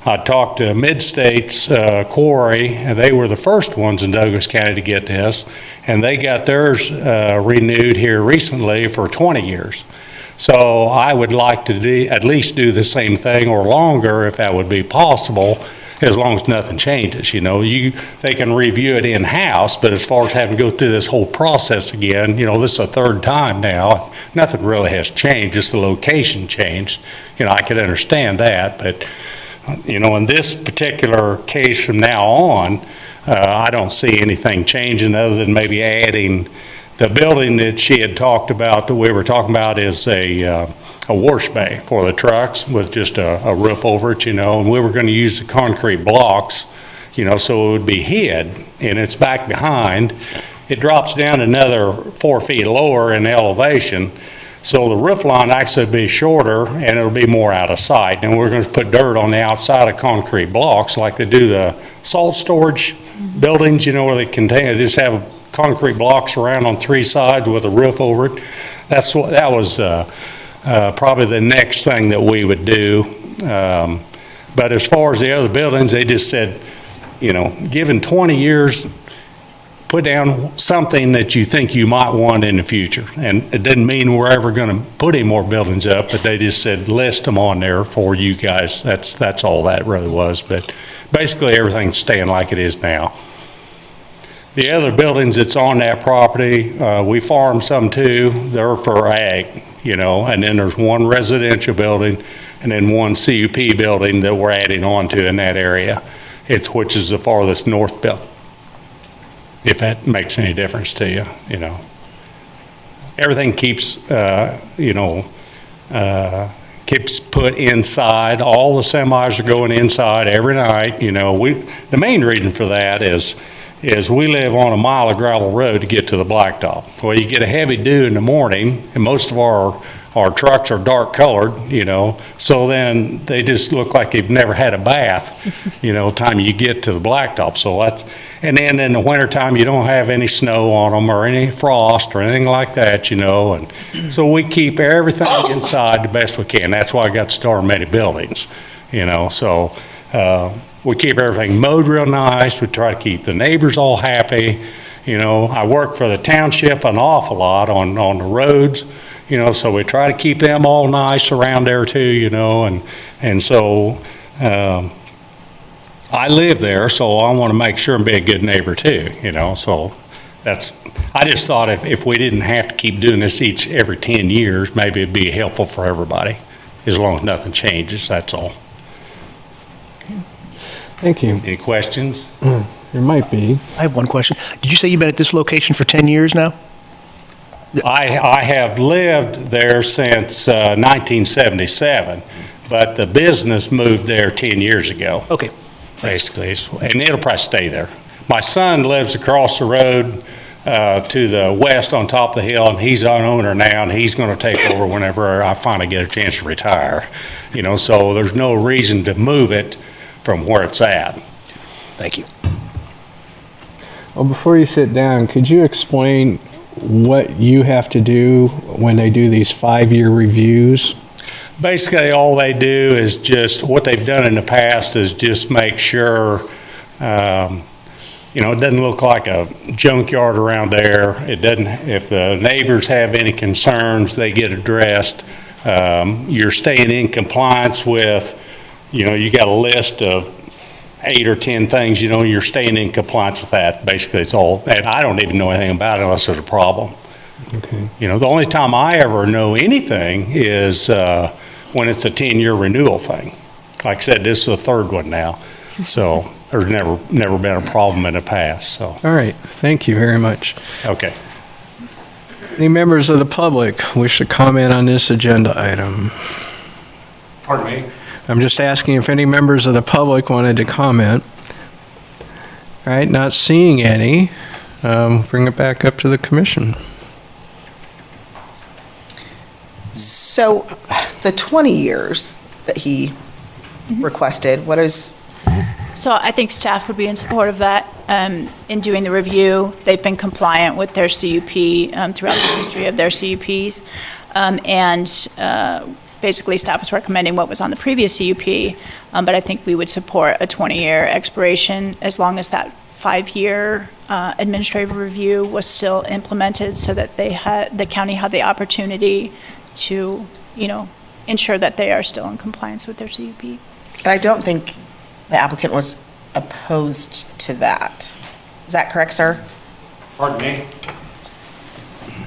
I talked to Mid-States Quarry, and they were the first ones in Douglas County to get this, and they got theirs renewed here recently for 20 years. So I would like to at least do the same thing or longer if that would be possible, as long as nothing changes. They can review it in-house, but as far as having to go through this whole process again, this is a third time now. Nothing really has changed, just the location changed. I could understand that, but in this particular case from now on, I don't see anything changing other than maybe adding the building that she had talked about, that we were talking about, is a wash bay for the trucks with just a roof over it, and we were going to use the concrete blocks, so it would be hid, and it's back behind. It drops down another 4 feet lower in elevation. So the roof line actually will be shorter, and it'll be more out of sight. And we're going to put dirt on the outside of concrete blocks like they do the salt storage buildings, where they just have concrete blocks around on 3 sides with a roof over it. That was probably the next thing that we would do. But as far as the other buildings, they just said, given 20 years, put down something that you think you might want in the future. And it didn't mean we're ever going to put any more buildings up, but they just said list them on there for you guys. That's all that really was. But basically everything's staying like it is now. The other buildings that's on that property, we farm some too. They're for ag, and then there's one residential building and then one CUP building that we're adding on to in that area, which is the farthest north building. If that makes any difference to you, Everything keeps, keeps put inside. All the semis are going inside every night. The main reason for that is we live on a mile of gravel road to get to the blacktop. Well, you get a heavy dew in the morning, and most of our trucks are dark colored, so then they just look like they've never had a bath, time you get to the blacktop. And then in the wintertime, you don't have any snow on them or any frost or anything like that, and so we keep everything inside the best we can. That's why I got started many buildings, so we keep everything mowed real nice. We try to keep the neighbors all happy. I work for the township an awful lot on the roads. So we try to keep them all nice around there too, and so I live there, so I want to make sure and be a good neighbor too, so I just thought if we didn't have to keep doing this every 10 years, maybe it'd be helpful for everybody, as long as nothing changes, that's all. Thank you. Any questions? There might be. I have one question. Did you say you've been at this location for 10 years now? I have lived there since 1977, but the business moved there 10 years ago. Okay. Basically, and it'll probably stay there. My son lives across the road to the west on top of the hill, and he's an owner now, and he's going to take over whenever I finally get a chance to retire. You know, so there's no reason to move it from where it's at. Thank you. Well, before you sit down, could you explain what you have to do when they do these 5-year reviews? Basically, all they do is just, what they've done in the past is just make sure, you know, it doesn't look like a junkyard around there. It doesn't, if the neighbors have any concerns, they get addressed. You're staying in compliance with, you know, you got a list of 8 or 10 things, you know, you're staying in compliance with that. Basically, it's all, and I don't even know anything about it unless there's a problem. Okay. You know, the only time I ever know anything is when it's a 10-year renewal thing. Like I said, this is the third one now. So there's never been a problem in the past, so. All right, thank you very much. Okay. Any members of the public wish to comment on this agenda item? Pardon me? I'm just asking if any members of the public wanted to comment. All right, not seeing any. Bring it back up to the commission. So the 20 years that he requested, what is? So I think staff would be in support of that. In doing the review, they've been compliant with their CUP throughout the history of their CUPs. Basically, staff is recommending what was on the previous CUP, but I think we would support a 20-year expiration as long as that 5-year administrative review was still implemented, so that the county had the opportunity to, you know, ensure that they are still in compliance with their CUP. And I don't think the applicant was opposed to that. Is that correct, sir? Pardon me?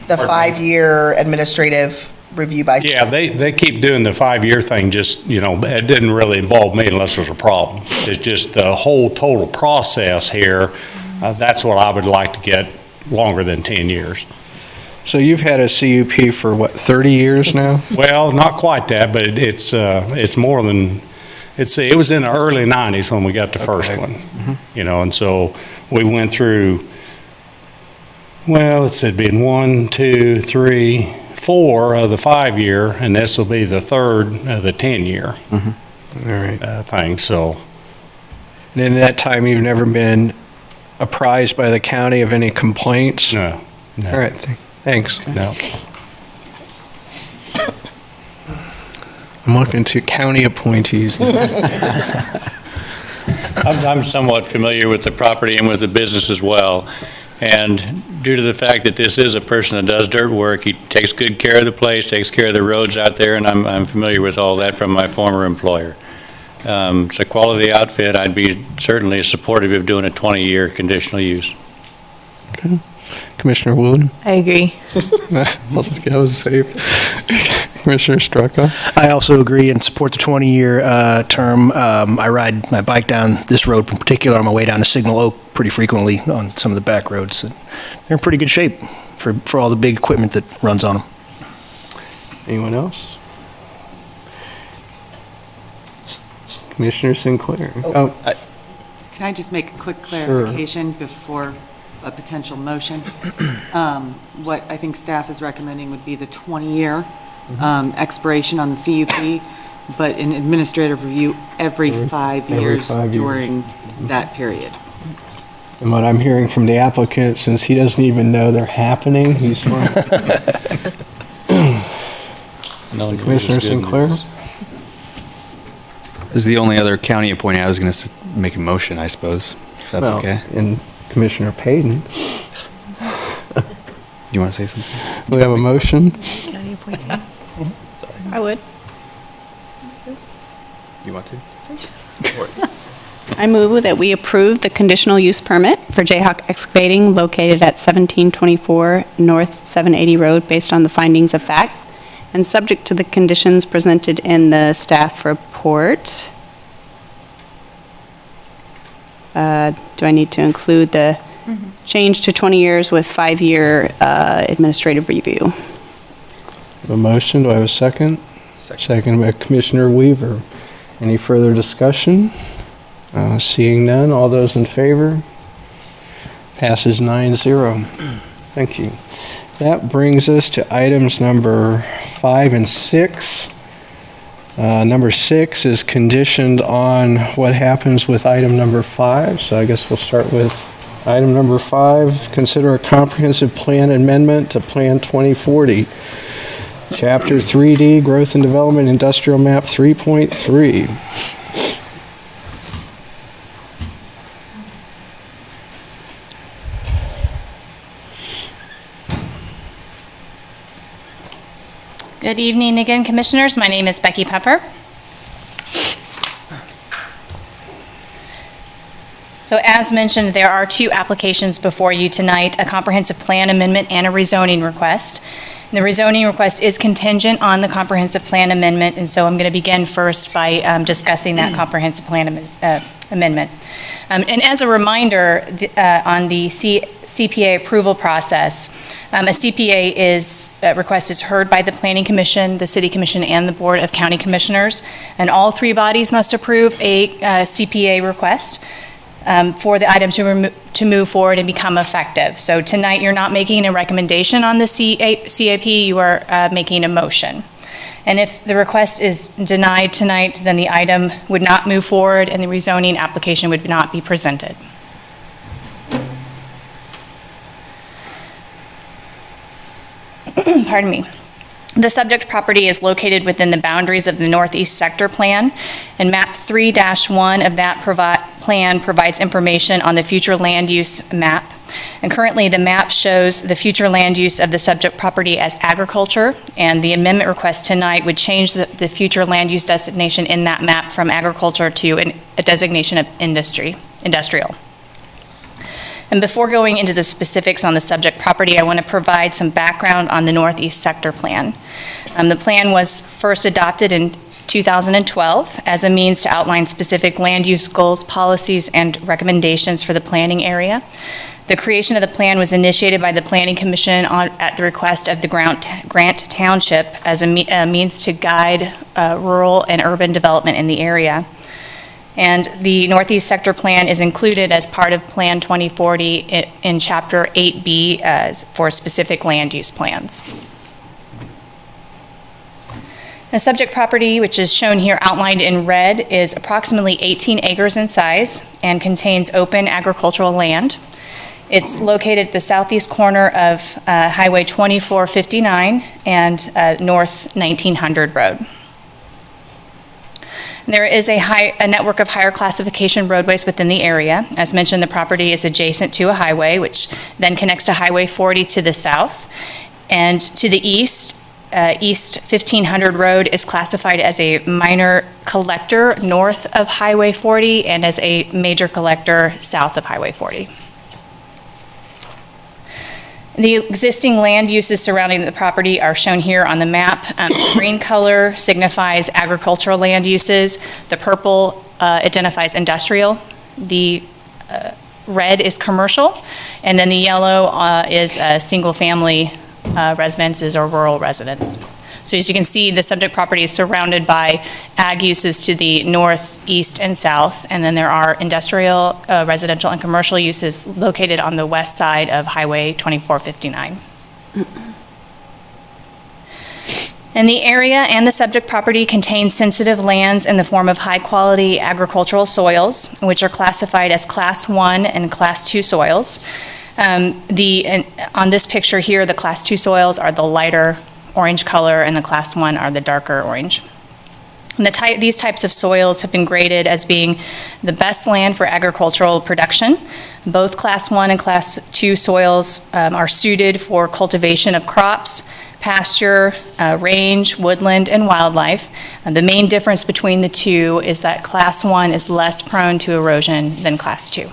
The 5-year administrative review by. Yeah, they keep doing the 5-year thing, just, you know, it didn't really involve me unless there's a problem. It's just the whole total process here, that's what I would like to get longer than 10 years. So you've had a CUP for what, 30 years now? Well, not quite that, but it's more than, it was in the early 90s when we got the first one. Mm-hmm. You know, and so we went through, well, it's been 1, 2, 3, 4 of the 5-year, and this will be the third of the 10-year Mm-hmm. All right. thing, so. And in that time, you've never been apprised by the county of any complaints? No. All right, thanks. No. I'm looking to county appointees. I'm somewhat familiar with the property and with the business as well. And due to the fact that this is a person that does dirt work, he takes good care of the place, takes care of the roads out there, and I'm familiar with all that from my former employer. It's a quality outfit. I'd be certainly supportive of doing a 20-year conditional use. Okay. Commissioner Wooten? I agree. That was safe. Commissioner Straka? I also agree and support the 20-year term. I ride my bike down this road in particular on my way down to Signal Oak pretty frequently on some of the back roads. And they're in pretty good shape for all the big equipment that runs on them. Anyone else? Commissioner Sinclair? Can I just make a quick clarification before a potential motion? What I think staff is recommending would be the 20-year expiration on the CUP, but an administrative review every 5 years during that period. And what I'm hearing from the applicant, since he doesn't even know they're happening, he's fine. Commissioner Sinclair? This is the only other county appointee. I was going to make a motion, I suppose, if that's okay. And Commissioner Payton. You want to say something? We have a motion. County appointee. I would. You want to? I move that we approve the conditional use permit for Jayhawk Excavating located at 1724 North 780 Road based on the findings of fact and subject to the conditions presented in the staff report. Do I need to include the change to 20 years with 5-year administrative review? A motion, do I have a second? Second by Commissioner Weaver. Any further discussion? Seeing none, all those in favor? Passes 9-0. Thank you. That brings us to items number 5 and 6. Number 6 is conditioned on what happens with item number 5, so I guess we'll start with item number 5. Consider a comprehensive plan amendment to Plan 2040. Chapter 3D, Growth and Development, Industrial Map 3.3. Good evening again, Commissioners. My name is Becky Pepper. So as mentioned, there are 2 applications before you tonight, a comprehensive plan amendment and a rezoning request. The rezoning request is contingent on the comprehensive plan amendment, and so I'm going to begin first by discussing that comprehensive plan amendment. And as a reminder, on the CPA approval process, a CPA request is heard by the Planning Commission, the City Commission, and the Board of County Commissioners, and all 3 bodies must approve a CPA request for the item to move forward and become effective. So tonight, you're not making a recommendation on the CAP, you are making a motion. And if the request is denied tonight, then the item would not move forward and the rezoning application would not be presented. Pardon me. The subject property is located within the boundaries of the Northeast Sector Plan, and Map 3-1 of that plan provides information on the future land use map. And currently, the map shows the future land use of the subject property as agriculture, and the amendment request tonight would change the future land use designation in that map from agriculture to a designation of industrial. And before going into the specifics on the subject property, I want to provide some background on the Northeast Sector Plan. The plan was first adopted in 2012 as a means to outline specific land use goals, policies, and recommendations for the planning area. The creation of the plan was initiated by the Planning Commission at the request of the Grant Township as a means to guide rural and urban development in the area. And the Northeast Sector Plan is included as part of Plan 2040 in Chapter 8B for specific land use plans. The subject property, which is shown here outlined in red, is approximately 18 acres in size and contains open agricultural land. It's located at the southeast corner of Highway 2459 and North 1900 Road. There is a network of higher classification roadways within the area. As mentioned, the property is adjacent to a highway, which then connects to Highway 40 to the south. And to the east, East 1500 Road is classified as a minor collector north of Highway 40 and as a major collector south of Highway 40. The existing land uses surrounding the property are shown here on the map. The green color signifies agricultural land uses. The purple identifies industrial. The red is commercial. And then the yellow is single-family residences or rural residence. So as you can see, the subject property is surrounded by ag uses to the north, east, and south, and then there are industrial, residential, and commercial uses located on the west side of Highway 2459. And the area and the subject property contain sensitive lands in the form of high-quality agricultural soils, which are classified as Class 1 and Class 2 soils. On this picture here, the Class 2 soils are the lighter orange color, and the Class 1 are the darker orange. These types of soils have been graded as being the best land for agricultural production. Both Class 1 and Class 2 soils are suited for cultivation of crops, pasture, range, woodland, and wildlife. The main difference between the two is that Class 1 is less prone to erosion than Class 2.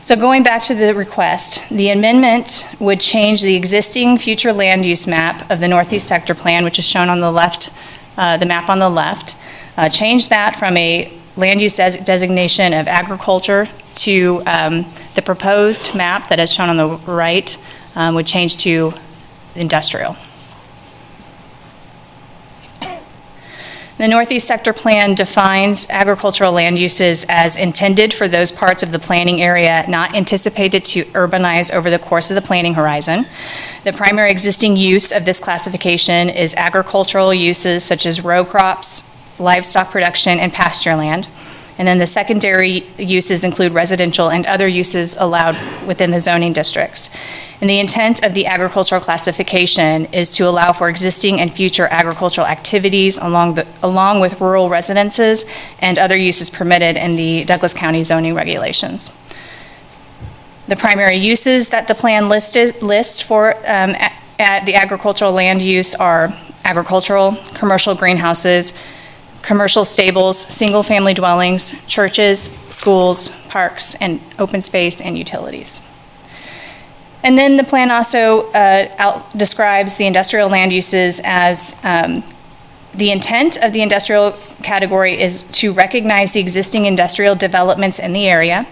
So going back to the request, the amendment would change the existing future land use map of the Northeast Sector Plan, which is shown on the left, the map on the left, change that from a land use designation of agriculture to the proposed map that is shown on the right would change to industrial. The Northeast Sector Plan defines agricultural land uses as intended for those parts of the planning area not anticipated to urbanize over the course of the planning horizon. The primary existing use of this classification is agricultural uses such as row crops, livestock production, and pasture land. And then the secondary uses include residential and other uses allowed within the zoning districts. And the intent of the agricultural classification is to allow for existing and future agricultural activities along with rural residences and other uses permitted in the Douglas County zoning regulations. The primary uses that the plan lists for at the agricultural land use are agricultural, commercial greenhouses, commercial stables, single-family dwellings, churches, schools, parks, and open space and utilities. And then the plan also describes the industrial land uses as the intent of the industrial category is to recognize the existing industrial developments in the area.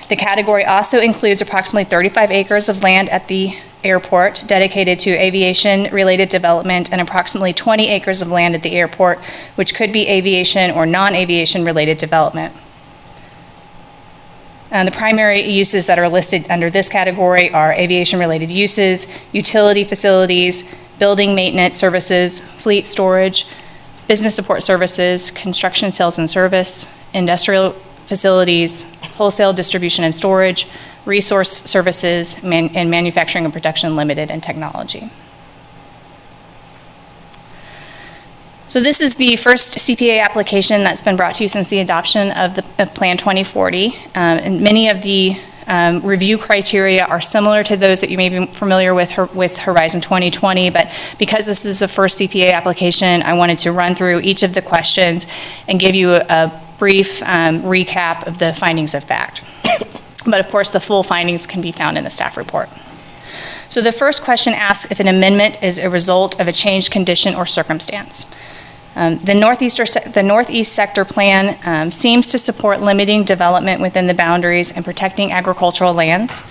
The category also includes approximately 35 acres of land at the airport dedicated to aviation-related development and approximately 20 acres of land at the airport, which could be aviation or non-aviation related development. The primary uses that are listed under this category are aviation-related uses, utility facilities, building maintenance services, fleet storage, business support services, construction sales and service, industrial facilities, wholesale distribution and storage, resource services, and manufacturing and production limited, and technology. So this is the first CPA application that's been brought to you since the adoption of Plan 2040. And many of the review criteria are similar to those that you may be familiar with Horizon 2020, but because this is the first CPA application, I wanted to run through each of the questions and give you a brief recap of the findings of fact. But of course, the full findings can be found in the staff report. So the first question asks if an amendment is a result of a changed condition or circumstance. The Northeast Sector Plan seems to support limiting development within the boundaries and protecting agricultural lands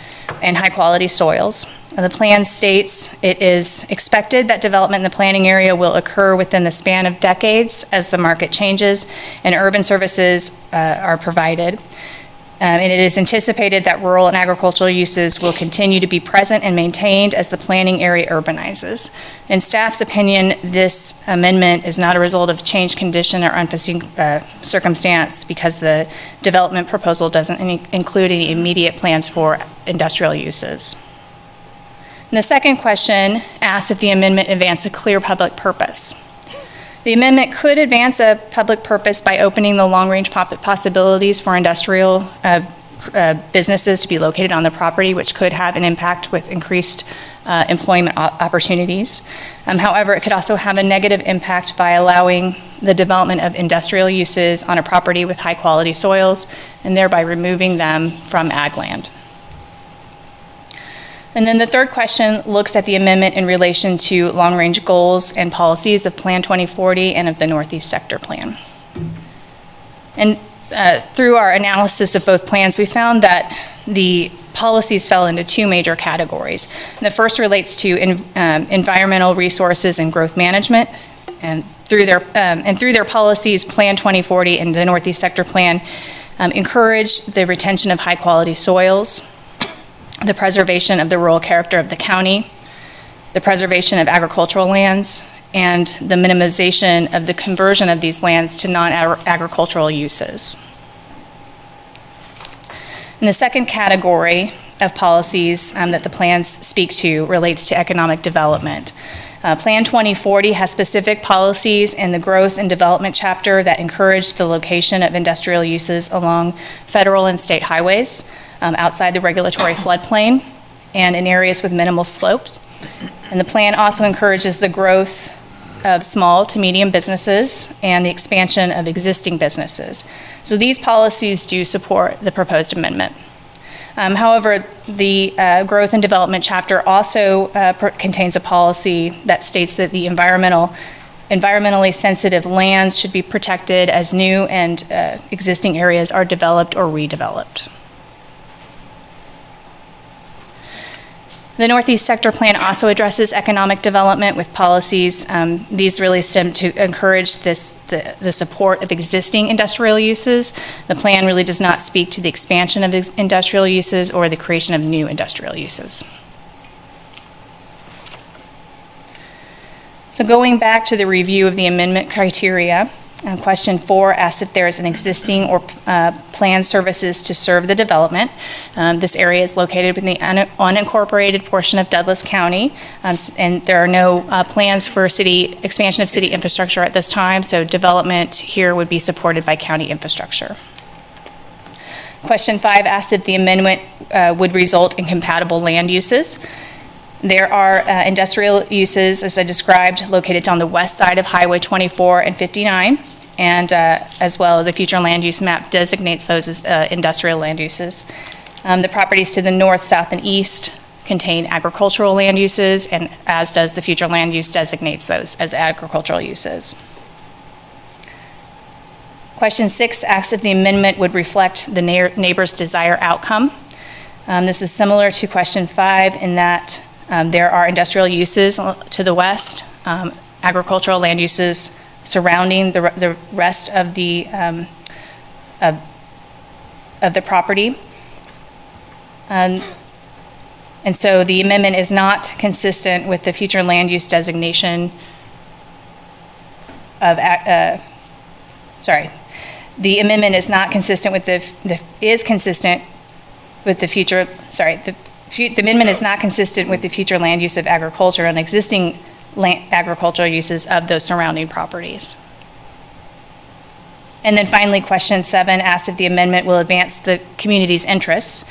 and high-quality soils. The plan states it is expected that development in the planning area will occur within the span of decades as the market changes and urban services are provided. And it is anticipated that rural and agricultural uses will continue to be present and maintained as the planning area urbanizes. In staff's opinion, this amendment is not a result of changed condition or unforeseen circumstance because the development proposal doesn't include any immediate plans for industrial uses. And the second question asks if the amendment advances a clear public purpose. The amendment could advance a public purpose by opening the long-range possibilities for industrial businesses to be located on the property, which could have an impact with increased employment opportunities. However, it could also have a negative impact by allowing the development of industrial uses on a property with high-quality soils and thereby removing them from ag land. And then the third question looks at the amendment in relation to long-range goals and policies of Plan 2040 and of the Northeast Sector Plan. And through our analysis of both plans, we found that the policies fell into two major categories. And the first relates to environmental resources and growth management. And through their policies, Plan 2040 and the Northeast Sector Plan encourage the retention of high-quality soils, the preservation of the rural character of the county, the preservation of agricultural lands, and the minimization of the conversion of these lands to non-agricultural uses. And the second category of policies that the plans speak to relates to economic development. Plan 2040 has specific policies in the growth and development chapter that encourage the location of industrial uses along federal and state highways, outside the regulatory floodplain, and in areas with minimal slopes. And the plan also encourages the growth of small to medium businesses and the expansion of existing businesses. So these policies do support the proposed amendment. However, the growth and development chapter also contains a policy that states that the environmentally sensitive lands should be protected as new and existing areas are developed or redeveloped. The Northeast Sector Plan also addresses economic development with policies. These really stem to encourage the support of existing industrial uses. The plan really does not speak to the expansion of industrial uses or the creation of new industrial uses. So going back to the review of the amendment criteria, question 4 asks if there is an existing or planned services to serve the development. This area is located within the unincorporated portion of Douglas County, and there are no plans for expansion of city infrastructure at this time, so development here would be supported by county infrastructure. Question 5 asks if the amendment would result in compatible land uses. There are industrial uses, as I described, located on the west side of Highway 24 and 59, and as well, the future land use map designates those as industrial land uses. The properties to the north, south, and east contain agricultural land uses, and as does the future land use designates those as agricultural uses. Question 6 asks if the amendment would reflect the neighbor's desired outcome. This is similar to question 5 in that there are industrial uses to the west, agricultural land uses surrounding the rest of the property. And so the amendment is not consistent with the future land use designation of, the amendment is not consistent with the amendment is not consistent with the future land use of agriculture and existing agricultural uses of those surrounding properties. And then finally, question 7 asks if the amendment will advance the community's interests.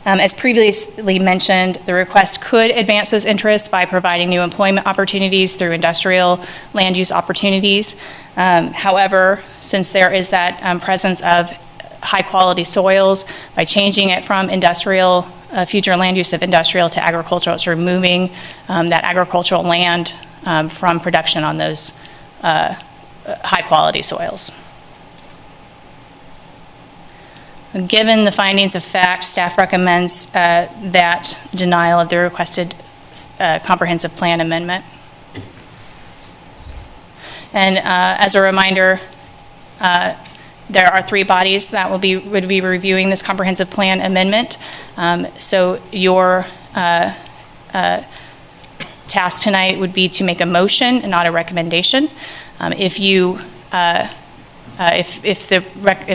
As previously mentioned, the request could advance those interests by providing new employment opportunities through industrial land use opportunities. However, since there is that presence of high-quality soils, by changing it from industrial future land use of industrial to agricultural, it's removing that agricultural land from production on those high-quality soils. Given the findings of fact, staff recommends that denial of the requested comprehensive plan amendment. And as a reminder, there are 3 bodies that would be reviewing this comprehensive plan amendment. So your task tonight would be to make a motion and not a recommendation. If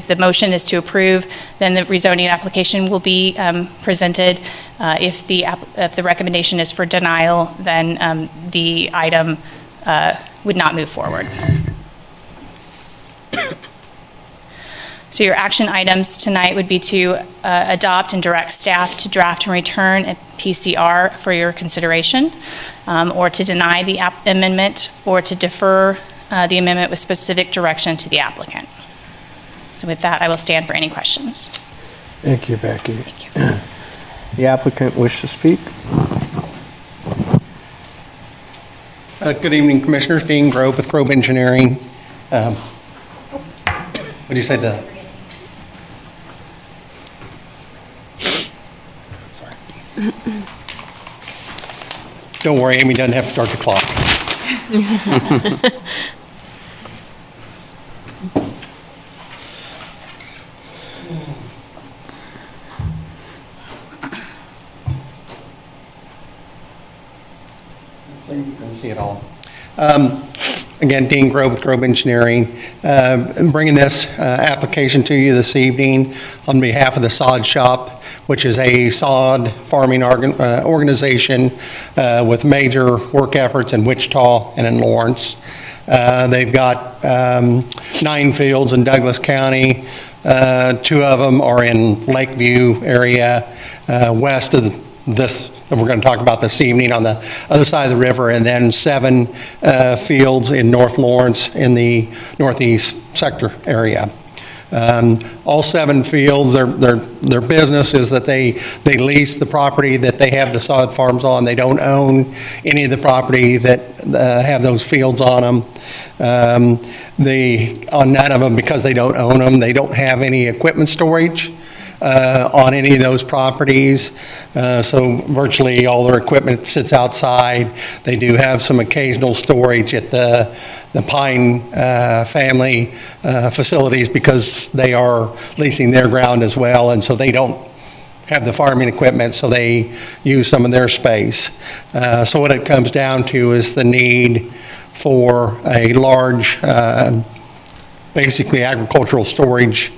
the motion is to approve, then the rezoning application will be presented. If the recommendation is for denial, then the item would not move forward. So your action items tonight would be to adopt and direct staff to draft and return a PCR for your consideration, or to deny the amendment, or to defer the amendment with specific direction to the applicant. So with that, I will stand for any questions. Thank you, Becky. Thank you. The applicant wish to speak? Good evening, Commissioners. Dean Grove with Grove Engineering. What did you say? Don't worry, Amy doesn't have to start the clock. You can see it all. Again, Dean Grove with Grove Engineering. I'm bringing this application to you this evening on behalf of the sod shop. which is a sod farming organization with major work efforts in Wichita and in Lawrence. They've got 9 fields in Douglas County. 2 of them are in Lakeview area, west of this that we're going to talk about this evening on the other side of the river, and then 7 fields in North Lawrence in the northeast sector area. All 7 fields, their business is that they lease the property that they have the sod farms on. They don't own any of the property that have those fields on them. On none of them, because they don't own them, they don't have any equipment storage on any of those properties. So virtually all their equipment sits outside. They do have some occasional storage at the Pine family facilities because they are leasing their ground as well, and so they don't have the farming equipment, so they use some of their space. So what it comes down to is the need for a large, basically agricultural storage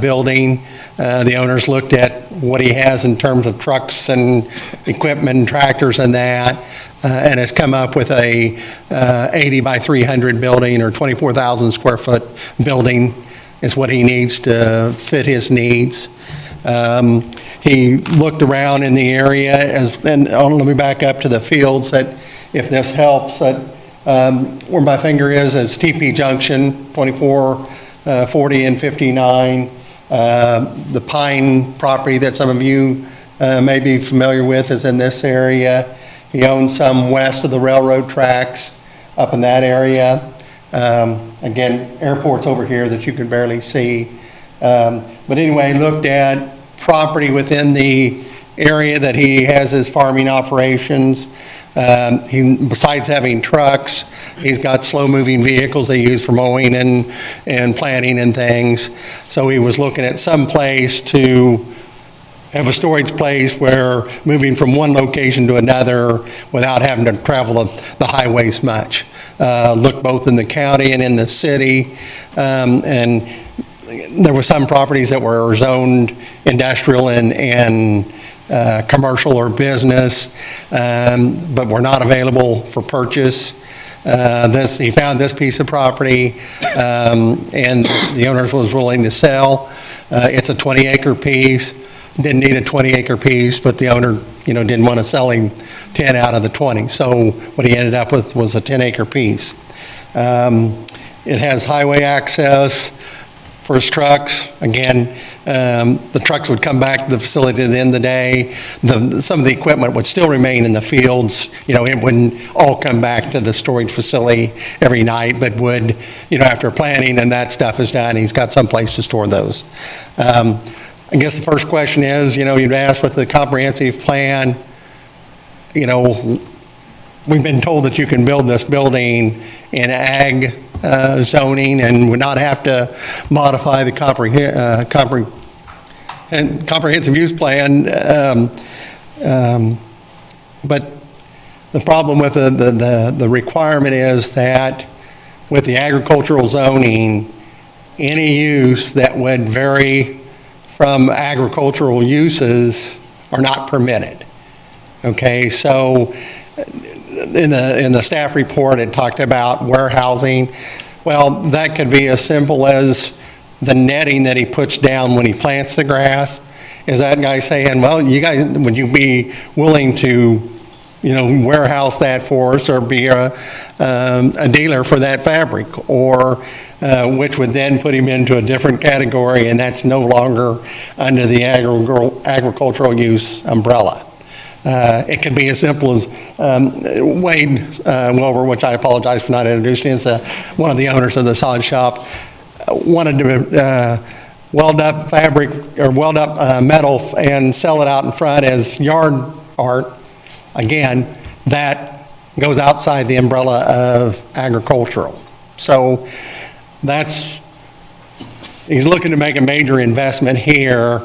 building. The owners looked at what he has in terms of trucks and equipment and tractors and that, and has come up with a 80 by 300 building, or 24,000 square foot building is what he needs to fit his needs. He looked around in the area, and let me back up to the fields, that if this helps, that where my finger is TP Junction, 24, 40, and 59. The Pine property that some of you may be familiar with is in this area. He owns some west of the railroad tracks up in that area. Again, airport's over here that you can barely see. But anyway, looked at property within the area that he has his farming operations. Besides having trucks, he's got slow-moving vehicles they use for mowing and planting and things. So he was looking at some place to have a storage place where moving from one location to another without having to travel the highways much. Looked both in the county and in the city, and there were some properties that were zoned industrial and commercial or business, but were not available for purchase. He found this piece of property, and the owner was willing to sell. It's a 20-acre piece. Didn't need a 20-acre piece, but the owner, didn't want to sell him 10 out of the 20. So what he ended up with was a 10-acre piece. It has highway access for his trucks. Again, the trucks would come back to the facility at the end of the day. Some of the equipment would still remain in the fields. It wouldn't all come back to the storage facility every night, but would, after planting and that stuff is done, he's got some place to store those. I guess the first question is, you'd ask with the comprehensive plan, we've been told that you can build this building in ag zoning and would not have to modify the comprehensive use plan. But the problem with the requirement is that with the agricultural zoning, any use that would vary from agricultural uses are not permitted. Okay, so in the staff report, it talked about warehousing. Well, that could be as simple as the netting that he puts down when he plants the grass. Is that guy saying, well, you guys, would you be willing to, warehouse that for us, or be a dealer for that fabric, or which would then put him into a different category, and that's no longer under the agricultural use umbrella. It can be as simple as Wade Wilbur, which I apologize for not introducing, is one of the owners of the sod shop, wanted to weld up fabric or weld up metal and sell it out in front as yard art. Again, that goes outside the umbrella of agricultural. So he's looking to make a major investment here,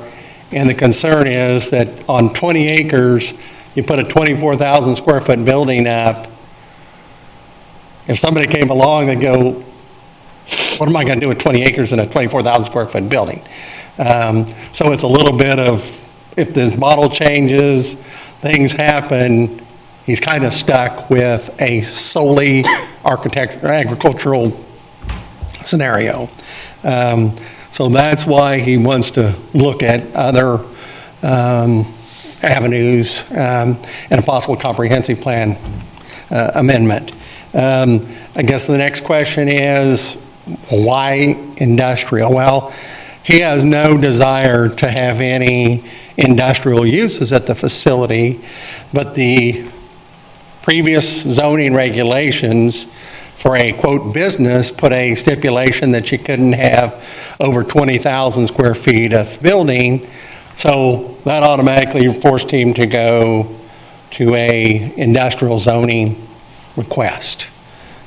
and the concern is that on 20 acres, you put a 24,000 square foot building up. If somebody came along, they'd go, what am I going to do with 20 acres in a 24,000 square foot building? So it's a little bit of, if this model changes, things happen, he's kind of stuck with a solely agricultural scenario. So that's why he wants to look at other avenues and a possible comprehensive plan amendment. I guess the next question is, why industrial? Well, he has no desire to have any industrial uses at the facility, but the previous zoning regulations for a, quote, business put a stipulation that you couldn't have over 20,000 square feet of building, so that automatically forced him to go to a industrial zoning request.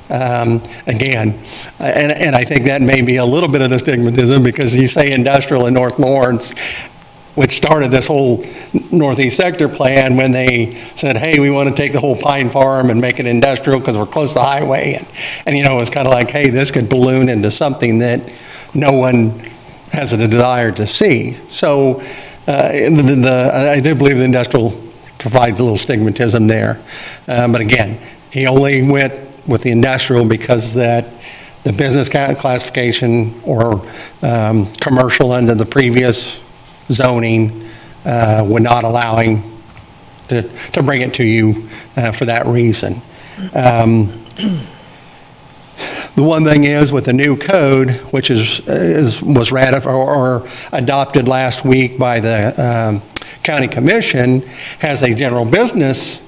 Again, and I think that may be a little bit of the stigmatism, because you say industrial in North Lawrence, which started this whole Northeast Sector plan when they said, hey, we want to take the whole Pine Farm and make it industrial because we're close to the highway. And you know, it's kind of like, hey, this could balloon into something that no one has a desire to see. So I do believe the industrial provides a little stigmatism there. But again, he only went with the industrial because that the business classification or commercial under the previous zoning would not allow him to bring it to you for that reason. The one thing is, with the new code, which was ratified or adopted last week by the county commission, has a general business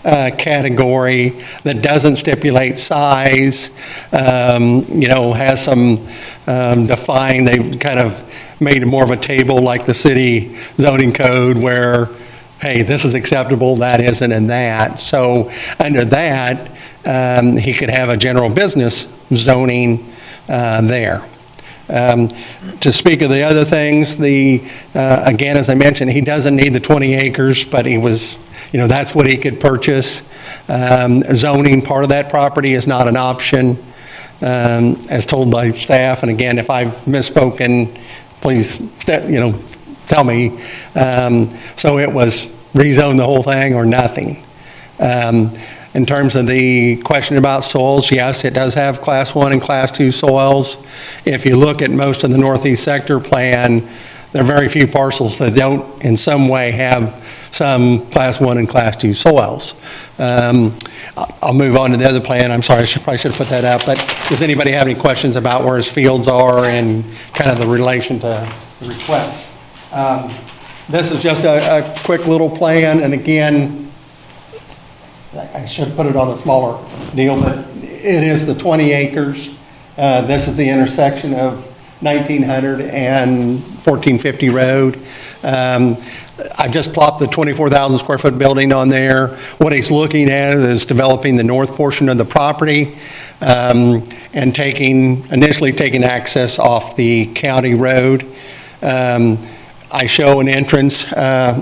category that doesn't stipulate size, has some defined, they've kind of made more of a table like the city zoning code where, hey, this is acceptable, that isn't, and that. So under that, he could have a general business zoning there. To speak of the other things, again, as I mentioned, he doesn't need the 20 acres, but he was, that's what he could purchase. Zoning part of that property is not an option, as told by staff. And again, if I've misspoken, please, tell me. So it was rezone the whole thing or nothing. In terms of the question about soils, yes, it does have Class 1 and Class 2 soils. If you look at most of the Northeast Sector plan, there are very few parcels that don't in some way have some Class 1 and Class 2 soils. I'll move on to the other plan. I'm sorry, I probably should have put that up, but does anybody have any questions about where his fields are and kind of the relation to the request? This is just a quick little plan, and again, I should put it on a smaller deal, but it is the 20 acres. This is the intersection of 1900 and 1450 Road. I've just plopped the 24,000 square foot building on there. What he's looking at is developing the north portion of the property and initially taking access off the county road. I show an entrance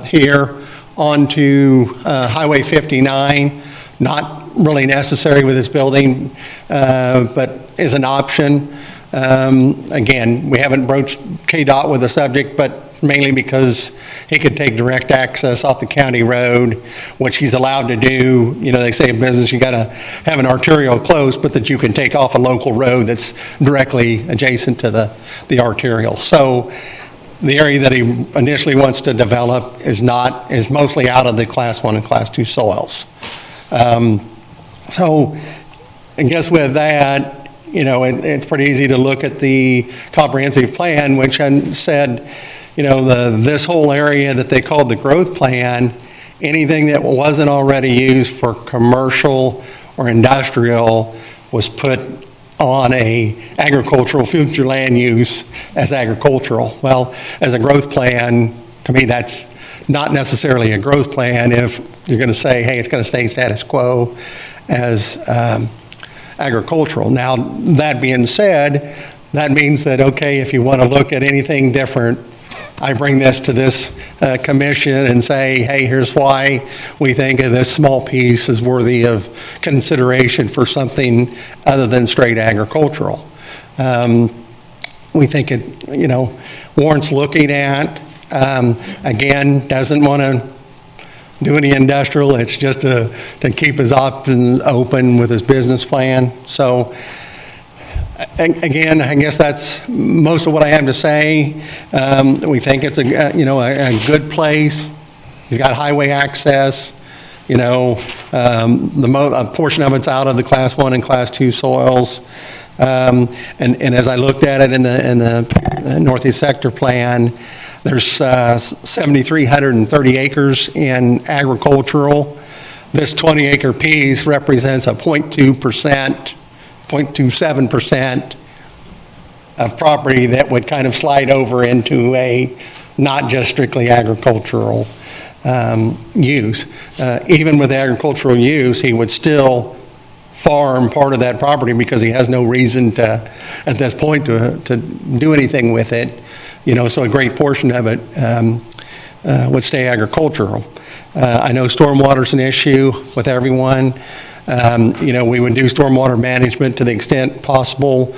here onto Highway 59, not really necessary with this building, but is an option. Again, we haven't broached KDOT with the subject, but mainly because he could take direct access off the county road, which he's allowed to do. They say in business you got to have an arterial close, but that you can take off a local road that's directly adjacent to the arterial. So the area that he initially wants to develop is mostly out of the Class 1 and Class 2 soils. So I guess with that, it's pretty easy to look at the comprehensive plan, which said, this whole area that they called the growth plan, anything that wasn't already used for commercial or industrial was put on a agricultural future land use as agricultural. Well, as a growth plan, to me, that's not necessarily a growth plan if you're going to say, hey, it's going to stay status quo as agricultural. Now, that being said, that means that, okay, if you want to look at anything different, I bring this to this commission and say, hey, here's why we think this small piece is worthy of consideration for something other than straight agricultural. We think it, warrants looking at. Again, doesn't want to do any industrial, it's just to keep his options open with his business plan. So, again, I guess that's most of what I have to say. We think it's a good place. He's got highway access. A portion of it's out of the Class 1 and Class 2 soils. And as I looked at it in the Northeast Sector Plan, there's 7,330 acres in agricultural. This 20-acre piece represents a 0.27% of property that would kind of slide over into a not just strictly agricultural use. Even with agricultural use, he would still farm part of that property because he has no reason to, at this point, to do anything with it. So a great portion of it would stay agricultural. I know stormwater's an issue with everyone. We would do stormwater management to the extent possible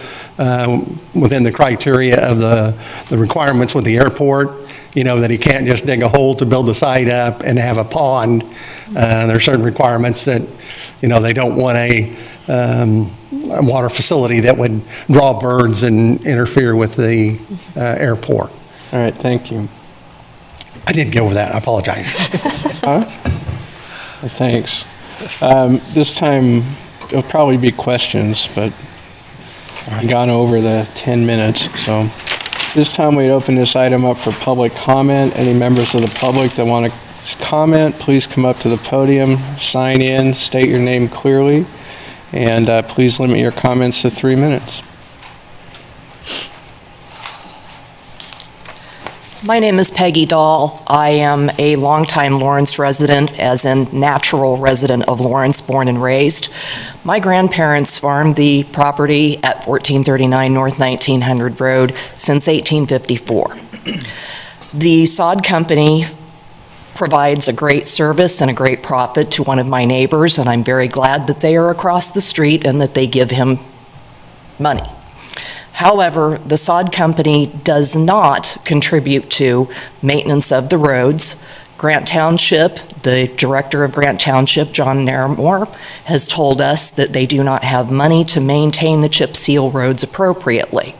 within the criteria of the requirements with the airport. That he can't just dig a hole to build the site up and have a pond. There are certain requirements that, they don't want a water facility that would draw birds and interfere with the airport. All right, thank you. I didn't get over that, I apologize. Huh? Well, thanks. This time, it'll probably be questions, but we've gone over the 10 minutes, so. This time we'd open this item up for public comment. Any members of the public that want to comment, please come up to the podium, sign in, state your name clearly, and please limit your comments to 3 minutes. My name is Peggy Dahl. I am a longtime Lawrence resident, as in natural resident of Lawrence, born and raised. My grandparents farmed the property at 1439 North 1900 Road since 1854. The sod company provides a great service and a great profit to one of my neighbors, and I'm very glad that they are across the street and that they give him money. However, the sod company does not contribute to maintenance of the roads. Grant Township, the director of Grant Township, John Naramore, has told us that they do not have money to maintain the chip seal roads appropriately.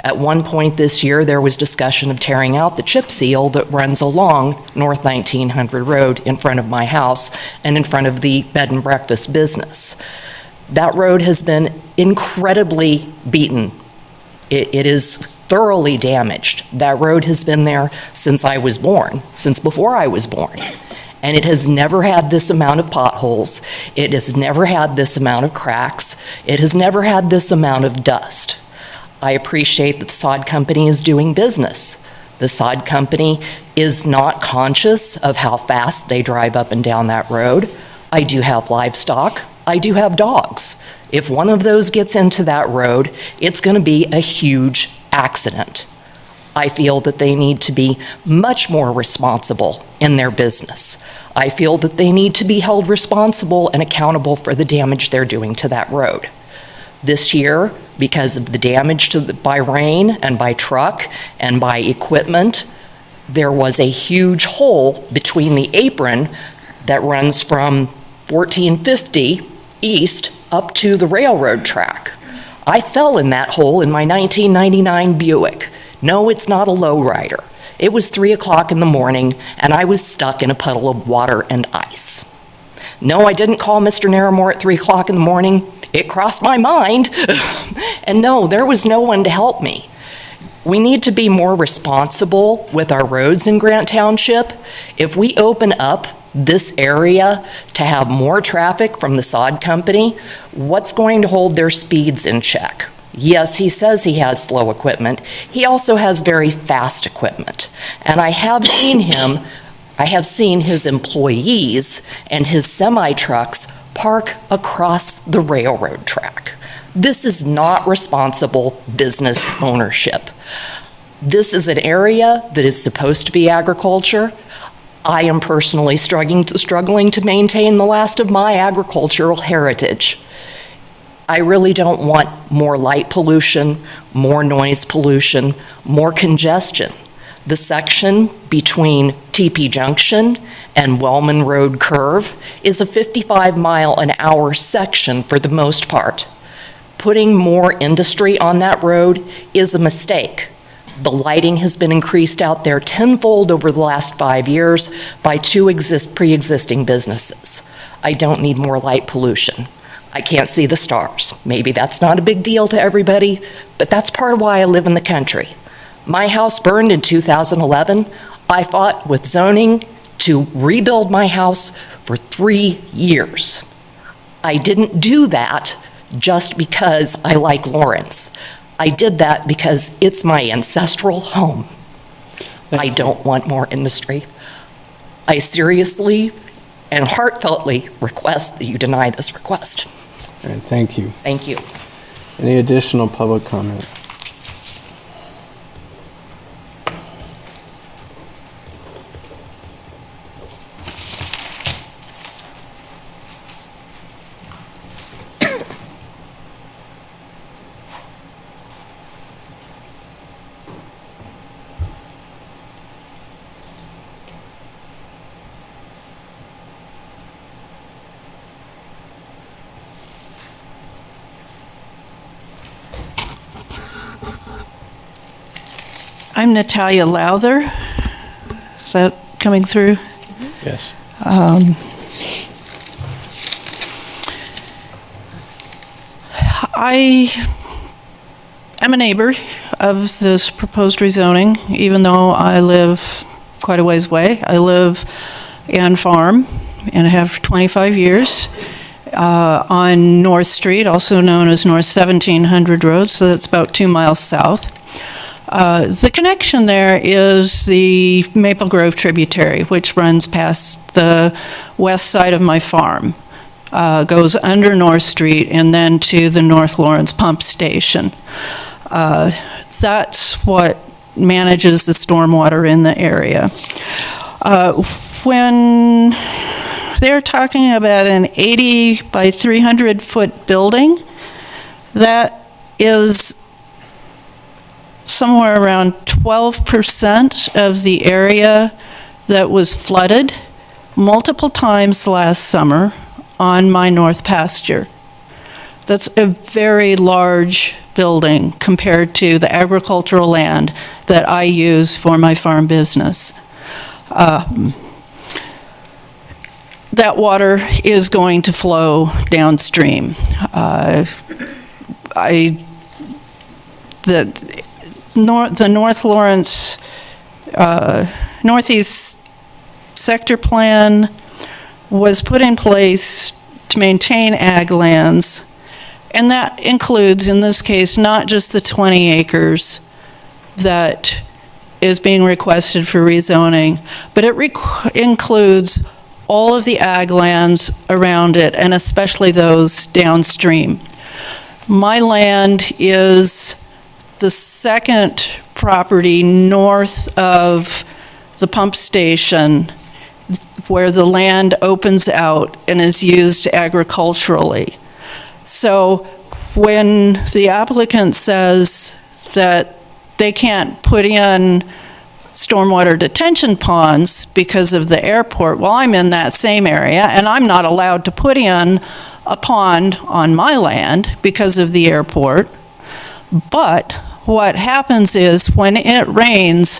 At one point this year, there was discussion of tearing out the chip seal that runs along North 1900 Road in front of my house and in front of the bed and breakfast business. That road has been incredibly beaten. It is thoroughly damaged. That road has been there since I was born, since before I was born. And it has never had this amount of potholes. It has never had this amount of cracks. It has never had this amount of dust. I appreciate that the sod company is doing business. The sod company is not conscious of how fast they drive up and down that road. I do have livestock. I do have dogs. If one of those gets into that road, it's going to be a huge accident. I feel that they need to be much more responsible in their business. I feel that they need to be held responsible and accountable for the damage they're doing to that road. This year, because of the damage by rain and by truck and by equipment, there was a huge hole between the apron that runs from 1450 east up to the railroad track. I fell in that hole in my 1999 Buick. No, it's not a lowrider. It was 3 o'clock in the morning, and I was stuck in a puddle of water and ice. No, I didn't call Mr. Naramore at 3 o'clock in the morning. It crossed my mind. And no, there was no one to help me. We need to be more responsible with our roads in Grant Township. If we open up this area to have more traffic from the sod company, what's going to hold their speeds in check? Yes, he says he has slow equipment. He also has very fast equipment. And I have seen his employees and his semi-trucks park across the railroad track. This is not responsible business ownership. This is an area that is supposed to be agriculture. I am personally struggling to maintain the last of my agricultural heritage. I really don't want more light pollution, more noise pollution, more congestion. The section between TP Junction and Wellman Road Curve is a 55-mile-an-hour section for the most part. Putting more industry on that road is a mistake. The lighting has been increased out there tenfold over the last 5 years by two pre-existing businesses. I don't need more light pollution. I can't see the stars. Maybe that's not a big deal to everybody, but that's part of why I live in the country. My house burned in 2011. I fought with zoning to rebuild my house for 3 years. I didn't do that just because I like Lawrence. I did that because it's my ancestral home. I don't want more industry. I seriously and heartfeltly request that you deny this request. All right, thank you. Thank you. Any additional public comment? I'm Natalia Lowther. Is that coming through? Yes. I am a neighbor of this proposed rezoning, even though I live quite a ways away. I live and farm and have for 25 years on North Street, also known as North 1700 Road, so that's about 2 miles south. The connection there is the Maple Grove tributary, which runs past the west side of my farm, goes under North Street, and then to the North Lawrence pump station. That's what manages the stormwater in the area. When they're talking about an 80 by 300 foot building, that is somewhere around 12% of the area that was flooded multiple times last summer on my north pasture. That's a very large building compared to the agricultural land that I use for my farm business. That water is going to flow downstream. The North Lawrence Northeast Sector Plan was put in place to maintain ag lands, and that includes, in this case, not just the 20 acres that is being requested for rezoning, but it includes all of the ag lands around it, and especially those downstream. My land is the second property north of the pump station where the land opens out and is used agriculturally. So when the applicant says that they can't put in stormwater detention ponds because of the airport, well, I'm in that same area and I'm not allowed to put in a pond on my land because of the airport. But what happens is when it rains,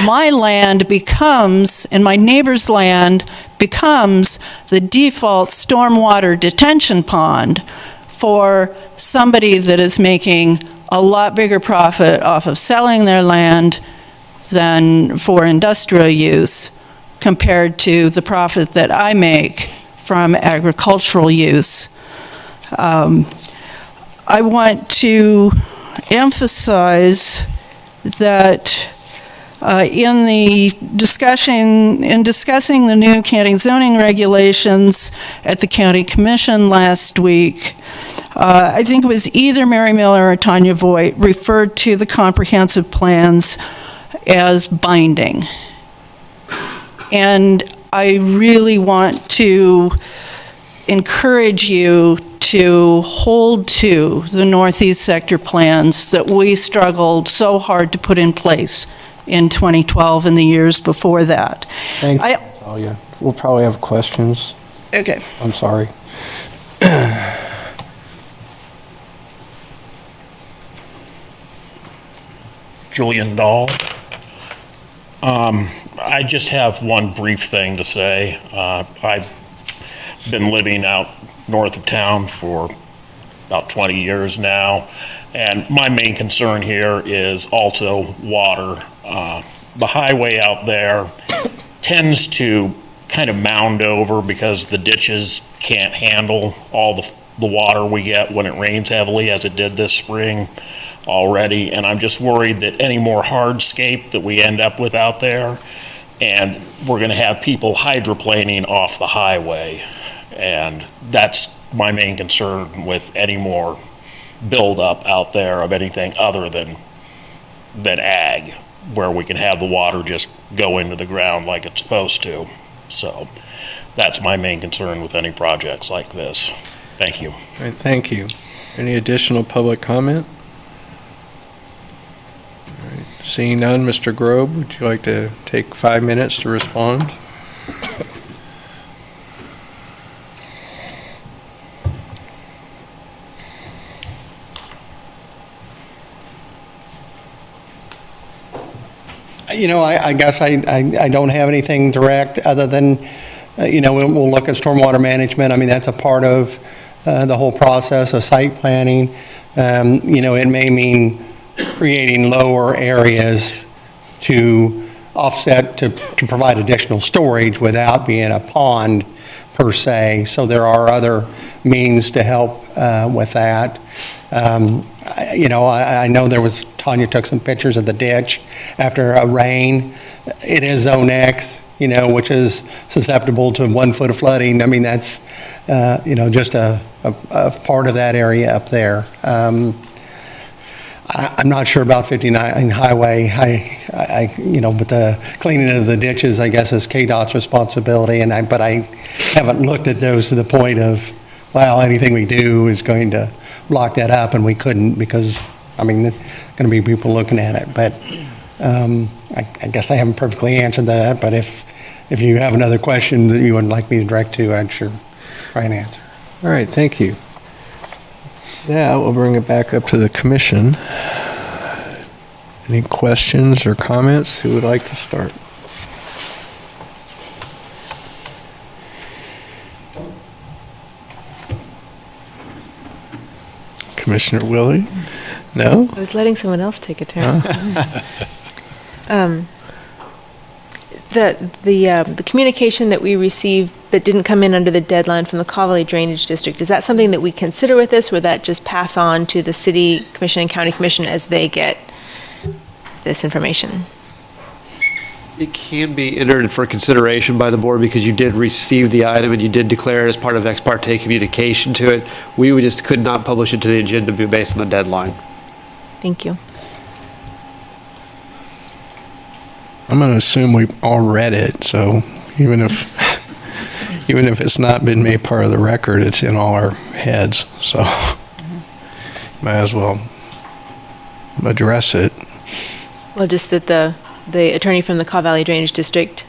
my land becomes, and my neighbor's land becomes the default stormwater detention pond for somebody that is making a lot bigger profit off of selling their land than for industrial use compared to the profit that I make from agricultural use. I want to emphasize that in discussing the new county zoning regulations at the county commission last week, I think it was either Mary Miller or Tanya Voigt referred to the comprehensive plans as binding. And I really want to encourage you to hold to the Northeast Sector plans that we struggled so hard to put in place in 2012 and the years before that. Thank you, Talia. We'll probably have questions. Okay. I'm sorry. Julian Dahl. I just have one brief thing to say. I've been living out north of town for about 20 years now, and my main concern here is also water. The highway out there tends to kind of mound over because the ditches can't handle all the water we get when it rains heavily, as it did this spring already, and I'm just worried that any more hardscape that we end up with out there, and we're going to have people hydroplaning off the highway, and that's my main concern with any more buildup out there of anything other than ag, where we can have the water just go into the ground like it's supposed to. So that's my main concern with any projects like this. Thank you. All right, thank you. Any additional public comment? All right, seeing none, Mr. Grobe, would you like to take 5 minutes to respond? I guess I don't have anything direct other than, we'll look at stormwater management. I mean, that's a part of the whole process of site planning. It may mean creating lower areas to offset, to provide additional storage without being a pond per se. So there are other means to help with that. I know Tanya took some pictures of the ditch after a rain. It is Zone X, which is susceptible to 1 foot of flooding. I mean, that's, just a part of that area up there. I'm not sure about 59 Highway. But the cleaning of the ditches, I guess, is KDOT's responsibility. But I haven't looked at those to the point of, wow, anything we do is going to block that up, and we couldn't because, there's going to be people looking at it. But I guess I haven't perfectly answered that. But if you have another question that you would like me to direct to, I'd sure try and answer. All right, thank you. Yeah, we'll bring it back up to the commission. Any questions or comments? Who would like to start? Commissioner Willie? No? I was letting someone else take a turn. The communication that we received that didn't come in under the deadline from the Caw Valley Drainage District, is that something that we consider with this, or that just pass on to the City Commission and County Commission as they get this information? It can be entered for consideration by the board because you did receive the item and you did declare it as part of ex parte communication to it. We just could not publish it to the agenda based on the deadline. Thank you. I'm going to assume we've all read it, so even if it's not been made part of the record, it's in all our heads, so might as well address it. Well, just that the attorney from the Caw Valley Drainage District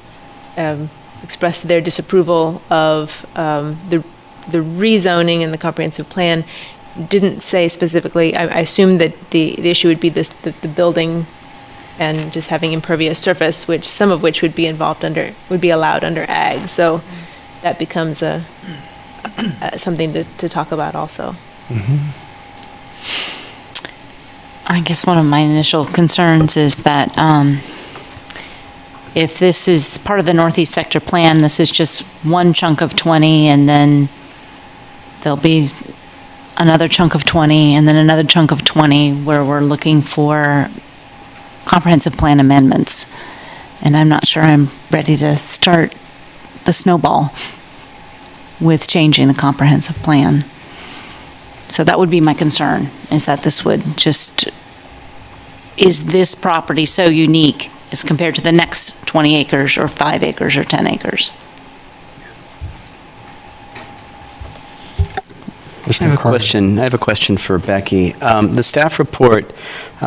expressed their disapproval of the rezoning and the comprehensive plan. Didn't say specifically, I assume that the issue would be the building and just having impervious surface, which some of which would be allowed under ag. So that becomes something to talk about also. Mm-hmm. I guess one of my initial concerns is that if this is part of the Northeast Sector Plan, this is just one chunk of 20, and then there'll be another chunk of 20, and then another chunk of 20, where we're looking for comprehensive plan amendments. And I'm not sure I'm ready to start the snowball with changing the comprehensive plan. So that would be my concern, is that this would just, is this property so unique as compared to the next 20 acres or 5 acres or 10 acres? I have a question for Becky. The staff report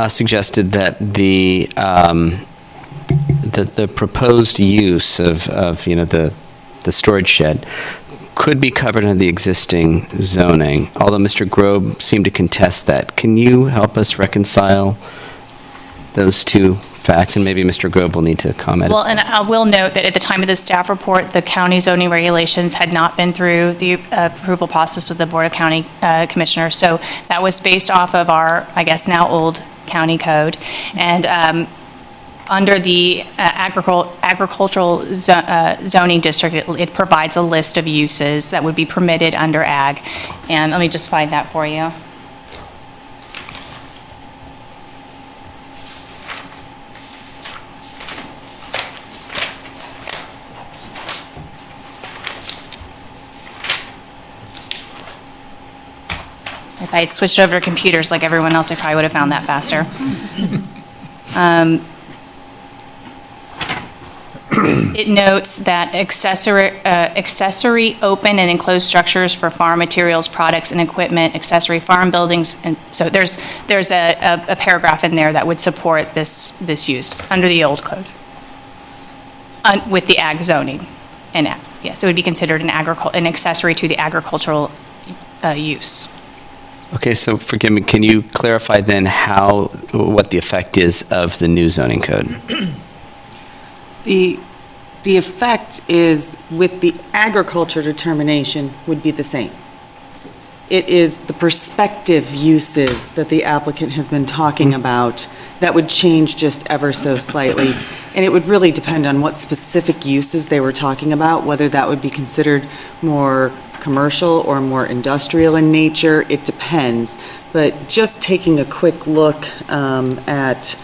suggested that the the proposed use of the storage shed could be covered under the existing zoning, although Mr. Grobe seemed to contest that. Can you help us reconcile those two facts? And maybe Mr. Grobe will need to comment. Well, and I will note that at the time of the staff report, the county zoning regulations had not been through the approval process with the Board of County Commissioners. So that was based off of our, I guess, now old county code. And under the agricultural zoning district, it provides a list of uses that would be permitted under ag. And let me just find that for you. If I had switched over to computers like everyone else, I probably would have found that faster. It notes that accessory open and enclosed structures for farm materials, products, and equipment, accessory farm buildings, and so there's a paragraph in there that would support this use under the old code with the ag zoning. And yes, it would be considered an accessory to the agricultural use. Okay, so forgive me, can you clarify then what the effect is of the new zoning code? The effect is, with the agriculture determination, would be the same. It is the prospective uses that the applicant has been talking about that would change just ever so slightly. And it would really depend on what specific uses they were talking about, whether that would be considered more commercial or more industrial in nature. It depends. But just taking a quick look at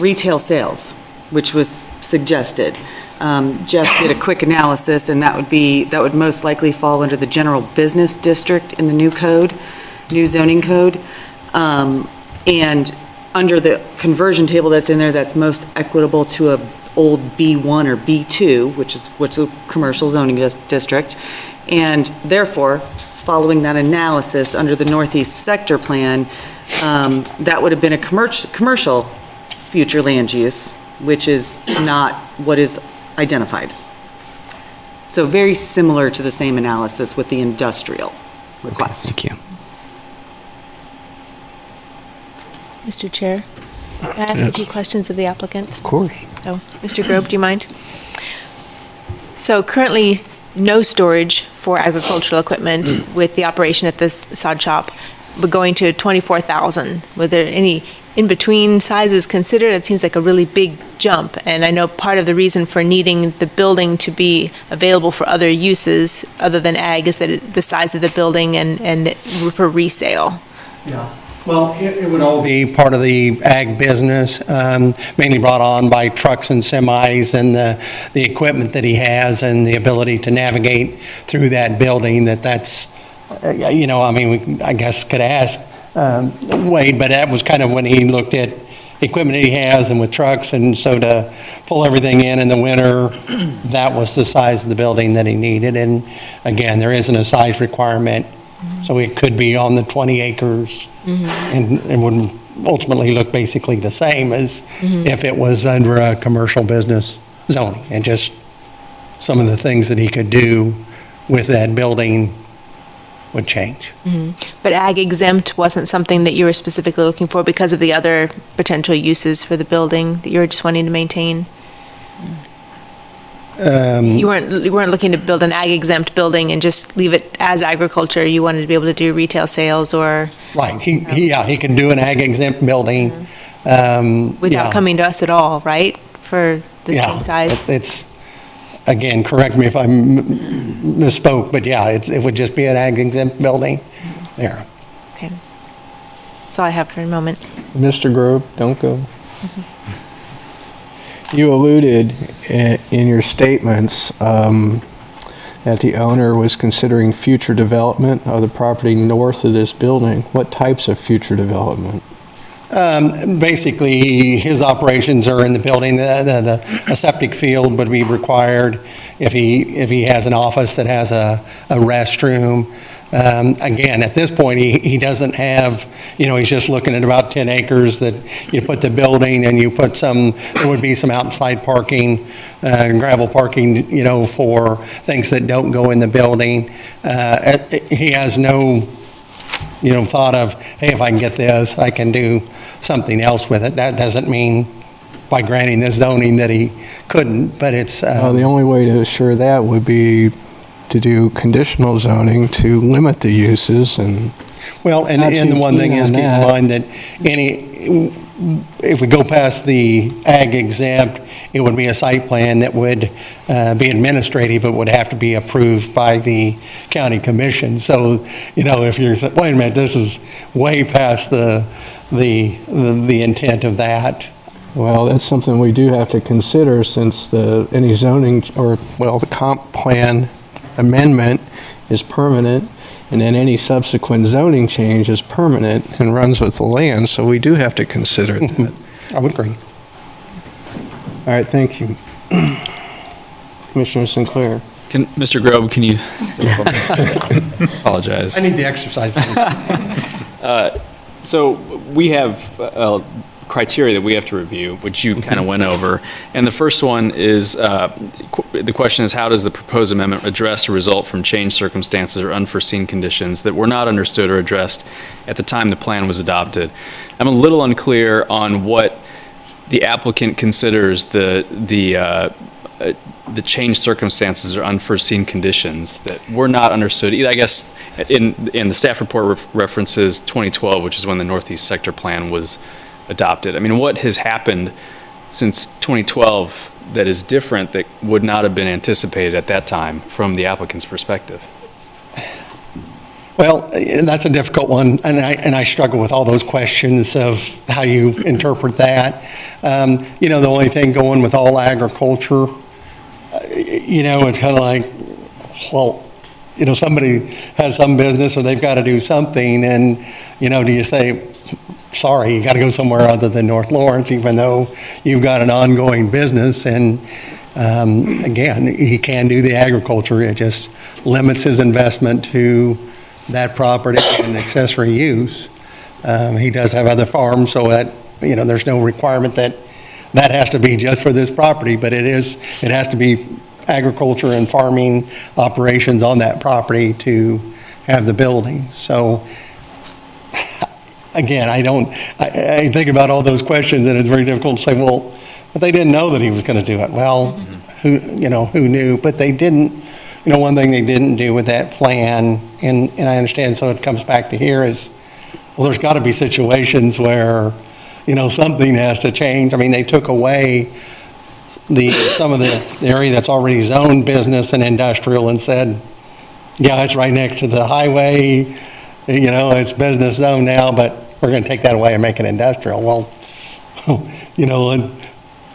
retail sales, which was suggested. Jeff did a quick analysis, and that would most likely fall under the general business district in the new zoning code. And under the conversion table that's in there, that's most equitable to a old B1 or B2, which is a commercial zoning district. And therefore, following that analysis under the Northeast Sector Plan, that would have been a commercial future land use, which is not what is identified. So very similar to the same analysis with the industrial request. Thank you. Mr. Chair, may I ask a few questions of the applicant? Of course. So, Mr. Grobe, do you mind? So currently, no storage for agricultural equipment with the operation at this sod shop, but going to 24,000. Were there any in-between sizes considered? It seems like a really big jump. And I know part of the reason for needing the building to be available for other uses other than ag is that the size of the building and for resale. Yeah. Well, it would all be part of the ag business, mainly brought on by trucks and semis and the equipment that he has and the ability to navigate through that building. That's, I guess could ask Wade, but that was kind of when he looked at equipment he has and with trucks, and so to pull everything in the winter, that was the size of the building that he needed. And again, there isn't a size requirement, so it could be on the 20 acres. And would ultimately look basically the same as if it was under a commercial business zoning, and just some of the things that he could do with that building would change. But ag exempt wasn't something that you were specifically looking for because of the other potential uses for the building that you were just wanting to maintain? You weren't looking to build an ag exempt building and just leave it as agriculture. You wanted to be able to do retail sales or right. He can do an ag exempt building without coming to us at all, right? For the same size. It's again, correct me if I misspoke, but it would just be an ag exempt building there. Okay, that's all I have for a moment. Mr. Grove, don't go. You alluded in your statements that the owner was considering future development of the property north of this building. What types of future development? Basically, his operations are in the building. A septic field would be required if he has an office that has a restroom. Again, at this point, he doesn't have, he's just looking at about 10 acres that you put the building and you put there would be some outside parking, gravel parking, for things that don't go in the building. He has no, thought of, hey, if I can get this, I can do something else with it. That doesn't mean by granting this zoning that he couldn't, but it's... the only way to assure that would be to do conditional zoning to limit the uses and... Well, and the one thing is, keep in mind that if we go past the ag exempt, it would be a site plan that would be administrative, but would have to be approved by the county commission. So, if you're saying, wait a minute, this is way past the intent of that. Well, that's something we do have to consider since any zoning the comp plan amendment is permanent, and then any subsequent zoning change is permanent and runs with the land, so we do have to consider that. I would agree. All right, thank you. Commissioner Sinclair. Mr. Grobe, can you... Apologize. I need the exercise. So we have criteria that we have to review, which you kind of went over. And the first one is, the question is, how does the proposed amendment address or result from changed circumstances or unforeseen conditions that were not understood or addressed at the time the plan was adopted? I'm a little unclear on what the applicant considers the changed circumstances or unforeseen conditions that were not understood. I guess in the staff report references 2012, which is when the Northeast Sector Plan was adopted. I mean, what has happened since 2012 that is different that would not have been anticipated at that time from the applicant's perspective? Well, that's a difficult one, and I struggle with all those questions of how you interpret that. The only thing going with all agriculture, it's kind of like, well, somebody has some business or they've got to do something, and, do you say, sorry, you got to go somewhere other than North Lawrence, even though you've got an ongoing business? And again, he can do the agriculture. It just limits his investment to that property and accessory use. He does have other farms, so that, there's no requirement that has to be just for this property, but it has to be agriculture and farming operations on that property to have the building. So again, I think about all those questions, and it's very difficult to say, well, but they didn't know that he was going to do it. Well, who knew? But they didn't, one thing they didn't do with that plan, and I understand, so it comes back to here is, well, there's got to be situations where, something has to change. I mean, they took away some of the area that's already zoned business and industrial and said, yeah, it's right next to the highway, it's business zone now, but we're going to take that away and make it industrial. Well, and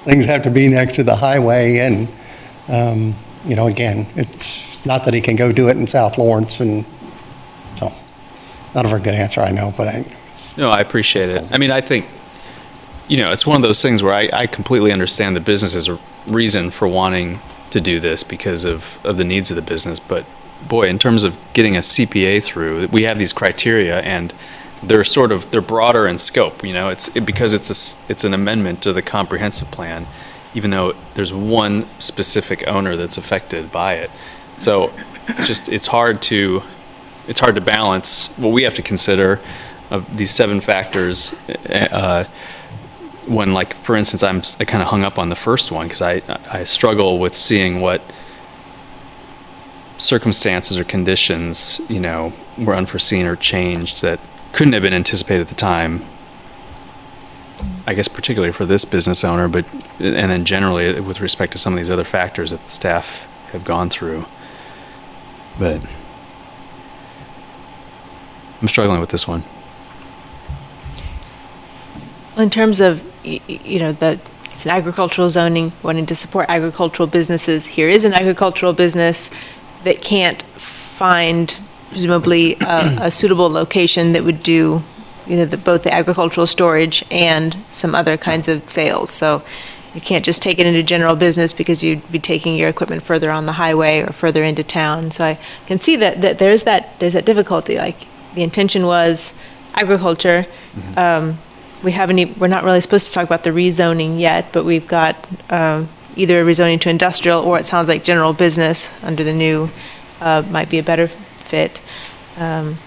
things have to be next to the highway, and, again, it's not that he can go do it in South Lawrence, and so, not a very good answer, I know, but No, I appreciate it. I mean, I think, it's one of those things where I completely understand the business's reason for wanting to do this because of the needs of the business, but boy, in terms of getting a CPA through, we have these criteria, and they're broader in scope. Because it's an amendment to the comprehensive plan, even though there's one specific owner that's affected by it. So, it's hard to balance what we have to consider of these 7 factors. When, like, for instance, I kind of hung up on the first one because I struggle with seeing what circumstances or conditions, were unforeseen or changed that couldn't have been anticipated at the time. I guess particularly for this business owner, and then generally with respect to some of these other factors that the staff have gone through. But I'm struggling with this one. In terms of, it's an agricultural zoning, wanting to support agricultural businesses. Here is an agricultural business that can't find, presumably, a suitable location that would do, both the agricultural storage and some other kinds of sales. So You can't just take it into general business because you'd be taking your equipment further on the highway or further into town. So I can see that there's that difficulty. Like, the intention was agriculture. We're not really supposed to talk about the rezoning yet, but we've got either a rezoning to industrial, or it sounds like general business under the new might be a better fit. I'm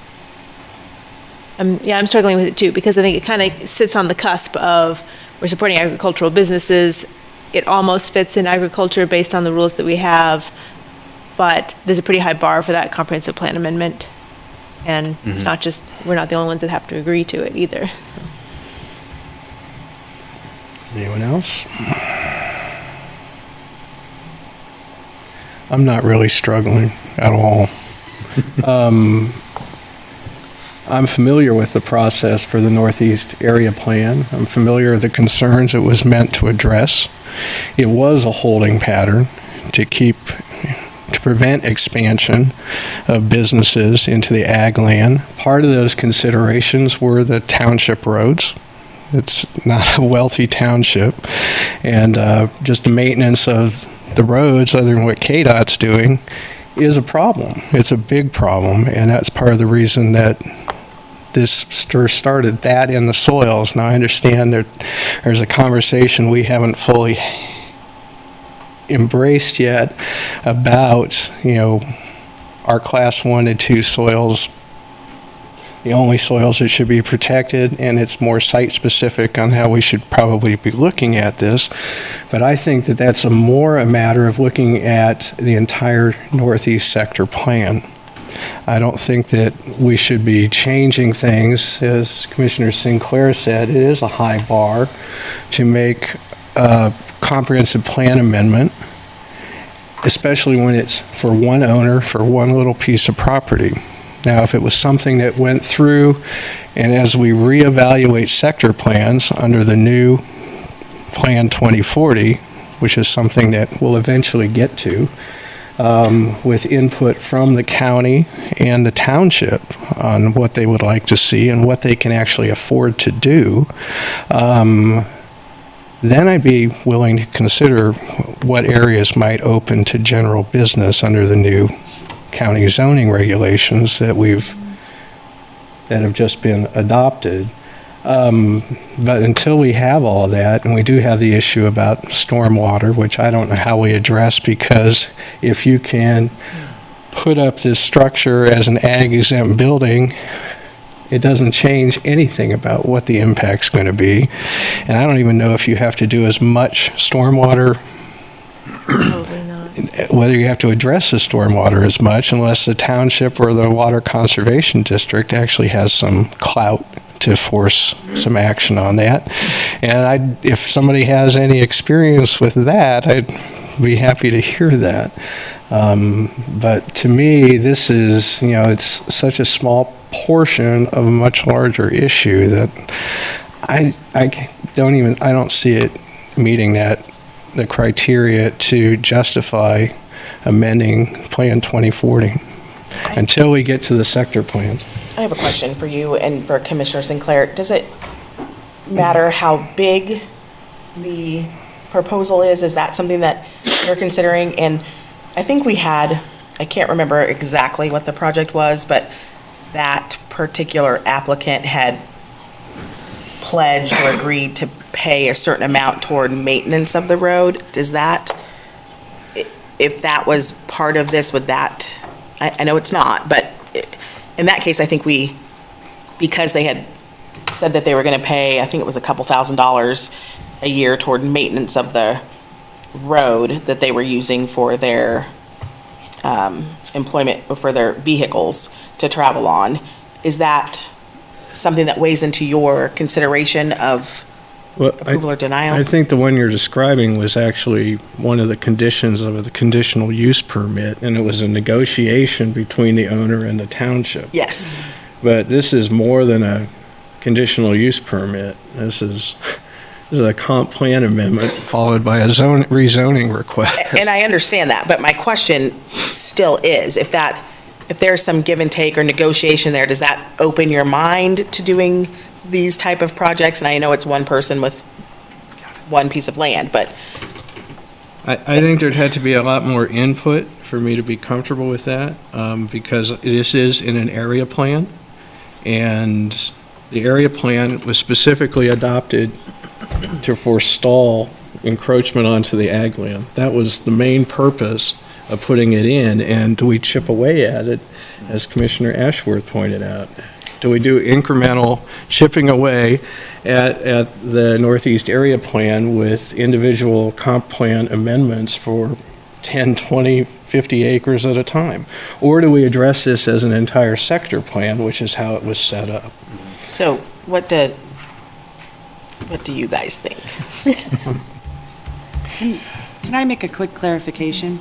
struggling with it too, because I think it kind of sits on the cusp of, we're supporting agricultural businesses. It almost fits in agriculture based on the rules that we have, but there's a pretty high bar for that comprehensive plan amendment. And it's not just, we're not the only ones that have to agree to it either. Anyone else? I'm not really struggling at all. I'm familiar with the process for the Northeast Area Plan. I'm familiar with the concerns it was meant to address. It was a holding pattern to prevent expansion of businesses into the ag land. Part of those considerations were the township roads. It's not a wealthy township. And just the maintenance of the roads, other than what KDOT's doing, is a problem. It's a big problem. And that's part of the reason that this started that in the soils. Now, I understand there's a conversation we haven't fully embraced yet about, our class 1 to 2 soils, the only soils that should be protected, and it's more site-specific on how we should probably be looking at this. But I think that that's more a matter of looking at the entire Northeast Sector Plan. I don't think that we should be changing things. As Commissioner Sinclair said, it is a high bar to make a comprehensive plan amendment, especially when it's for one owner for one little piece of property. Now, if it was something that went through, and as we reevaluate sector plans under the new Plan 2040, which is something that we'll eventually get to, with input from the county and the township on what they would like to see and what they can actually afford to do, then I'd be willing to consider what areas might open to general business under the new county zoning regulations that have just been adopted. But until we have all of that, and we do have the issue about stormwater, which I don't know how we address, because if you can put up this structure as an ag-exempt building, it doesn't change anything about what the impact's going to be. And I don't even know if you have to do as much stormwater, whether you have to address the stormwater as much, unless the township or the water conservation district actually has some clout to force some action on that. And if somebody has any experience with that, I'd be happy to hear that. But to me, this is, it's such a small portion of a much larger issue that I don't see it meeting the criteria to justify amending Plan 2040 until we get to the sector plans. I have a question for you and for Commissioner Sinclair. Does it matter how big the proposal is? Is that something that you're considering? And I think I can't remember exactly what the project was, but that particular applicant had pledged or agreed to pay a certain amount toward maintenance of the road. Does that, if that was part of this, would that, I know it's not, but in that case, I think because they had said that they were going to pay, I think it was a couple $1,000s a year toward maintenance of the road that they were using for their employment, for their vehicles to travel on. Is that something that weighs into your consideration of approval or denial? I think the one you're describing was actually one of the conditions of the conditional use permit, and it was a negotiation between the owner and the township. Yes. But this is more than a conditional use permit. This is a comp plan amendment followed by a rezoning request. And I understand that, but my question still is, if there's some give and take or negotiation there, does that open your mind to doing these type of projects? And I know it's one person with one piece of land, but I think there'd had to be a lot more input for me to be comfortable with that, because this is in an area plan, and the area plan was specifically adopted to forestall encroachment onto the ag land. That was the main purpose of putting it in, and do we chip away at it, as Commissioner Ashworth pointed out? Do we do incremental chipping away at the Northeast Area Plan with individual comp plan amendments for 10, 20, 50 acres at a time? Or do we address this as an entire sector plan, which is how it was set up? so what do you guys think? Can I make a quick clarification?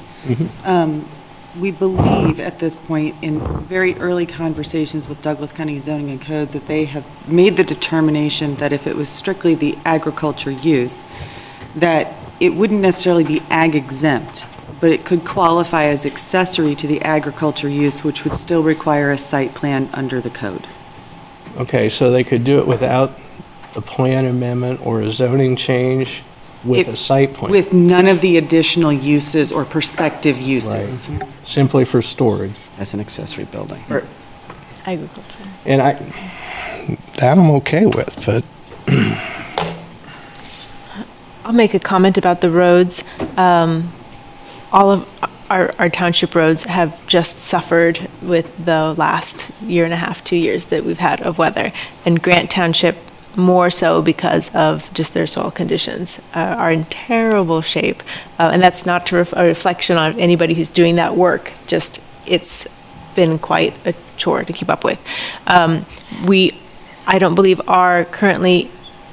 We believe at this point, in very early conversations with Douglas County Zoning and Codes, that they have made the determination that if it was strictly the agriculture use, that it wouldn't necessarily be ag exempt, but it could qualify as accessory to the agriculture use, which would still require a site plan under the code. Okay, so they could do it without a plan amendment or a zoning change with a site plan? With none of the additional uses or prospective uses. Right. Simply for storage. As an accessory building. Agriculture. And that I'm okay with, but I'll make a comment about the roads. All of our township roads have just suffered with the last year and a half, 2 years that we've had of weather. And Grant Township more so because of just their soil conditions are in terrible shape. And that's not a reflection on anybody who's doing that work, just it's been quite a chore to keep up with. I don't believe I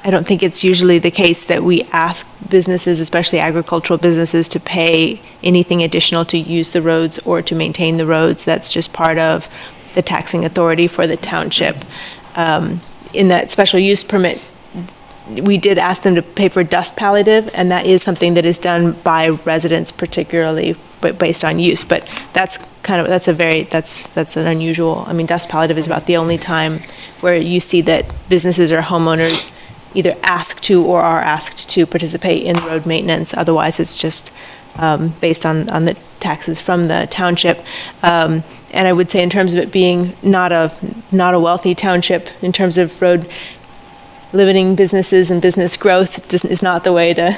don't think it's usually the case that we ask businesses, especially agricultural businesses, to pay anything additional to use the roads or to maintain the roads. That's just part of the taxing authority for the township. In that special use permit, we did ask them to pay for dust palliative, and that is something that is done by residents particularly, but based on use. But that's an unusual, dust palliative is about the only time where you see that businesses or homeowners either ask to or are asked to participate in road maintenance. Otherwise, it's just based on the taxes from the township. And I would say in terms of it being not a wealthy township, in terms of road limiting businesses and business growth just is not the way to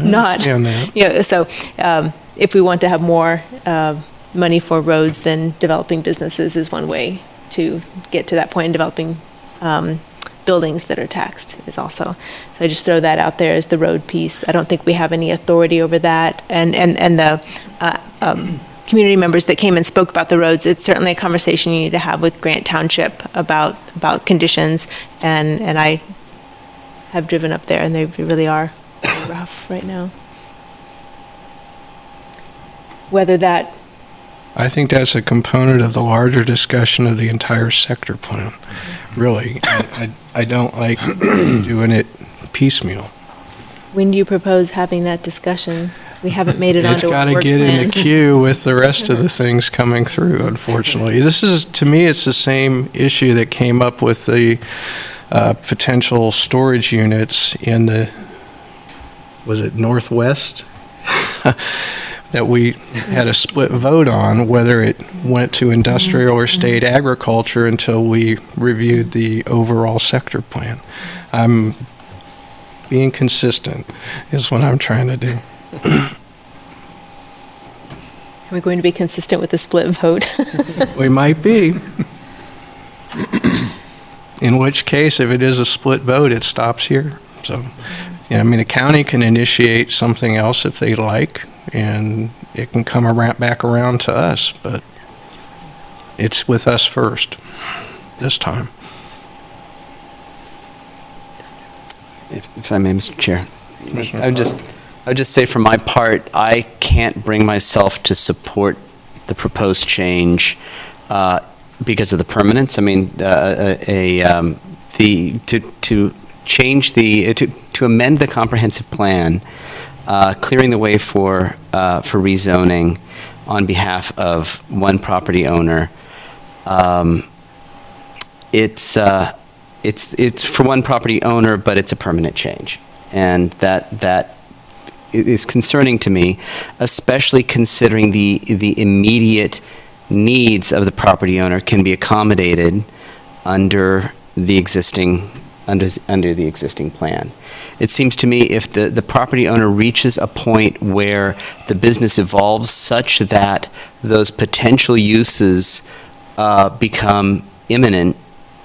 not. So if we want to have more money for roads, then developing businesses is one way to get to that point, and developing buildings that are taxed is also. So I just throw that out there as the road piece. I don't think we have any authority over that. And the community members that came and spoke about the roads, it's certainly a conversation you need to have with Grant Township about conditions. And I have driven up there, and they really are rough right now. Whether that... I think that's a component of the larger discussion of the entire sector plan. Really, I don't like doing it piecemeal. When do you propose having that discussion? We haven't made it onto our work plan. It's got to get in the queue with the rest of the things coming through, unfortunately. To me, it's the same issue that came up with the potential storage units in was it Northwest? That we had a split vote on whether it went to industrial or state agriculture until we reviewed the overall sector plan. I'm being consistent is what I'm trying to do. Are we going to be consistent with the split vote? We might be. In which case, if it is a split vote, it stops here. So, the county can initiate something else if they like, and it can come back around to us, but it's with us first this time. If I may, Mr. Chair, I would just say for my part, I can't bring myself to support the proposed change because of the permanence. To amend the comprehensive plan, clearing the way for rezoning on behalf of one property owner. It's for one property owner, but it's a permanent change. And that is concerning to me, especially considering the immediate needs of the property owner can be accommodated under the existing plan. It seems to me if the property owner reaches a point where the business evolves such that those potential uses become imminent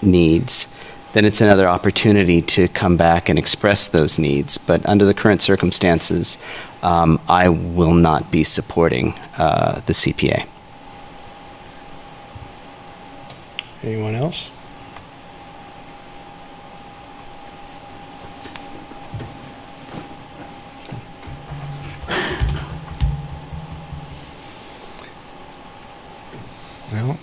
needs, then it's another opportunity to come back and express those needs. But under the current circumstances, I will not be supporting the CPA. Anyone else? Well,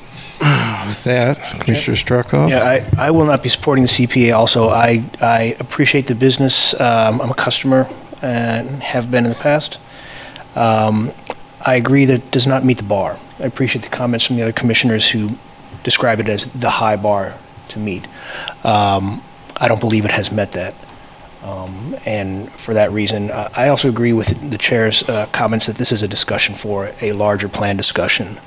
with that, Commissioner Struckoff? Yeah, I will not be supporting the CPA also. I appreciate the business. I'm a customer and have been in the past. I agree that it does not meet the bar. I appreciate the comments from the other commissioners who describe it as the high bar to meet. I don't believe it has met that. And for that reason, I also agree with the chair's comments that this is a discussion for a larger plan discussion.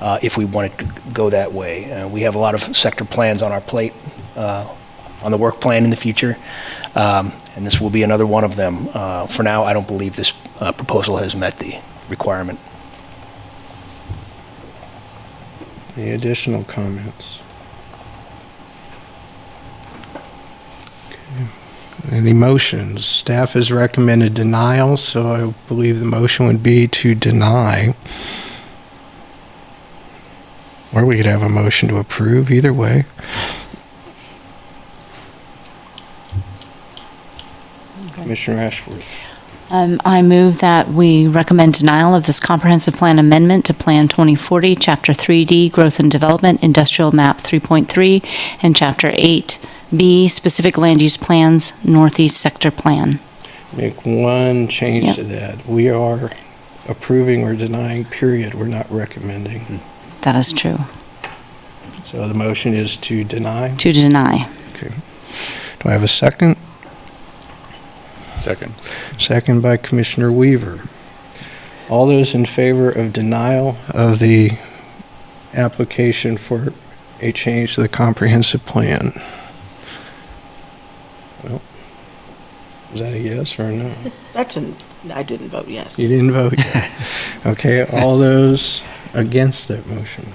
If we want to go that way. We have a lot of sector plans on our plate, on the work plan in the future, and this will be another one of them. For now, I don't believe this proposal has met the requirement. Any additional comments? Okay. Any motions? Staff has recommended denial, so I believe the motion would be to deny. Or we could have a motion to approve, either way. Commissioner Ashworth. I move that we recommend denial of this comprehensive plan amendment to Plan 2040, Chapter 3D, Growth and Development, Industrial Map 3.3, and Chapter 8B, Specific Land Use Plans, Northeast Sector Plan. Make one change to that. We are approving or denying, period. We're not recommending. That is true. So the motion is to deny? To deny. Okay. Do I have a second? Second. Second by Commissioner Weaver. All those in favor of denial of the application for a change to the comprehensive plan? Well, is that a yes or a no? I didn't vote yes. You didn't vote yes. Okay, all those against that motion?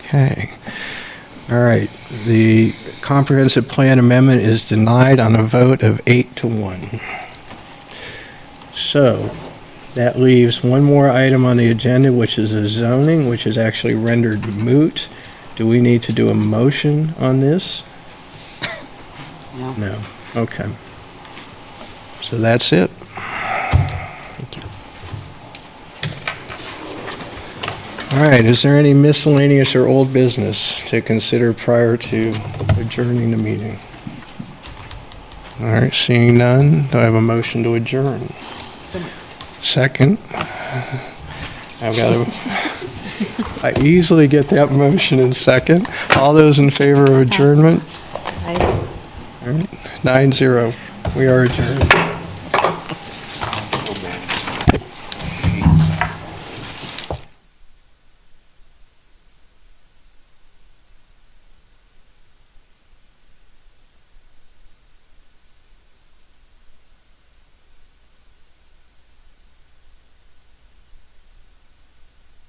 Okay. All right. The comprehensive plan amendment is denied on a vote of 8-1. So that leaves one more item on the agenda, which is a zoning, which is actually rendered moot. Do we need to do a motion on this? No. No. Okay. So that's it. All right, is there any miscellaneous or old business to consider prior to adjourning the meeting? All right, seeing none, do I have a motion to adjourn? Second. I easily get that motion in second. All those in favor of adjournment? All right, 9-0. We are adjourned.